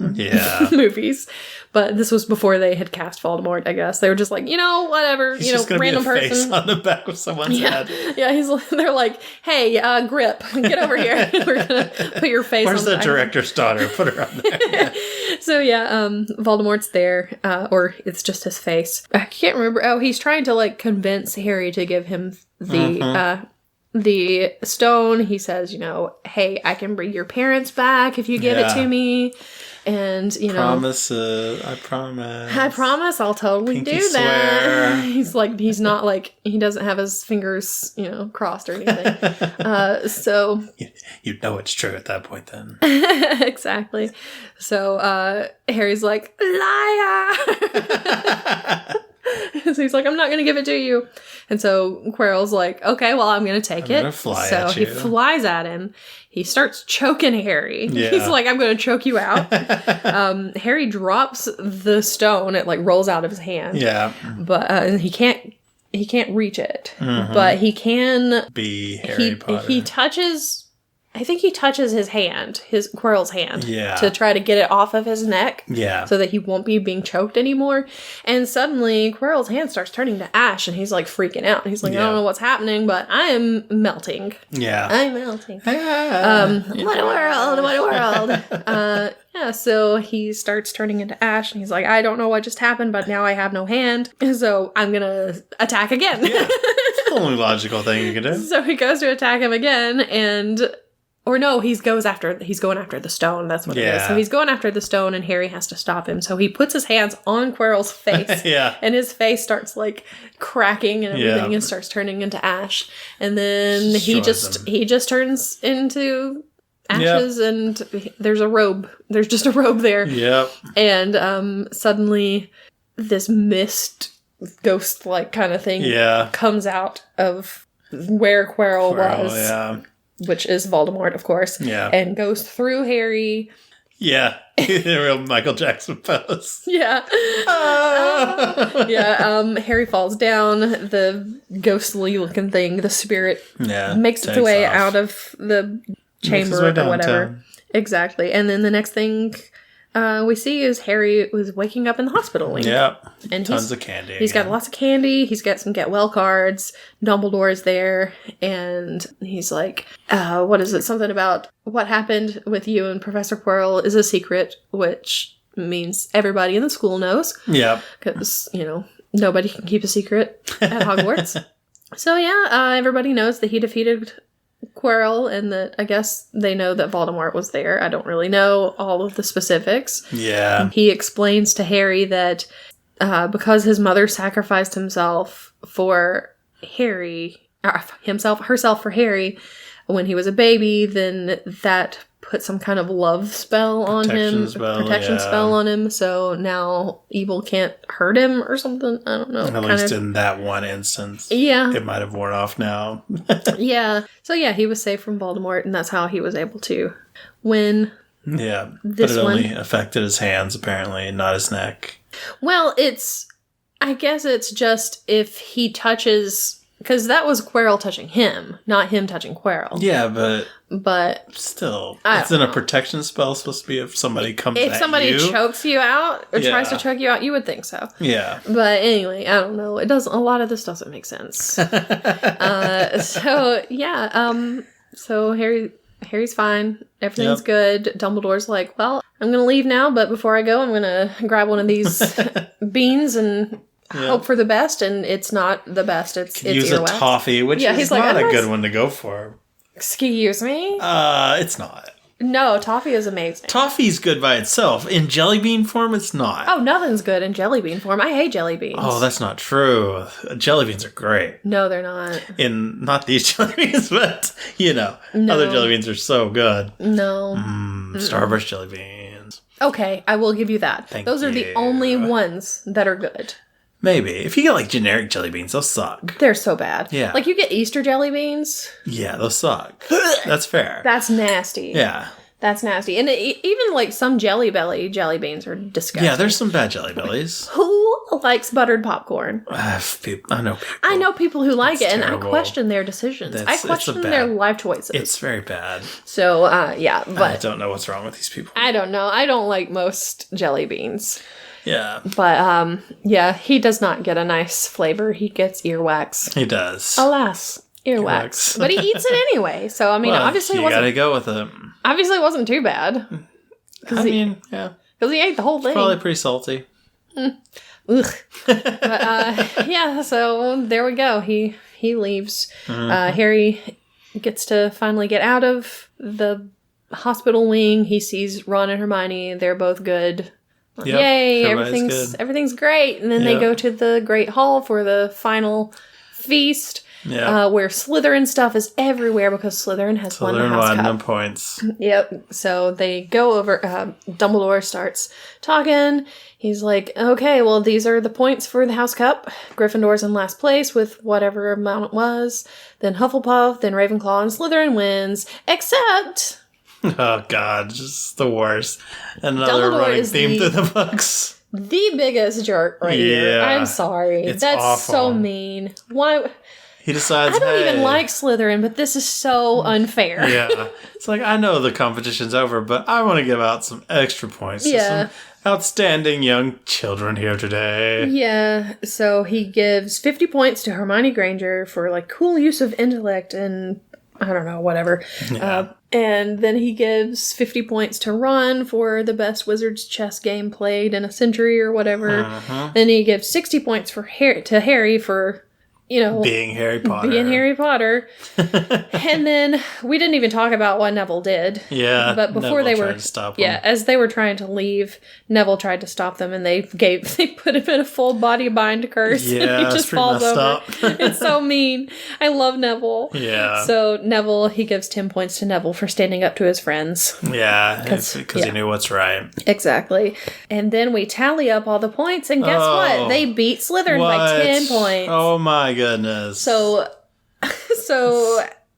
movies. But this was before they had cast Voldemort, I guess. They were just like, whatever,
He's just gonna
random
be a face
person
on the back of someone's head.
Yeah, they're like, hey, Grip, get over here. We're gonna put your face
Where's
on
the director's daughter? Put her on there.
So Voldemort's there, or it's just his face. I can't remember. Oh, he's trying to convince Harry to give him the stone. He says, hey, I can bring your parents back if you give it to me. And, I promise I'll totally
Pinky
do that. He's not he doesn't have his fingers, crossed or anything. So.
You know it's true at that point then.
Exactly. So, Harry's like, liar! So he's like, I'm not going to give it to you. And so Quirrell's like, okay, well, I'm going to take it.
So he
flies at him. He starts choking Harry.
Yeah.
He's like, I'm going to choke you out. Harry drops the stone. It rolls out of his hand.
Yeah.
But he can't reach it. Mm-hmm. But he can
be Harry Potter.
I think he touches his hand, Quirrell's hand,
yeah,
to try to get it off of his neck,
yeah,
so that he won't be being choked anymore. And suddenly, Quirrell's hand starts turning to ash, and he's freaking out. He's like, I don't know what's happening, but I am melting.
Yeah,
I'm melting. What a world! What a world! Yeah. So he starts turning into ash, and he's like, I don't know what just happened, but now I have no hand, so I'm gonna attack again.
Yeah, it's the only logical thing you can do.
So he goes to attack him again, or no, he's going after the stone. That's what it is. So he's going after the stone, and Harry has to stop him. So he puts his hands on Quirrell's face.
Yeah.
And his face starts cracking and everything and starts turning into ash. And then he just turns into ashes, and there's a robe. There's just a robe there.
Yep.
And suddenly this mist ghost kind of thing comes out of where Quirrell was.
Yeah.
Which is Voldemort, of course. Yeah. And goes through Harry.
Yeah. The real Michael Jackson pose.
Yeah. Harry falls down. The ghostly looking thing, the spirit, makes its way out of the chamber or whatever. Exactly. And then the next thing we see is Harry was waking up in the hospital wing.
Yep.
And
tons of candy.
He's got lots of candy. He's got some get well cards. Dumbledore's there. And he's like, what is it? Something about what happened with you and Professor Quirrell is a secret, which means everybody in the school knows.
Yep.
Because, nobody can keep a secret at Hogwarts. So everybody knows that he defeated Quirrell, and that I guess they know that Voldemort was there. I don't really know all of the specifics.
Yeah.
He explains to Harry that because his mother sacrificed herself for Harry for Harry when he was a baby, then that put some kind of love spell on him. Protection spell on him. So now evil can't hurt him or something. I don't know.
At least in that one instance.
Yeah.
It might have worn off now.
Yeah. So he was safe from Voldemort, and that's how he was able to win.
Yeah. But it only affected his hands, apparently, not his neck.
Well, I guess it's just if he touches... Because that was Quirrell touching him, not him touching Quirrell.
Yeah,
but
still, isn't a protection spell supposed to be if somebody comes at you? If somebody
chokes you out or tries to choke you out, you would think so.
Yeah.
But anyway, I don't know. A lot of this doesn't make sense. So Harry's fine. Everything's good. Dumbledore's like, well, I'm going to leave now, but before I go, I'm going to grab one of these beans and... hope for the best, and it's not the best. It's
use
earwax.
A toffee, which is not a good one to go for.
Excuse me?
It's not.
No, toffee is amazing.
Toffee's good by itself. In jelly bean form, it's not.
Oh, nothing's good in jelly bean form. I hate jelly beans.
Oh, that's not true. Jelly beans are great.
No, they're not.
Not these jelly beans, but, other jelly beans are so good.
No.
Starburst jelly beans.
Okay, I will give you that.
Thank
Those
you.
are the only ones that are good.
Maybe. If you get, like, generic jelly beans, those suck.
They're so bad.
Yeah.
Like, you get Easter jelly beans.
Yeah, those suck. That's fair.
That's nasty.
Yeah.
That's nasty. And even, like, some Jelly Belly jelly beans are disgusting.
Yeah, there's some bad Jelly Bellies.
Who likes buttered popcorn?
I know people.
I know people who like
It's
it,
terrible.
and I question their decisions. I question their life choices.
It's very bad.
So, yeah, but...
I don't know what's wrong with these people.
I don't know. I don't like most jelly beans.
Yeah.
But, yeah, he does not get a nice flavor. He gets earwax.
He does.
Alas, earwax. But he eats it anyway. So, I mean, obviously it wasn't...
You gotta go with it.
Obviously it wasn't too bad.
I mean, yeah.
Because he ate the whole thing.
Probably pretty salty.
Ugh. But, yeah, so there we go. He leaves. Harry gets to finally get out of the hospital wing. He sees Ron and Hermione. They're both good. Yep, yay, everything's great. And then they go to the Great Hall for the final feast. Yeah. Where Slytherin stuff is everywhere because Slytherin has won the House Cup.
Points.
Yep. So they go over. Dumbledore starts talking. He's like, "Okay, well, these are the points for the House Cup. Gryffindor's in last place with whatever amount it was. Then Hufflepuff, then Ravenclaw, and Slytherin wins. Except."
Oh God, just the worst. Another running theme through the books.
The biggest jerk here. I'm sorry. That's awful. So mean. Why?
He decides,
I don't even like Slytherin, but this is so unfair.
Yeah. It's like, I know the competition's over, but I want to give out some extra points to some outstanding young children here today.
Yeah. So he gives 50 points to Hermione Granger for, like, cool use of intellect and, I don't know, whatever. Yeah. And then he gives 50 points to Ron for the best Wizards chess game played in a century or whatever. Then he gives 60 points to Harry for...
being Harry Potter.
And then we didn't even talk about what Neville did.
Yeah.
But before
Neville tried to stop him.
as they were trying to leave, Neville tried to stop them and they put him in a full body bind curse.
Yeah.
And he just falls over.
Up.
It's so mean. I love Neville.
Yeah.
So Neville, he gives 10 points to Neville for standing up to his friends.
Yeah. Because he knew what's right.
Exactly. And then we tally up all the points and guess what? They beat Slytherin by 10 points.
Oh my goodness.
So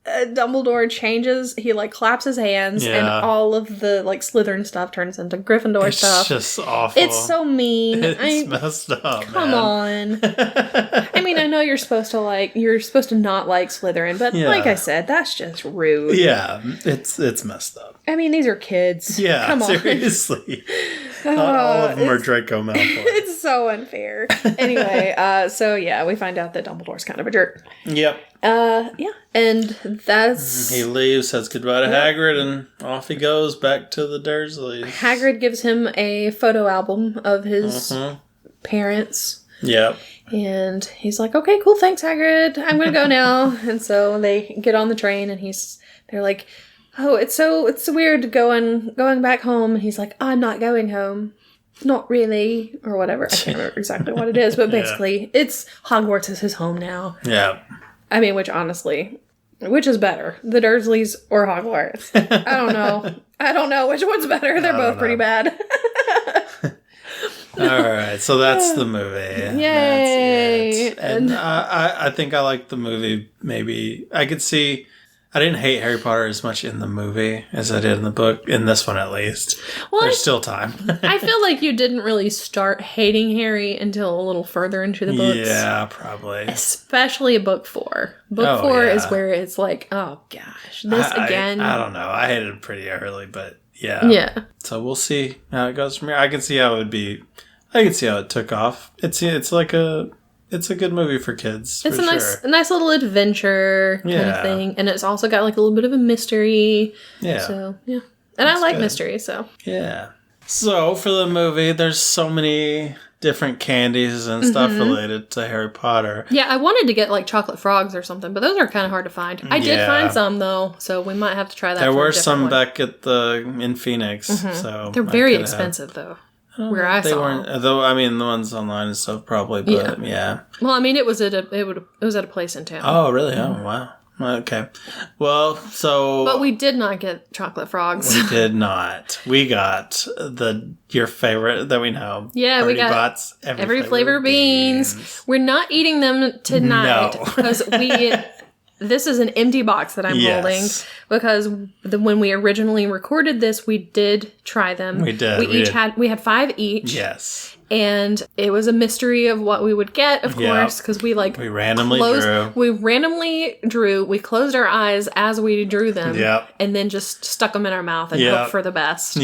Dumbledore changes, he like claps his hands and all of the like Slytherin stuff turns into Gryffindor stuff.
It's just awful.
It's so mean.
It's messed up.
Come on. I mean, I know you're supposed to not like Slytherin, but like I said, that's just rude.
Yeah, it's messed up.
I mean, these are kids.
Yeah, come on. Seriously. Not all of them are Draco Malfoy.
It's so unfair. Anyway, so yeah, we find out that Dumbledore's kind of a jerk.
Yep.
And that's...
He leaves, says goodbye to Hagrid, and off he goes back to the Dursleys.
Hagrid gives him a photo album of his parents.
Yep.
And he's like, okay, cool, thanks, Hagrid. I'm going to go now. And so they get on the train, and they're like, oh, it's so weird going back home. And he's like, I'm not going home. Not really, or whatever. I can't remember exactly what it is, but basically, it's Hogwarts is his home now.
Yeah.
I mean, which is better, the Dursleys or Hogwarts? I don't know which one's better. They're both pretty bad.
All right, so that's the movie.
Yay!
That's it. And I think I like the movie. Maybe I could see. I didn't hate Harry Potter as much in the movie as I did in the book. In this one, at least. Well, there's still time.
I feel like you didn't really start hating Harry until a little further into the books.
Yeah, probably.
Especially book 4. Book 4 is where it's like, oh gosh, this again.
I don't know. I hated it pretty early, but yeah.
Yeah.
So we'll see how it goes from here. I can see how it would be. I can see how it took off. It's a good movie for kids.
It's a nice little adventure kind of thing. And it's also got like a little bit of a mystery. Yeah. So, yeah. And I like mystery, so.
Yeah. So, for the movie, there's so many different candies and stuff related to Harry Potter.
Yeah, I wanted to get like chocolate frogs or something, but those are kind of hard to find. I did find some, though, so we might have to try that.
There were some back in Phoenix, so.
They're very expensive, though. Where I saw
weren't, though. I mean, the ones online and stuff probably, but yeah.
Well, I mean, it was at a place in town.
Oh, really? Oh, wow. Okay. Well, so...
But we did not get chocolate frogs.
We did not. We got your favorite that we know.
Yeah, we got
Bott's
every flavor beans. We're not eating them tonight because this is an empty box that I'm holding because when we originally recorded this, we did try them. We did. We had 5 each.
Yes.
And it was a mystery of what we would get, of course, because we
randomly drew.
We randomly drew. We closed our eyes as we drew them. And then just stuck them in our mouth and hoped for the best.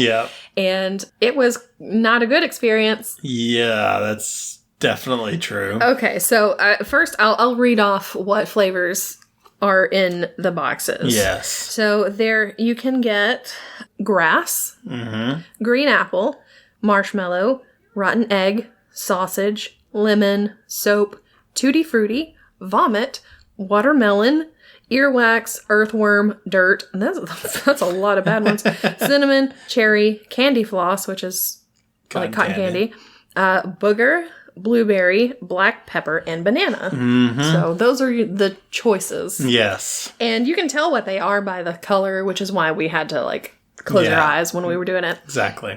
And it was not a good experience.
Yeah, that's definitely true.
Okay, so first I'll read off what flavors are in the boxes.
Yes.
So there you can get grass, green apple, marshmallow, rotten egg, sausage, lemon, soap, tutti frutti, vomit, watermelon, earwax, earthworm, dirt. That's a lot of bad ones. Cinnamon, cherry, candy floss, which is like cotton candy, booger, blueberry, black pepper, and banana. So those are the choices.
Yes.
And you can tell what they are by the color, which is why we had to close our eyes when we were doing it.
Exactly.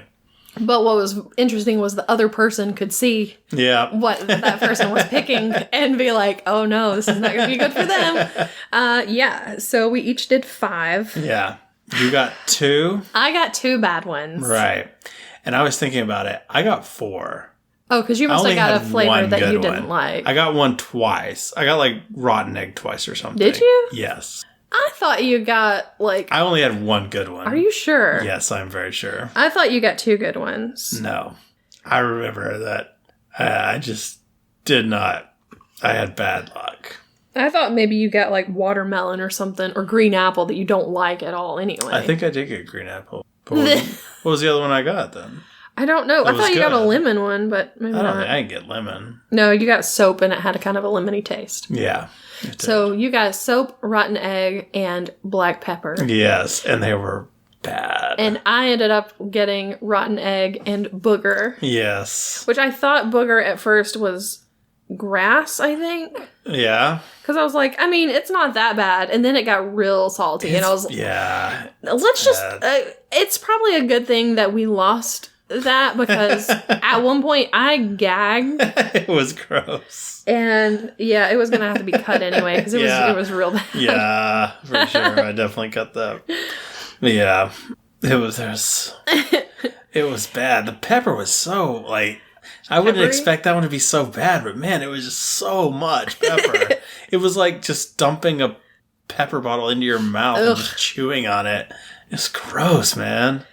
But what was interesting was the other person could see what that person was picking and be like, oh no, this is not going to be good for them. So we each did 5.
Yeah. You got 2?
I got 2 bad ones.
Right. And I was thinking about it. I got 4.
Oh, because you must have got a flavor that you didn't like.
I got one twice. I got rotten egg twice or something.
Did you?
Yes.
I thought you got
I only had one good one.
Are you sure?
Yes, I'm very sure.
I thought you got 2 good ones.
No. I remember that I just did not. I had bad luck.
I thought maybe you got watermelon or something, or green apple that you don't like at all anyway.
I think I did get green apple. But what was the other one I got then?
I don't know. I thought you got a lemon one, but maybe not.
I didn't get lemon.
No, you got soap and it had a kind of a lemony taste.
Yeah.
So you got soap, rotten egg, and black pepper.
Yes, and they were bad.
And I ended up getting rotten egg and booger.
Yes.
Which I thought booger at first was grass, I think.
Yeah.
Because I was like, I mean, it's not that bad. And then it got real salty. And I was it's probably a good thing that we lost that because at one point I gagged.
It was gross.
And yeah, it was going to have to be cut anyway because it was real bad.
Yeah, for sure. I definitely cut that. Yeah. It was bad. The pepper was so I wouldn't expect that one to be so bad, but man, it was just so much pepper. It was like just dumping a pepper bottle into your mouth and just chewing on it. It's gross, man.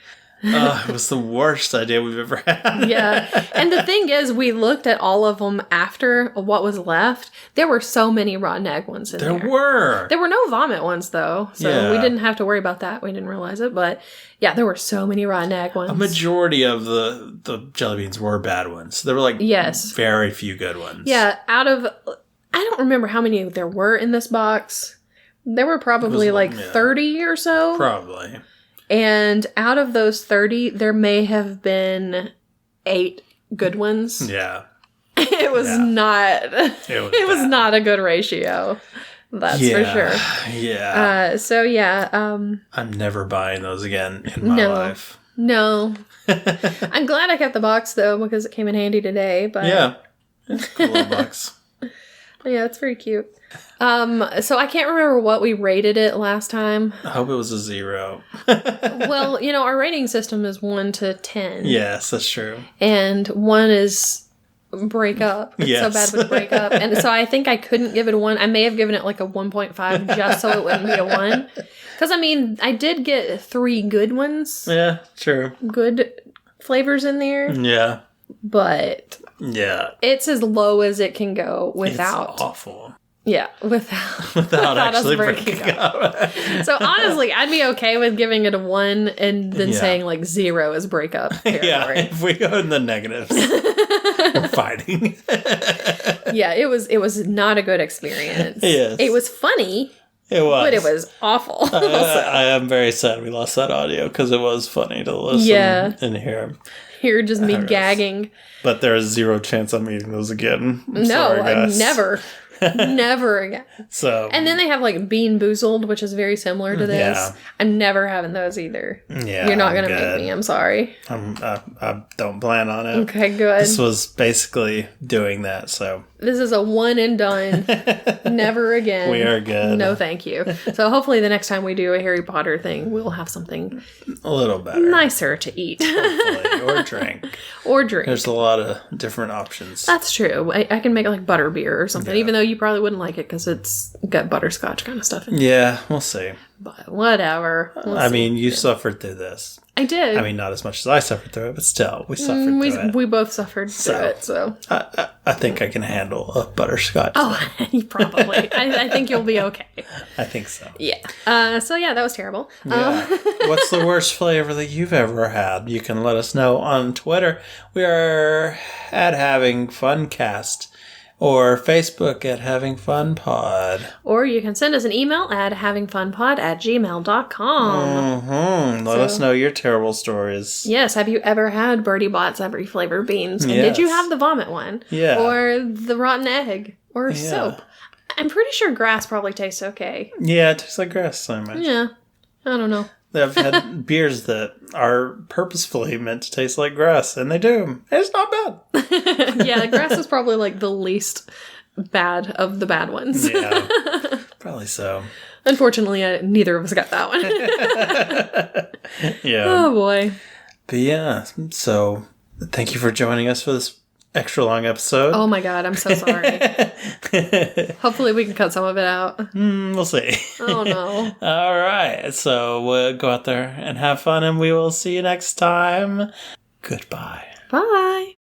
It was the worst idea we've ever had.
Yeah. And the thing is, we looked at all of them after what was left. There were so many rotten egg ones in there.
There were.
There were no vomit ones, though. So we didn't have to worry about that. We didn't realize it. But yeah, there were so many rotten egg ones.
A majority of the jelly beans were bad ones. There were very few good ones.
Yeah. I don't remember how many there were in this box. There were probably 30 or so.
Probably.
And out of those 30, there may have been 8 good ones.
Yeah.
It was not. It was not a good ratio. That's for sure.
Yeah.
I'm
never buying those again in my life.
No. I'm glad I kept the box though because it came in handy today. But
yeah, it's a cool little box.
Yeah, it's very cute. So I can't remember what we rated it last time.
I hope it was a 0.
Well, our rating system is 1 to 10.
Yes, that's true. And
1 is break up. It's so bad with break up. And so I think I couldn't give it a 1. I may have given it a 1.5 just so it wouldn't be a 1. Because, I did get 3 good ones.
Yeah, true.
Good flavors in there.
Yeah.
But
yeah,
it's as low as it can go without.
It's awful.
Yeah, without
actually breaking up.
So honestly, I'd be okay with giving it a 1 and then saying 0 is breakup territory.
Yeah, if we go in the negatives, we're fighting.
Yeah, it was not a good experience.
Yes.
It was funny.
It was.
But it was awful.
I am very sad we lost that audio because it was funny to listen and hear.
Hear just me gagging.
But there is 0 chance I'm eating those again.
No, never. Never again.
So,
and then they have like Bean Boozled, which is very similar to this.
Yeah.
I'm never having those either.
Yeah,
You're not going to make me. I'm sorry.
I don't plan on it.
Okay, good.
This was basically doing that, so.
This is a one and done. Never again.
We are good.
No, thank you. So hopefully the next time we do a Harry Potter thing, we'll have something
a little better.
Nicer to eat.
Hopefully. Or drink.
Or drink.
There's a lot of different options.
That's true. I can make like butterbeer or something, even though you probably wouldn't like it because it's got butterscotch kind of stuff in it.
Yeah, we'll see.
But whatever.
I mean, you suffered through this.
I did.
I mean, not as much as I suffered through it, but still, we suffered through it.
We both suffered through it, so.
I think I can handle a butterscotch.
Oh, probably. I think you'll be okay.
I think so.
Yeah. So yeah, that was terrible.
Yeah. What's the worst flavor that you've ever had? You can let us know on Twitter. We are at Having Fun Cast. Or Facebook at Having Fun Pod.
Or you can send us an email at havingfunpod@gmail.com.
Mm-hmm. Let us know your terrible stories.
Yes. Have you ever had Bertie Bott's every flavored beans? And did you have the vomit one?
Yeah.
Or the rotten egg? Or soap? I'm pretty sure grass probably tastes okay.
Yeah, it tastes like grass so much.
Yeah. I don't know.
I've had beers that are purposefully meant to taste like grass, and they do. It's not bad.
Yeah, grass is probably like the least bad of the bad ones.
Yeah, probably so.
Unfortunately, neither of us got that one.
Yeah.
Oh, boy.
But yeah, so thank you for joining us for this extra long episode.
Oh my god, I'm so sorry. Hopefully we can cut some of it out.
We'll see.
Oh no.
All right, so we'll go out there and have fun, and we will see you next time. Goodbye.
Bye.